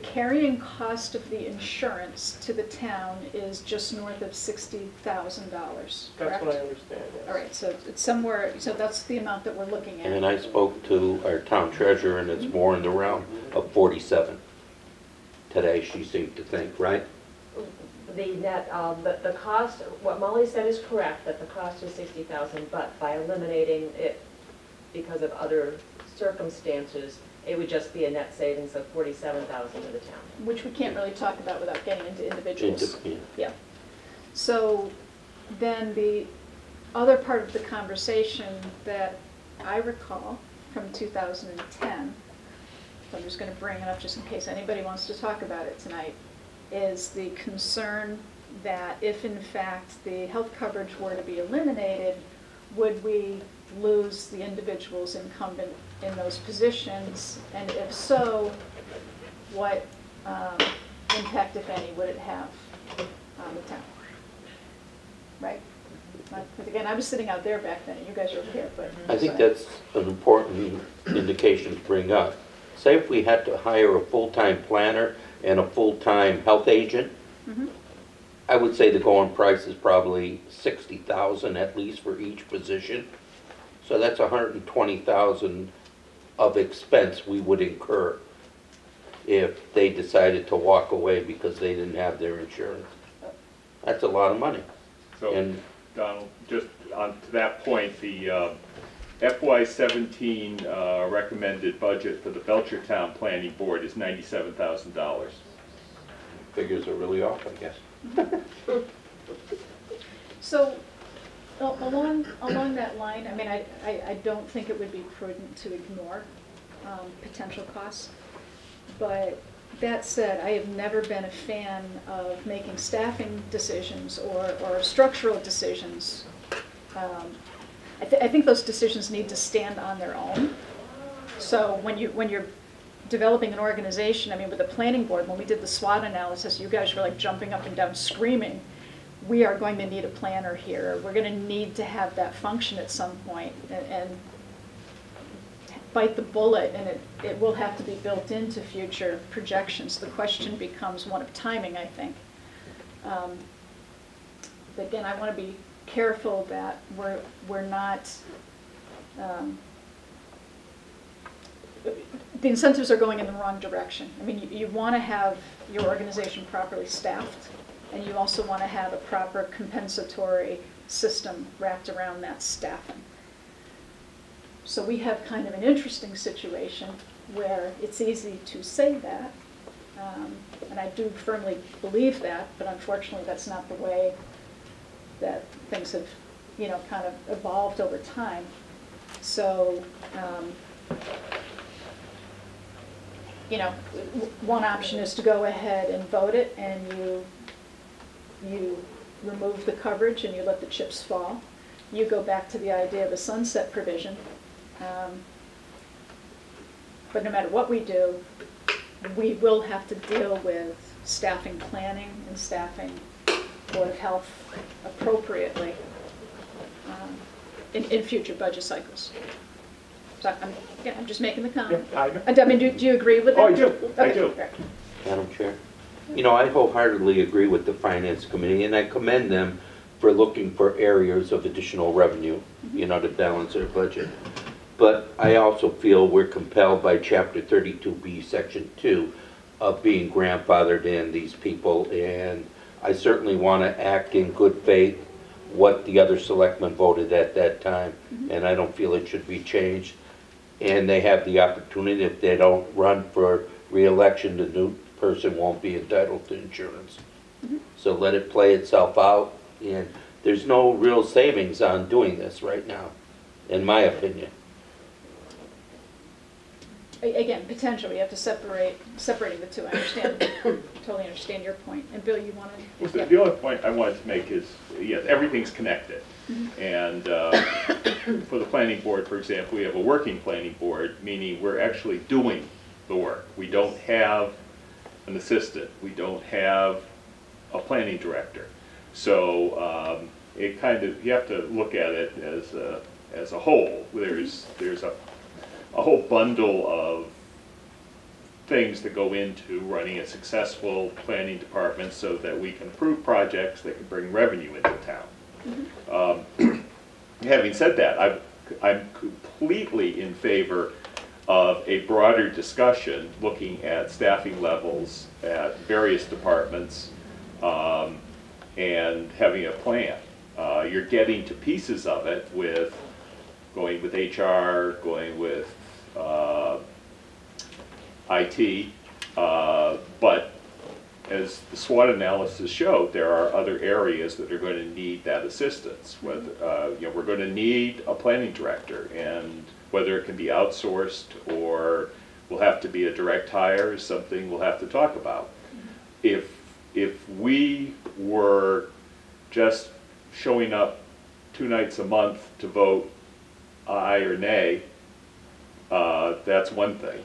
carrying cost of the insurance to the town is just north of $60,000, correct? That's what I understand, yes. All right, so it's somewhere, so that's the amount that we're looking at. And I spoke to our town treasurer, and it's more in the realm of 47. Today, she seemed to think, right? The net, the cost, what Molly said is correct, that the cost is 60,000, but by eliminating it because of other circumstances, it would just be a net savings of 47,000 to the town. Which we can't really talk about without getting into individuals. Yeah. Yeah. So then the other part of the conversation that I recall from 2010, so I'm just going to bring it up just in case anybody wants to talk about it tonight, is the concern that if in fact the health coverage were to be eliminated, would we lose the individuals incumbent in those positions? And if so, what impact, if any, would it have on the town? Right? Because again, I was sitting out there back then, you guys are over here, but... I think that's an important indication to bring up. Say if we had to hire a full-time planner and a full-time health agent, I would say the going price is probably $60,000 at least for each position. So that's $120,000 of expense we would incur if they decided to walk away because they didn't have their insurance. That's a lot of money. So, Donald, just on to that point, the FY17 recommended budget for the Belchertown Planning Board is $97,000. Figures are really off, I guess. So along that line, I mean, I don't think it would be prudent to ignore potential costs. But that said, I have never been a fan of making staffing decisions or structural decisions. I think those decisions need to stand on their own. So when you're developing an organization, I mean, with the planning board, when we did the SWOT analysis, you guys were like jumping up and down screaming, we are going to need a planner here. We're going to need to have that function at some point and bite the bullet, and it will have to be built into future projections. The question becomes one of timing, I think. But again, I want to be careful that we're not, the incentives are going in the wrong direction. I mean, you want to have your organization properly staffed, and you also want to have a proper compensatory system wrapped around that staffing. So we have kind of an interesting situation where it's easy to say that, and I do firmly believe that, but unfortunately that's not the way that things have, you know, kind of evolved over time. So, you know, one option is to go ahead and vote it, and you remove the coverage and you let the chips fall. You go back to the idea of a sunset provision. But no matter what we do, we will have to deal with staffing planning and staffing Board of Health appropriately in future budget cycles. So I'm just making the comment. Yeah, I mean, do you agree with that? Oh, I do. Okay. I do. Right. Madam Chair, you know, I wholeheartedly agree with the Finance Committee, and I commend them for looking for areas of additional revenue, you know, to balance their budget. But I also feel we're compelled by Chapter 32B, Section 2, of being grandfathered in these people, and I certainly want to act in good faith what the other selectmen voted at that time, and I don't feel it should be changed. And they have the opportunity, if they don't run for re-election, the new person won't be entitled to insurance. So let it play itself out, and there's no real savings on doing this right now, in my opinion. Again, potentially, you have to separating the two. I understand, totally understand your point. And Bill, you wanted? Well, the only point I wanted to make is, yes, everything's connected. And for the planning board, for example, we have a working planning board, meaning we're actually doing the work. We don't have an assistant. We don't have a planning director. So it kind of, you have to look at it as a whole. There's a whole bundle of things that go into running a successful planning department so that we can approve projects that can bring revenue into town. Having said that, I'm completely in favor of a broader discussion looking at staffing levels at various departments and having a plan. You're getting to pieces of it with going with HR, going with IT, but as the SWOT analysis showed, there are other areas that are going to need that assistance. Whether, you know, we're going to need a planning director, and whether it can be outsourced or will have to be a direct hire is something we'll have to talk about. If we were just showing up 2 nights a month to vote aye or nay, that's one thing.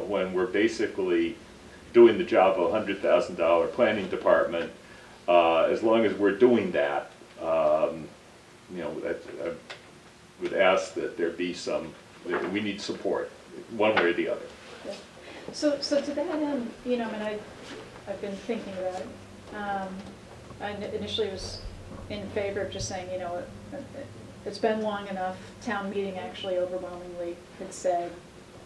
When we're basically doing the job of a $100,000 planning department, as long as we're doing that, you know, I would ask that there be we need support, one way or the other. Yeah. So to that end, you know, I mean, I've been thinking about it. I initially was in favor of just saying, you know, it's been long enough. Town meeting actually overwhelmingly had said,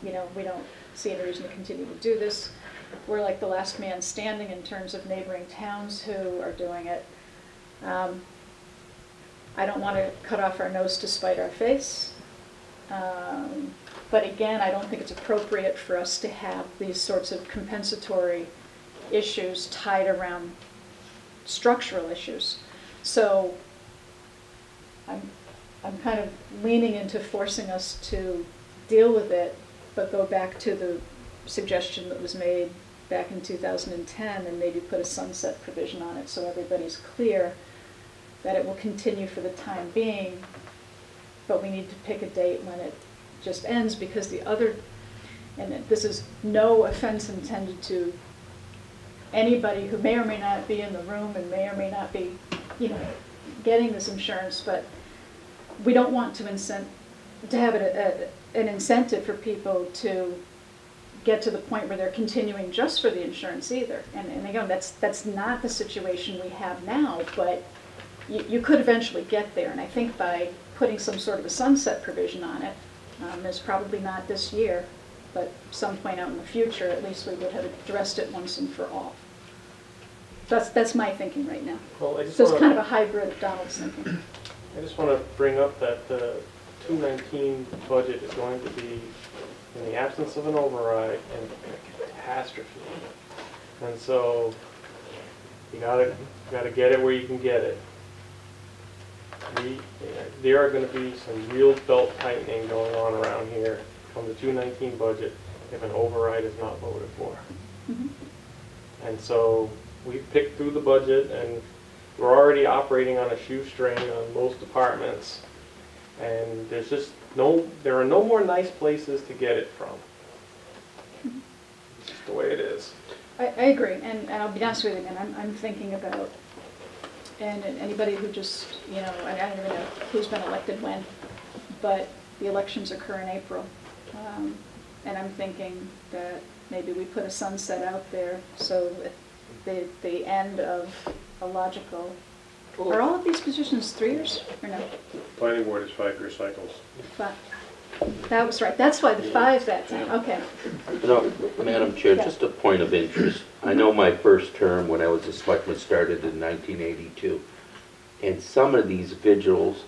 you know, we don't see any reason to continue to do this. We're like the last man standing in terms of neighboring towns who are doing it. I don't want to cut off our nose to spite our face. But again, I don't think it's appropriate for us to have these sorts of compensatory issues tied around structural issues. So I'm kind of leaning into forcing us to deal with it, but go back to the suggestion that was made back in 2010 and maybe put a sunset provision on it so everybody's clear that it will continue for the time being, but we need to pick a date when it just ends, because the other, and this is no offense intended to anybody who may or may not be in the room and may or may not be, you know, getting this insurance, but we don't want to have an incentive for people to get to the point where they're continuing just for the insurance either. And again, that's not the situation we have now, but you could eventually get there. And I think by putting some sort of a sunset provision on it, it's probably not this year, but some point out in the future, at least we would have addressed it once and for all. That's my thinking right now. Well, so it's kind of a hybrid of Donald's thinking. I just want to bring up that the 2019 budget is going to be, in the absence of an override, a catastrophe. And so you gotta get it where you can get it. There are going to be some real belt tightening going on around here from the 2019 budget if an override is not voted for. Mm-hmm. And so we've picked through the budget, and we're already operating on a shoestring on most departments. And there's just there are no more nice places to get it from. It's just the way it is. I agree, and I'll be honest with you again, I'm thinking about, and anybody who just, you know, I don't even know who's been elected when, but the elections occur in April. And I'm thinking that maybe we put a sunset out there so at the end of a logical, are all of these positions 3 years or no? Planning board is 5-year cycles. That was right. That's why the 5 that time. Okay. No, Madam Chair, just a point of interest. I know my first term when I was a selectman started in 1982, and some of these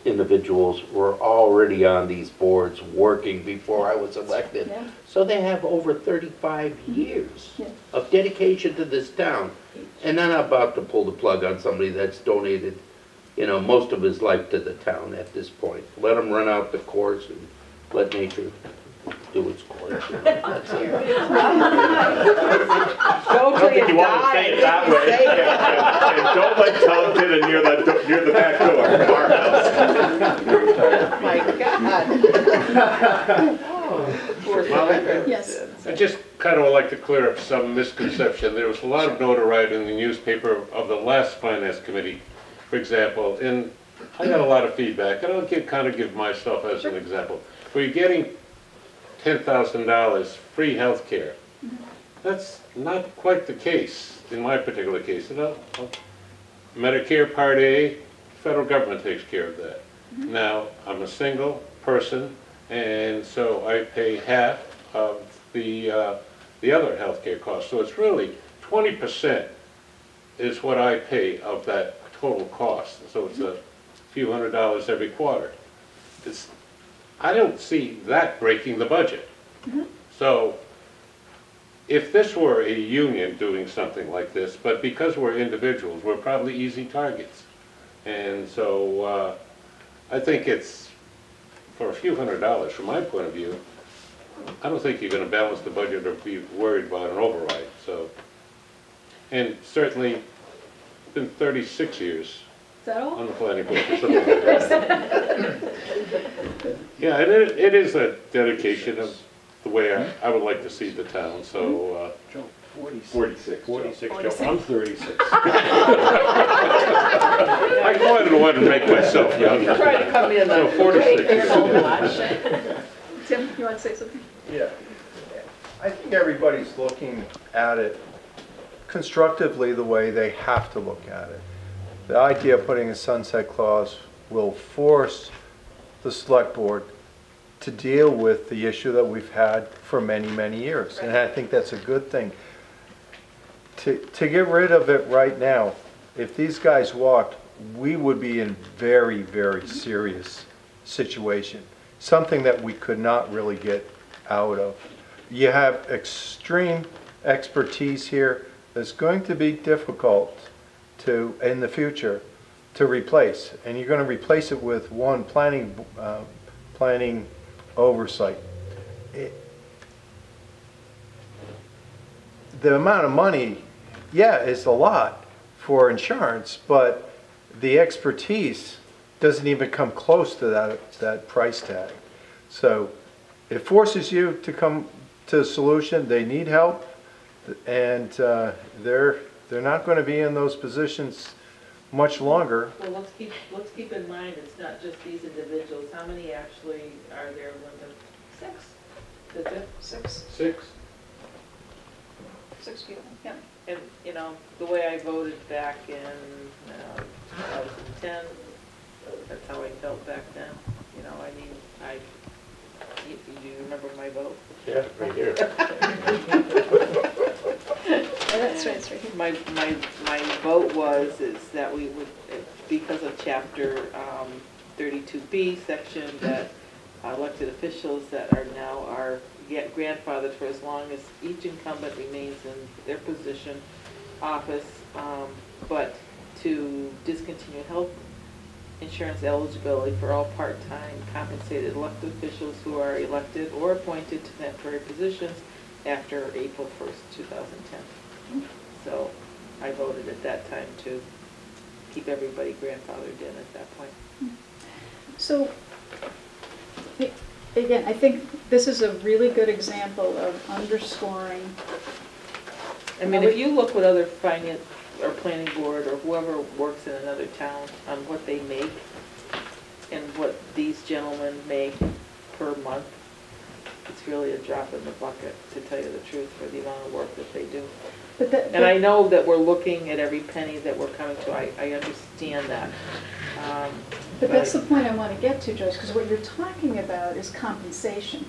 individuals were already on these boards working before I was elected. Yeah. So they have over 35 years of dedication to this town. And I'm not about to pull the plug on somebody that's donated, you know, most of his life to the town at this point. Let him run out the course and let nature do its course. That's it. I don't think you want to say it that way. And don't let Tom get in near the back door of our house. Oh my God. Yes. Just kind like to clear up some misconception. There was a lot of notoriety in the newspaper of the last Finance Committee, for example, and I got a lot of feedback, and I'll kind of give myself as an example. Where you're getting $10,000 free health care. That's not quite the case in my particular case. You know, Medicare Part A, federal government takes care of that. Now, I'm a single person, and so I pay half of the other healthcare costs. So it's really 20% is what I pay of that total cost. So it's a few $100s every quarter. I don't see that breaking the budget. So if this were a union doing something like this, but because we're individuals, we're probably easy targets. And so I think it's, for a few $100s from my point of view, I don't think you're going to balance the budget or be worried about an override. So, and certainly, it's been 36 years Is that all? on the planning board for something like that. Yeah, and it is a dedication of the way I would like to see the town. So, 46. 46, Joe. I'm 36. I wanted to make myself young. Try to come in So 46. Tim, you want to say something? Yeah. I think everybody's looking at it constructively the way they have to look at it. The idea of putting a sunset clause will force the select board to deal with the issue that we've had for many, many years. And I think that's a good thing. To get rid of it right now, if these guys walked, we would be in very, very serious situation. Something that we could not really get out of. You have extreme expertise here that's going to be difficult to, in the future, to replace. And you're going to replace it with one planning oversight. The amount of money, yeah, is a lot for insurance, but the expertise doesn't even come close to that price tag. So it forces you to come to a solution. They need help, and they're not going to be in those positions much longer. Well, let's keep in mind, it's not just these individuals. How many actually are there, Linda? 6. Is it? 6. 6. 6 people, yeah. And, you know, the way I voted back in 2010, that's how I felt back then. You know, I mean, do you remember my vote? Yeah, right here. That's right, it's right here. My vote was that we would, because of chapter 32B section, that elected officials that are now grandfathered for as long as each incumbent remains in their position, office, but to discontinue health insurance eligibility for all part-time compensated elected officials who are elected or appointed to temporary positions after April 1st, 2010. So I voted at that time to keep everybody grandfathered in at that point. So, again, I think this is a really good example of underscoring. I mean, if you look what other finance or planning board or whoever works in another town on what they make and what these gentlemen make per month, it's really a drop in the bucket, to tell you the truth, for the amount of work that they do. And I know that we're looking at every penny that we're coming to. I understand that. But that's the point I want to get to, Joyce, because what you're talking about is compensation.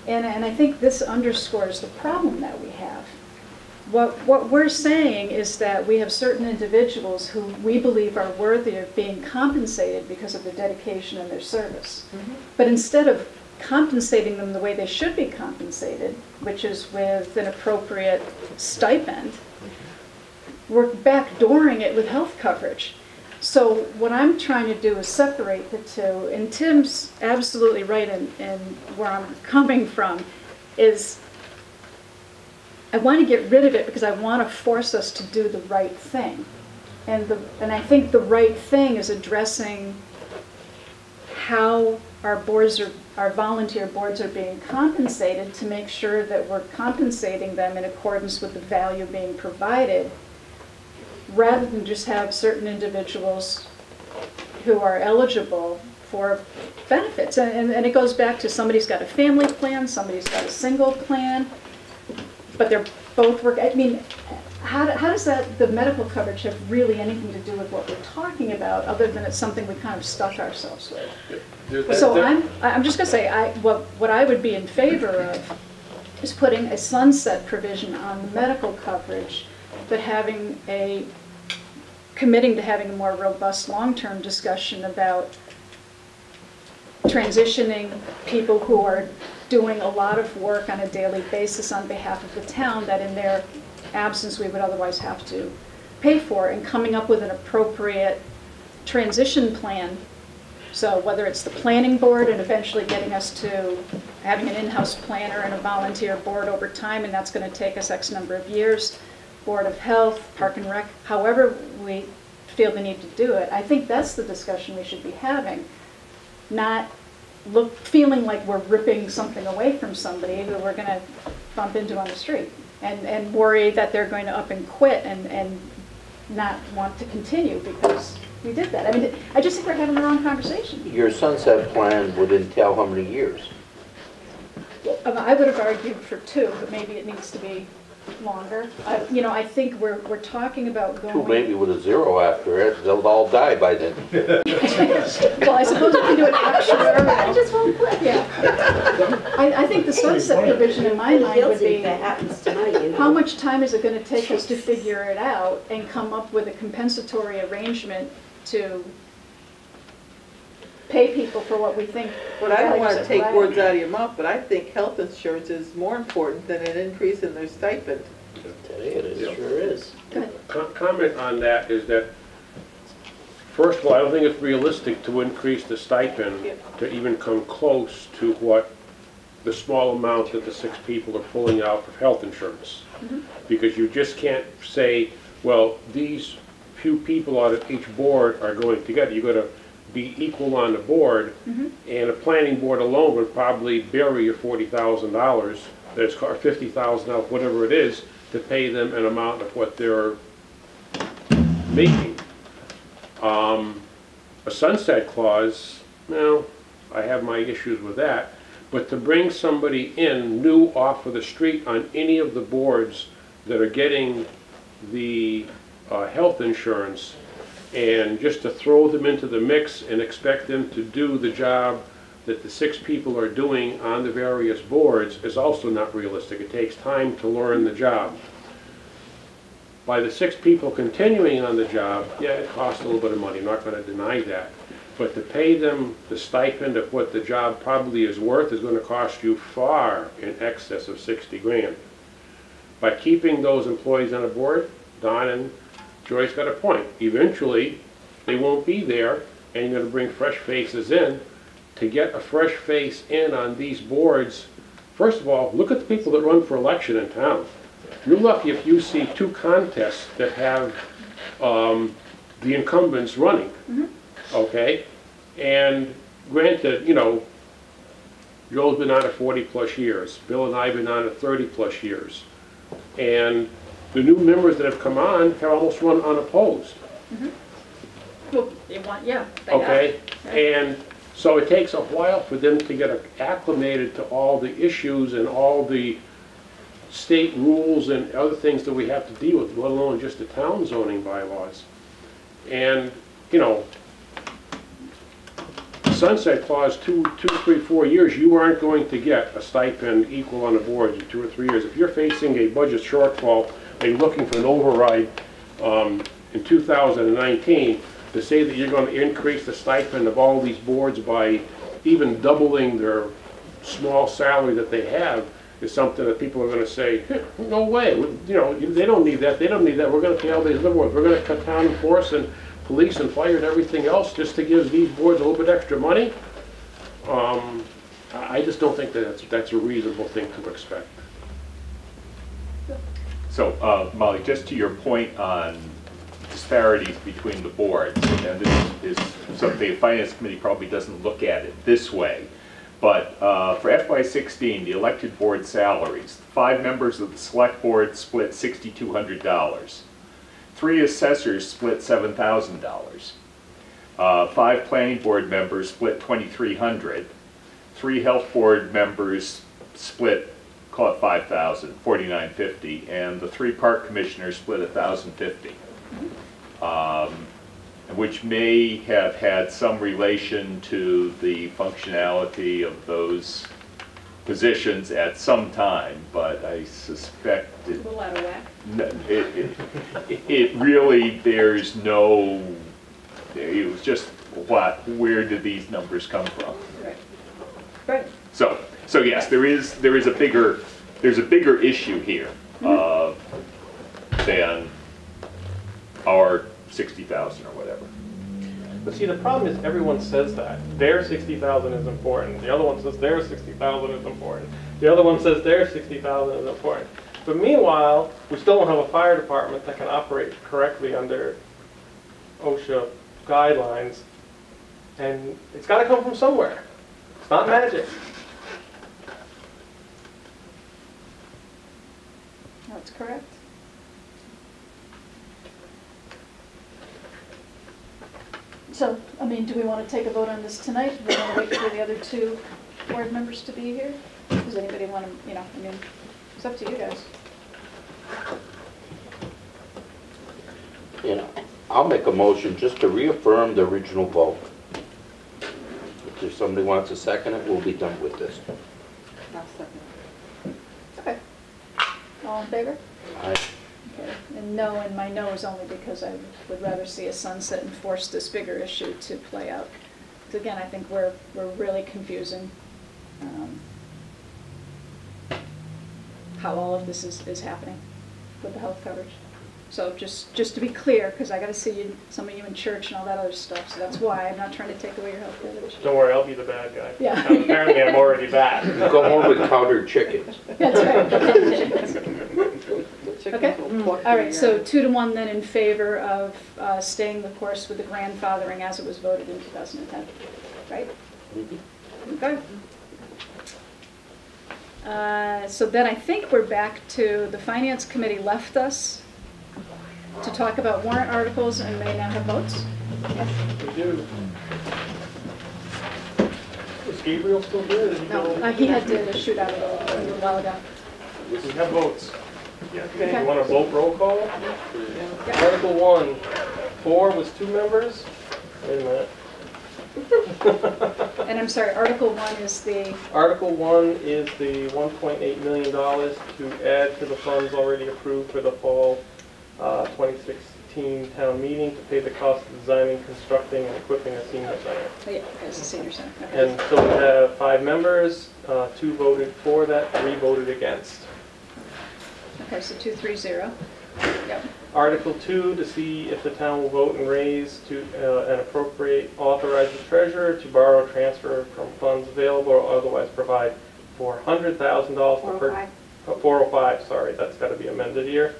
And I think this underscores the problem that we have. What we're saying is that we have certain individuals who we believe are worthy of being compensated because of their dedication and their service. But instead of compensating them the way they should be compensated, which is with an appropriate stipend, we're backdooring it with health coverage. So what I'm trying to do is separate the two, and Tim's absolutely right in where I'm coming from, is I want to get rid of it because I want to force us to do the right thing. And I think the right thing is addressing how our volunteer boards are being compensated, to make sure that we're compensating them in accordance with the value being provided, rather than just have certain individuals who are eligible for benefits. And it goes back to, somebody's got a family plan, somebody's got a single plan, but they're both work. I mean, how does the medical coverage have really anything to do with what we're talking about, other than it's something we kind of stuck ourselves with? So I'm just going to say, what I would be in favor of is putting a sunset provision on the medical coverage, but committing to having a more robust long-term discussion about transitioning people who are doing a lot of work on a daily basis on behalf of the town, that in their absence we would otherwise have to pay for, and coming up with an appropriate transition plan. So whether it's the planning board and eventually getting us to having an in-house planner and a volunteer board over time, and that's going to take us X number of years, Board of Health, Park and Rec, however we feel the need to do it, I think that's the discussion we should be having, not feeling like we're ripping something away from somebody who we're going to bump into on the street, and worry that they're going to up and quit and not want to continue because we did that. I mean, I just think we're having the wrong conversation. Your sunset plan would entail how many years? I would have argued for 2, but maybe it needs to be longer. I think we're talking about going... 2 maybe with a 0 after it. They'll all die by then. Well, I suppose we can do it actuarially. I just won't quit. Yeah. I think the sunset provision in my mind would be, how much time is it going to take us to figure it out and come up with a compensatory arrangement to pay people for what we think. But I don't want to take words out of your mouth, but I think health insurance is more important than an increase in their stipend. Today it is, sure is. Comment on that is that, first of all, I don't think it's realistic to increase the stipend to even come close to what the small amount that the 6 people are pulling out for health insurance. Because you just can't say, well, these few people out of each board are going together. You've got to be equal on the board, and a planning board alone would probably bury your $40,000, that's $50,000, whatever it is, to pay them an amount of what they're making. A sunset clause, well, I have my issues with that, but to bring somebody in new off of the street on any of the boards that are getting the health insurance, and just to throw them into the mix and expect them to do the job that the 6 people are doing on the various boards is also not realistic. It takes time to learn the job. By the 6 people continuing on the job, yeah, it costs a little bit of money, I'm not going to deny that. But to pay them the stipend of what the job probably is worth is going to cost you far in excess of 60 grand. By keeping those employees on a board, Don and Joyce got a point. Eventually, they won't be there, and you're going to bring fresh faces in. To get a fresh face in on these boards, first of all, look at the people that run for election in town. You're lucky if you see 2 contests that have the incumbents running, okay? And granted, Joe's been on it 40+ years. Bill and I have been on it 30+ years. And the new members that have come on have almost run unopposed. Well, they want, yeah. Okay, and so it takes a while for them to get acclimated to all the issues and all the state rules and other things that we have to deal with, let alone just the town zoning bylaws. And, sunset clause, 2, 3, 4 years, you aren't going to get a stipend equal on the boards in 2 or 3 years. If you're facing a budget shortfall and looking for an override in 2019, to say that you're going to increase the stipend of all these boards by even doubling their small salary that they have is something that people are going to say, no way, they don't need that, we're going to pay all these other boards, we're going to cut down and force and police and fire and everything else just to give these boards a little bit extra money. I just don't think that that's a reasonable thing to expect. So, Molly, just to your point on disparities between the boards, and this is something the Finance Committee probably doesn't look at it this way. But for FY16, the elected board salaries, 5 members of the Select Board split $6,200. 3 assessors split $7,000. 5 planning board members split $2,300. 3 health board members split, call it $5,000, $4,950, and the 3 park commissioners split $1,050, which may have had some relation to the functionality of those positions at some time, but I suspect it, A little out of whack. it really, there's no, it was just where did these numbers come from? Right. Right. So yes, there's a bigger issue here than our 60,000 or whatever. But see, the problem is everyone says that. Their 60,000 is important. The other one says their 60,000 is important. The other one says their 60,000 is important. But meanwhile, we still don't have a fire department that can operate correctly under OSHA guidelines. And it's got to come from somewhere. It's not magic. That's correct. So, I mean, do we want to take a vote on this tonight? Do we want to wait for the other 2 board members to be here? Does anybody want to, I mean, it's up to you guys. I'll make a motion just to reaffirm the original vote. If somebody wants to second it, we'll be done with this. I'll second. Okay. All in favor? Aye. Okay. And no, and my no is only because I would rather see a sunset and force this bigger issue to play out. Because again, I think we're really confusing how all of this is happening with the health coverage. So just to be clear, because I got to see some of you in church and all that other stuff, so that's why I'm not trying to take away your health coverage. Don't worry, I'll be the bad guy. Yeah. Apparently I'm already bad. Go home with powdered chickens. That's right. Okay. All right. So 2-1 then in favor of staying the course with the grandfathering as it was voted in 2010, right? Okay. So then I think we're back to the Finance Committee left us to talk about warrant articles and may now have votes. Yes. We do. Is Gabriel still here? No, he had to shoot out a little while ago. We have votes. Yeah. Okay. You want a vote roll call? Yeah. Article 1, 4 was 2 members. Wait a minute. And I'm sorry, Article 1 is the... Article 1 is the $1.8 million to add to the funds already approved for the fall 2016 town meeting to pay the cost of designing, constructing, and equipping a senior center. Oh, yeah, it's the senior center. Okay. And so we have 5 members, 2 voted for that, 3 voted against. Okay, so 2-3-0. Yep. Article 2, to see if the town will vote and raise to and appropriate, authorize the treasurer to borrow, transfer from funds available or otherwise provide $400,000 for 405, sorry, that's got to be amended here.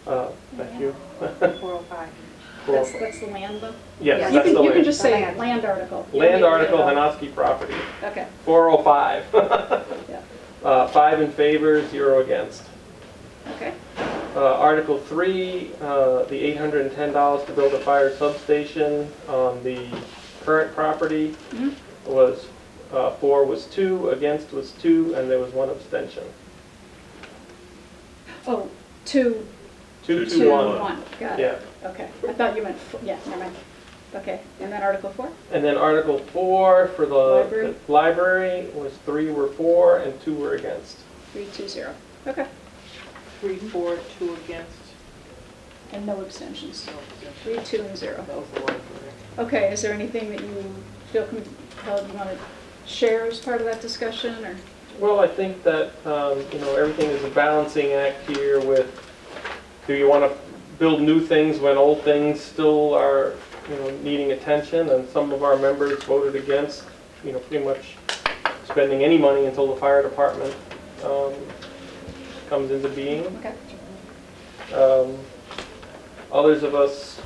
Thank you. 405. That's the land though? Yes, You that's the can land. just say land article. Land article, Hanoski property. Okay. 405. Yeah. 5 in favor, 0 against. Okay. Article 3, the $810 to build a fire substation on the current property was 4 was 2, against was 2, and there was 1 abstention. Oh, 2. 2 2, 2 1. 1. Got it. Yeah. Okay. I thought you meant, yeah, never mind. Okay. And then Article 4? And then Article 4 for the Library? was 3 were for and 2 were against. 3-2-0. Okay. 3 for, 2 against. And no abstentions. No abstentions. 3, 2, and 0. That was the one for me. Okay. Is there anything that you feel compelled you want to share as part of that discussion, or? Well, I think that everything is a balancing act here with, do you want to build new things when old things still are needing attention, and some of our members voted against pretty much spending any money until the fire department comes into being. Okay. Others of us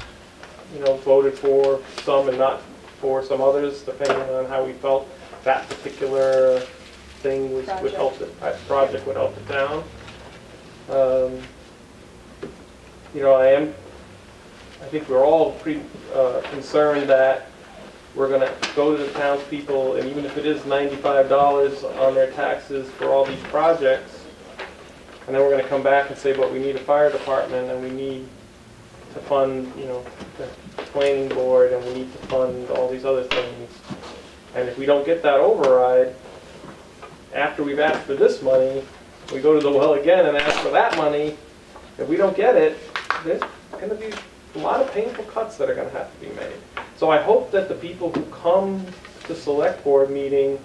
voted for some and not for some others, depending on how we felt that particular thing would help, project would help the town. I think we're all pretty concerned that we're going to go to the townspeople, and even if it is $95 on their taxes for all these projects, and then we're going to come back and say, but we need a fire department, and we need to fund, the planning board, and we need to fund all these other things. And if we don't get that override, after we've asked for this money, we go to the well again and ask for that money. If we don't get it, there's going to be a lot of painful cuts that are going to have to be made. So I hope that the people who come to select board meeting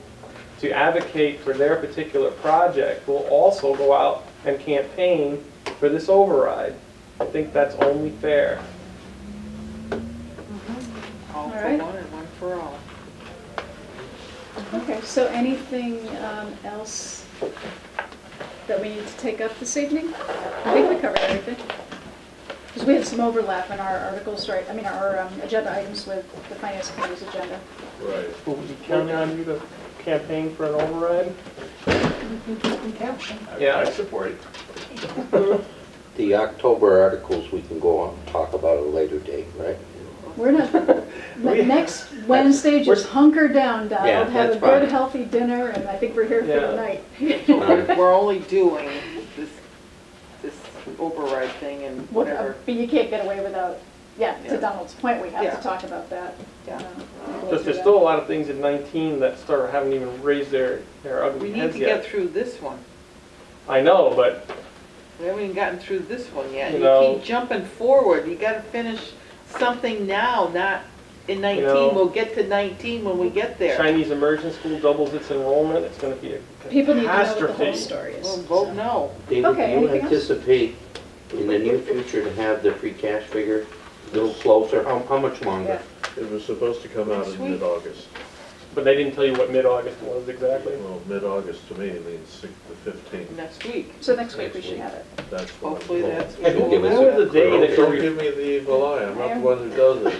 to advocate for their particular project will also go out and campaign for this override. I think that's only fair. All for right. one and one for all. Okay, so anything else that we need to take up this evening? I think we covered everything. Because we had some overlap in our articles, right? I mean, our agenda items with the Finance Committee's agenda. Right. Will we be counting on you to campaign for an override? Yeah, I support it. The October articles, we can go on and talk about at a later date, right? We're not, next Wednesday, just hunker down, Donald, Yeah, have a that's fine. good, healthy dinner, and I think we're here for Yeah. the night. We're only doing this override thing and whatever. But you can't get away without, Yeah. to Donald's point, we have Yeah. to talk about that. Yeah. Because there's still a lot of things in 19 that haven't even raised their ugly We need heads to yet. get through this one. I know, but We haven't even gotten through this one yet. You You know- keep jumping forward. You gotta finish something now, not in 19. know- We'll get to 19 when we get there. Chinese immersion school doubles its enrollment. It's going to be a People need to know what the whole catastrophe. story is. Well, vote no. David, Okay, do you anything else? anticipate in the near future to have the free cash figure a little closer? How much longer? It was supposed to come out Next in week. mid-August. But they didn't tell you what mid-August was exactly. Well, mid-August to me means the 15th. Next week. So next week we should have it. That's what Hopefully that's. You can give us What was the day that Don't you give me the evil eye, I'm not the one who does it.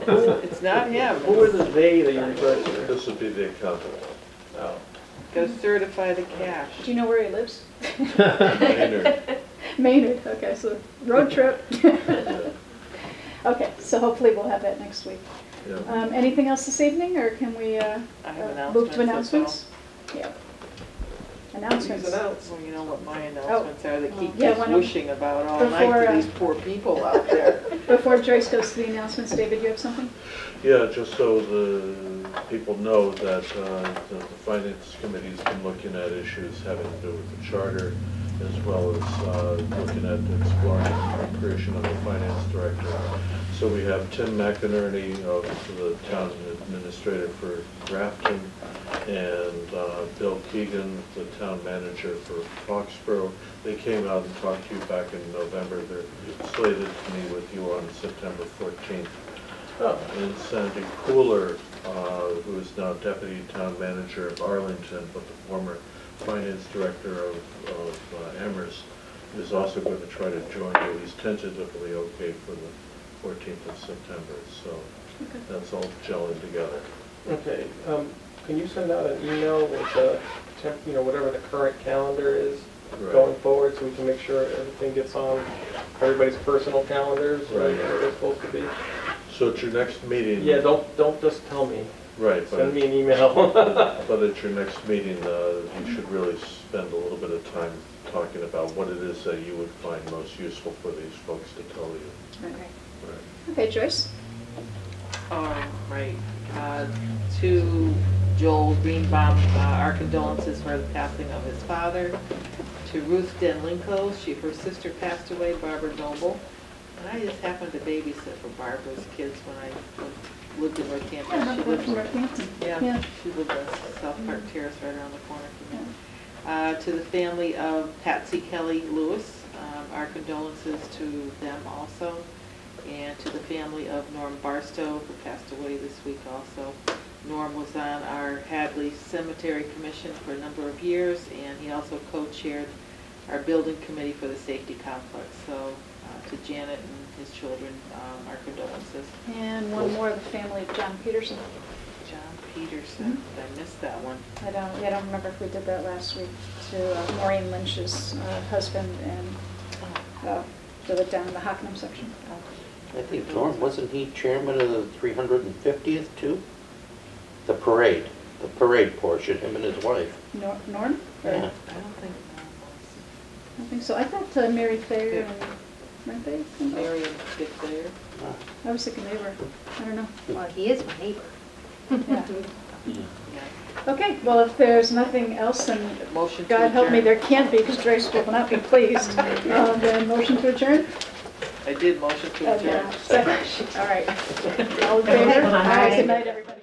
No, it's not him. Who was the day that you referred to? This would be the accountant. Oh. Gotta certify the cash. Do you know where he lives? Maynard. Maynard, okay, so road trip. Okay, so hopefully we'll have that next week. Yeah. Anything else this evening, or can we I have move to announcements, announcements? Yeah. Announcements. Well, you know what my announcements are. They keep Yeah, just why don't- wishing about all night before, to these poor people out there. Before Joyce goes to the announcements, David, you have something? Yeah, just so the people know that the Finance Committee's been looking at issues having to do with the charter, as well as looking at exploring the creation of a finance director. So we have Tim McInerney, the town administrator for Grafton, and Bill Keegan, the town manager for Foxborough. They came out and talked to you back in November. They're slated to meet with you on September 14th. And Sandy Cooler, who is now deputy town manager of Arlington, but the former finance director of Amherst, is also going to try to join you. He's tentatively okay for the 14th of September, so that's all gelling together. Okay. Can you send out an email with whatever the current calendar is going forward, so we can make sure everything gets on everybody's personal calendars, right? Where they're supposed to be. So at your next meeting... Yeah, don't just tell me. Right. Send me an email. But at your next meeting, you should really spend a little bit of time talking about what it is that you would find most useful for these folks to tell you. Okay. Right. Okay, Joyce? Right. To Joel Greenbaum, our condolences for the passing of his father. To Ruth Denlinko, her sister passed away, Barbara Noble. And I just happened to babysit for Barbara's kids when I lived in Northampton. Yeah, She lived from Northampton. Yeah, she lived in South Park Terrace right around the corner from me. To the family of Patsy Kelly Lewis, our condolences to them also. And to the family of Norm Barstow, who passed away this week also. Norm was on our Hadley Cemetery Commission for a number of years, and he also co-chaired our building committee for the safety complex. So to Janet and his children, our condolences. And one more, the family of John Peterson. John Peterson, I missed that one. I don't remember if we did that last week, to Maureen Lynch's husband, and they lived down in the Hockenham section. I think Norm, wasn't he chairman of the 350th too? The parade portion, him and his wife. Norm? Yeah. I don't think I don't think so. I thought Mary Thayer and, weren't they? Mary and Dick Thayer. I was thinking they were, I don't know. Well, he is my neighbor. Yeah. Yeah. Okay, well, if there's nothing else, then Motion to God help me, adjourn. there can't be, because Joyce will not be pleased. Then motion to adjourn? I did motion to adjourn. Second? All right. All in favor? Aye. Good night, everybody.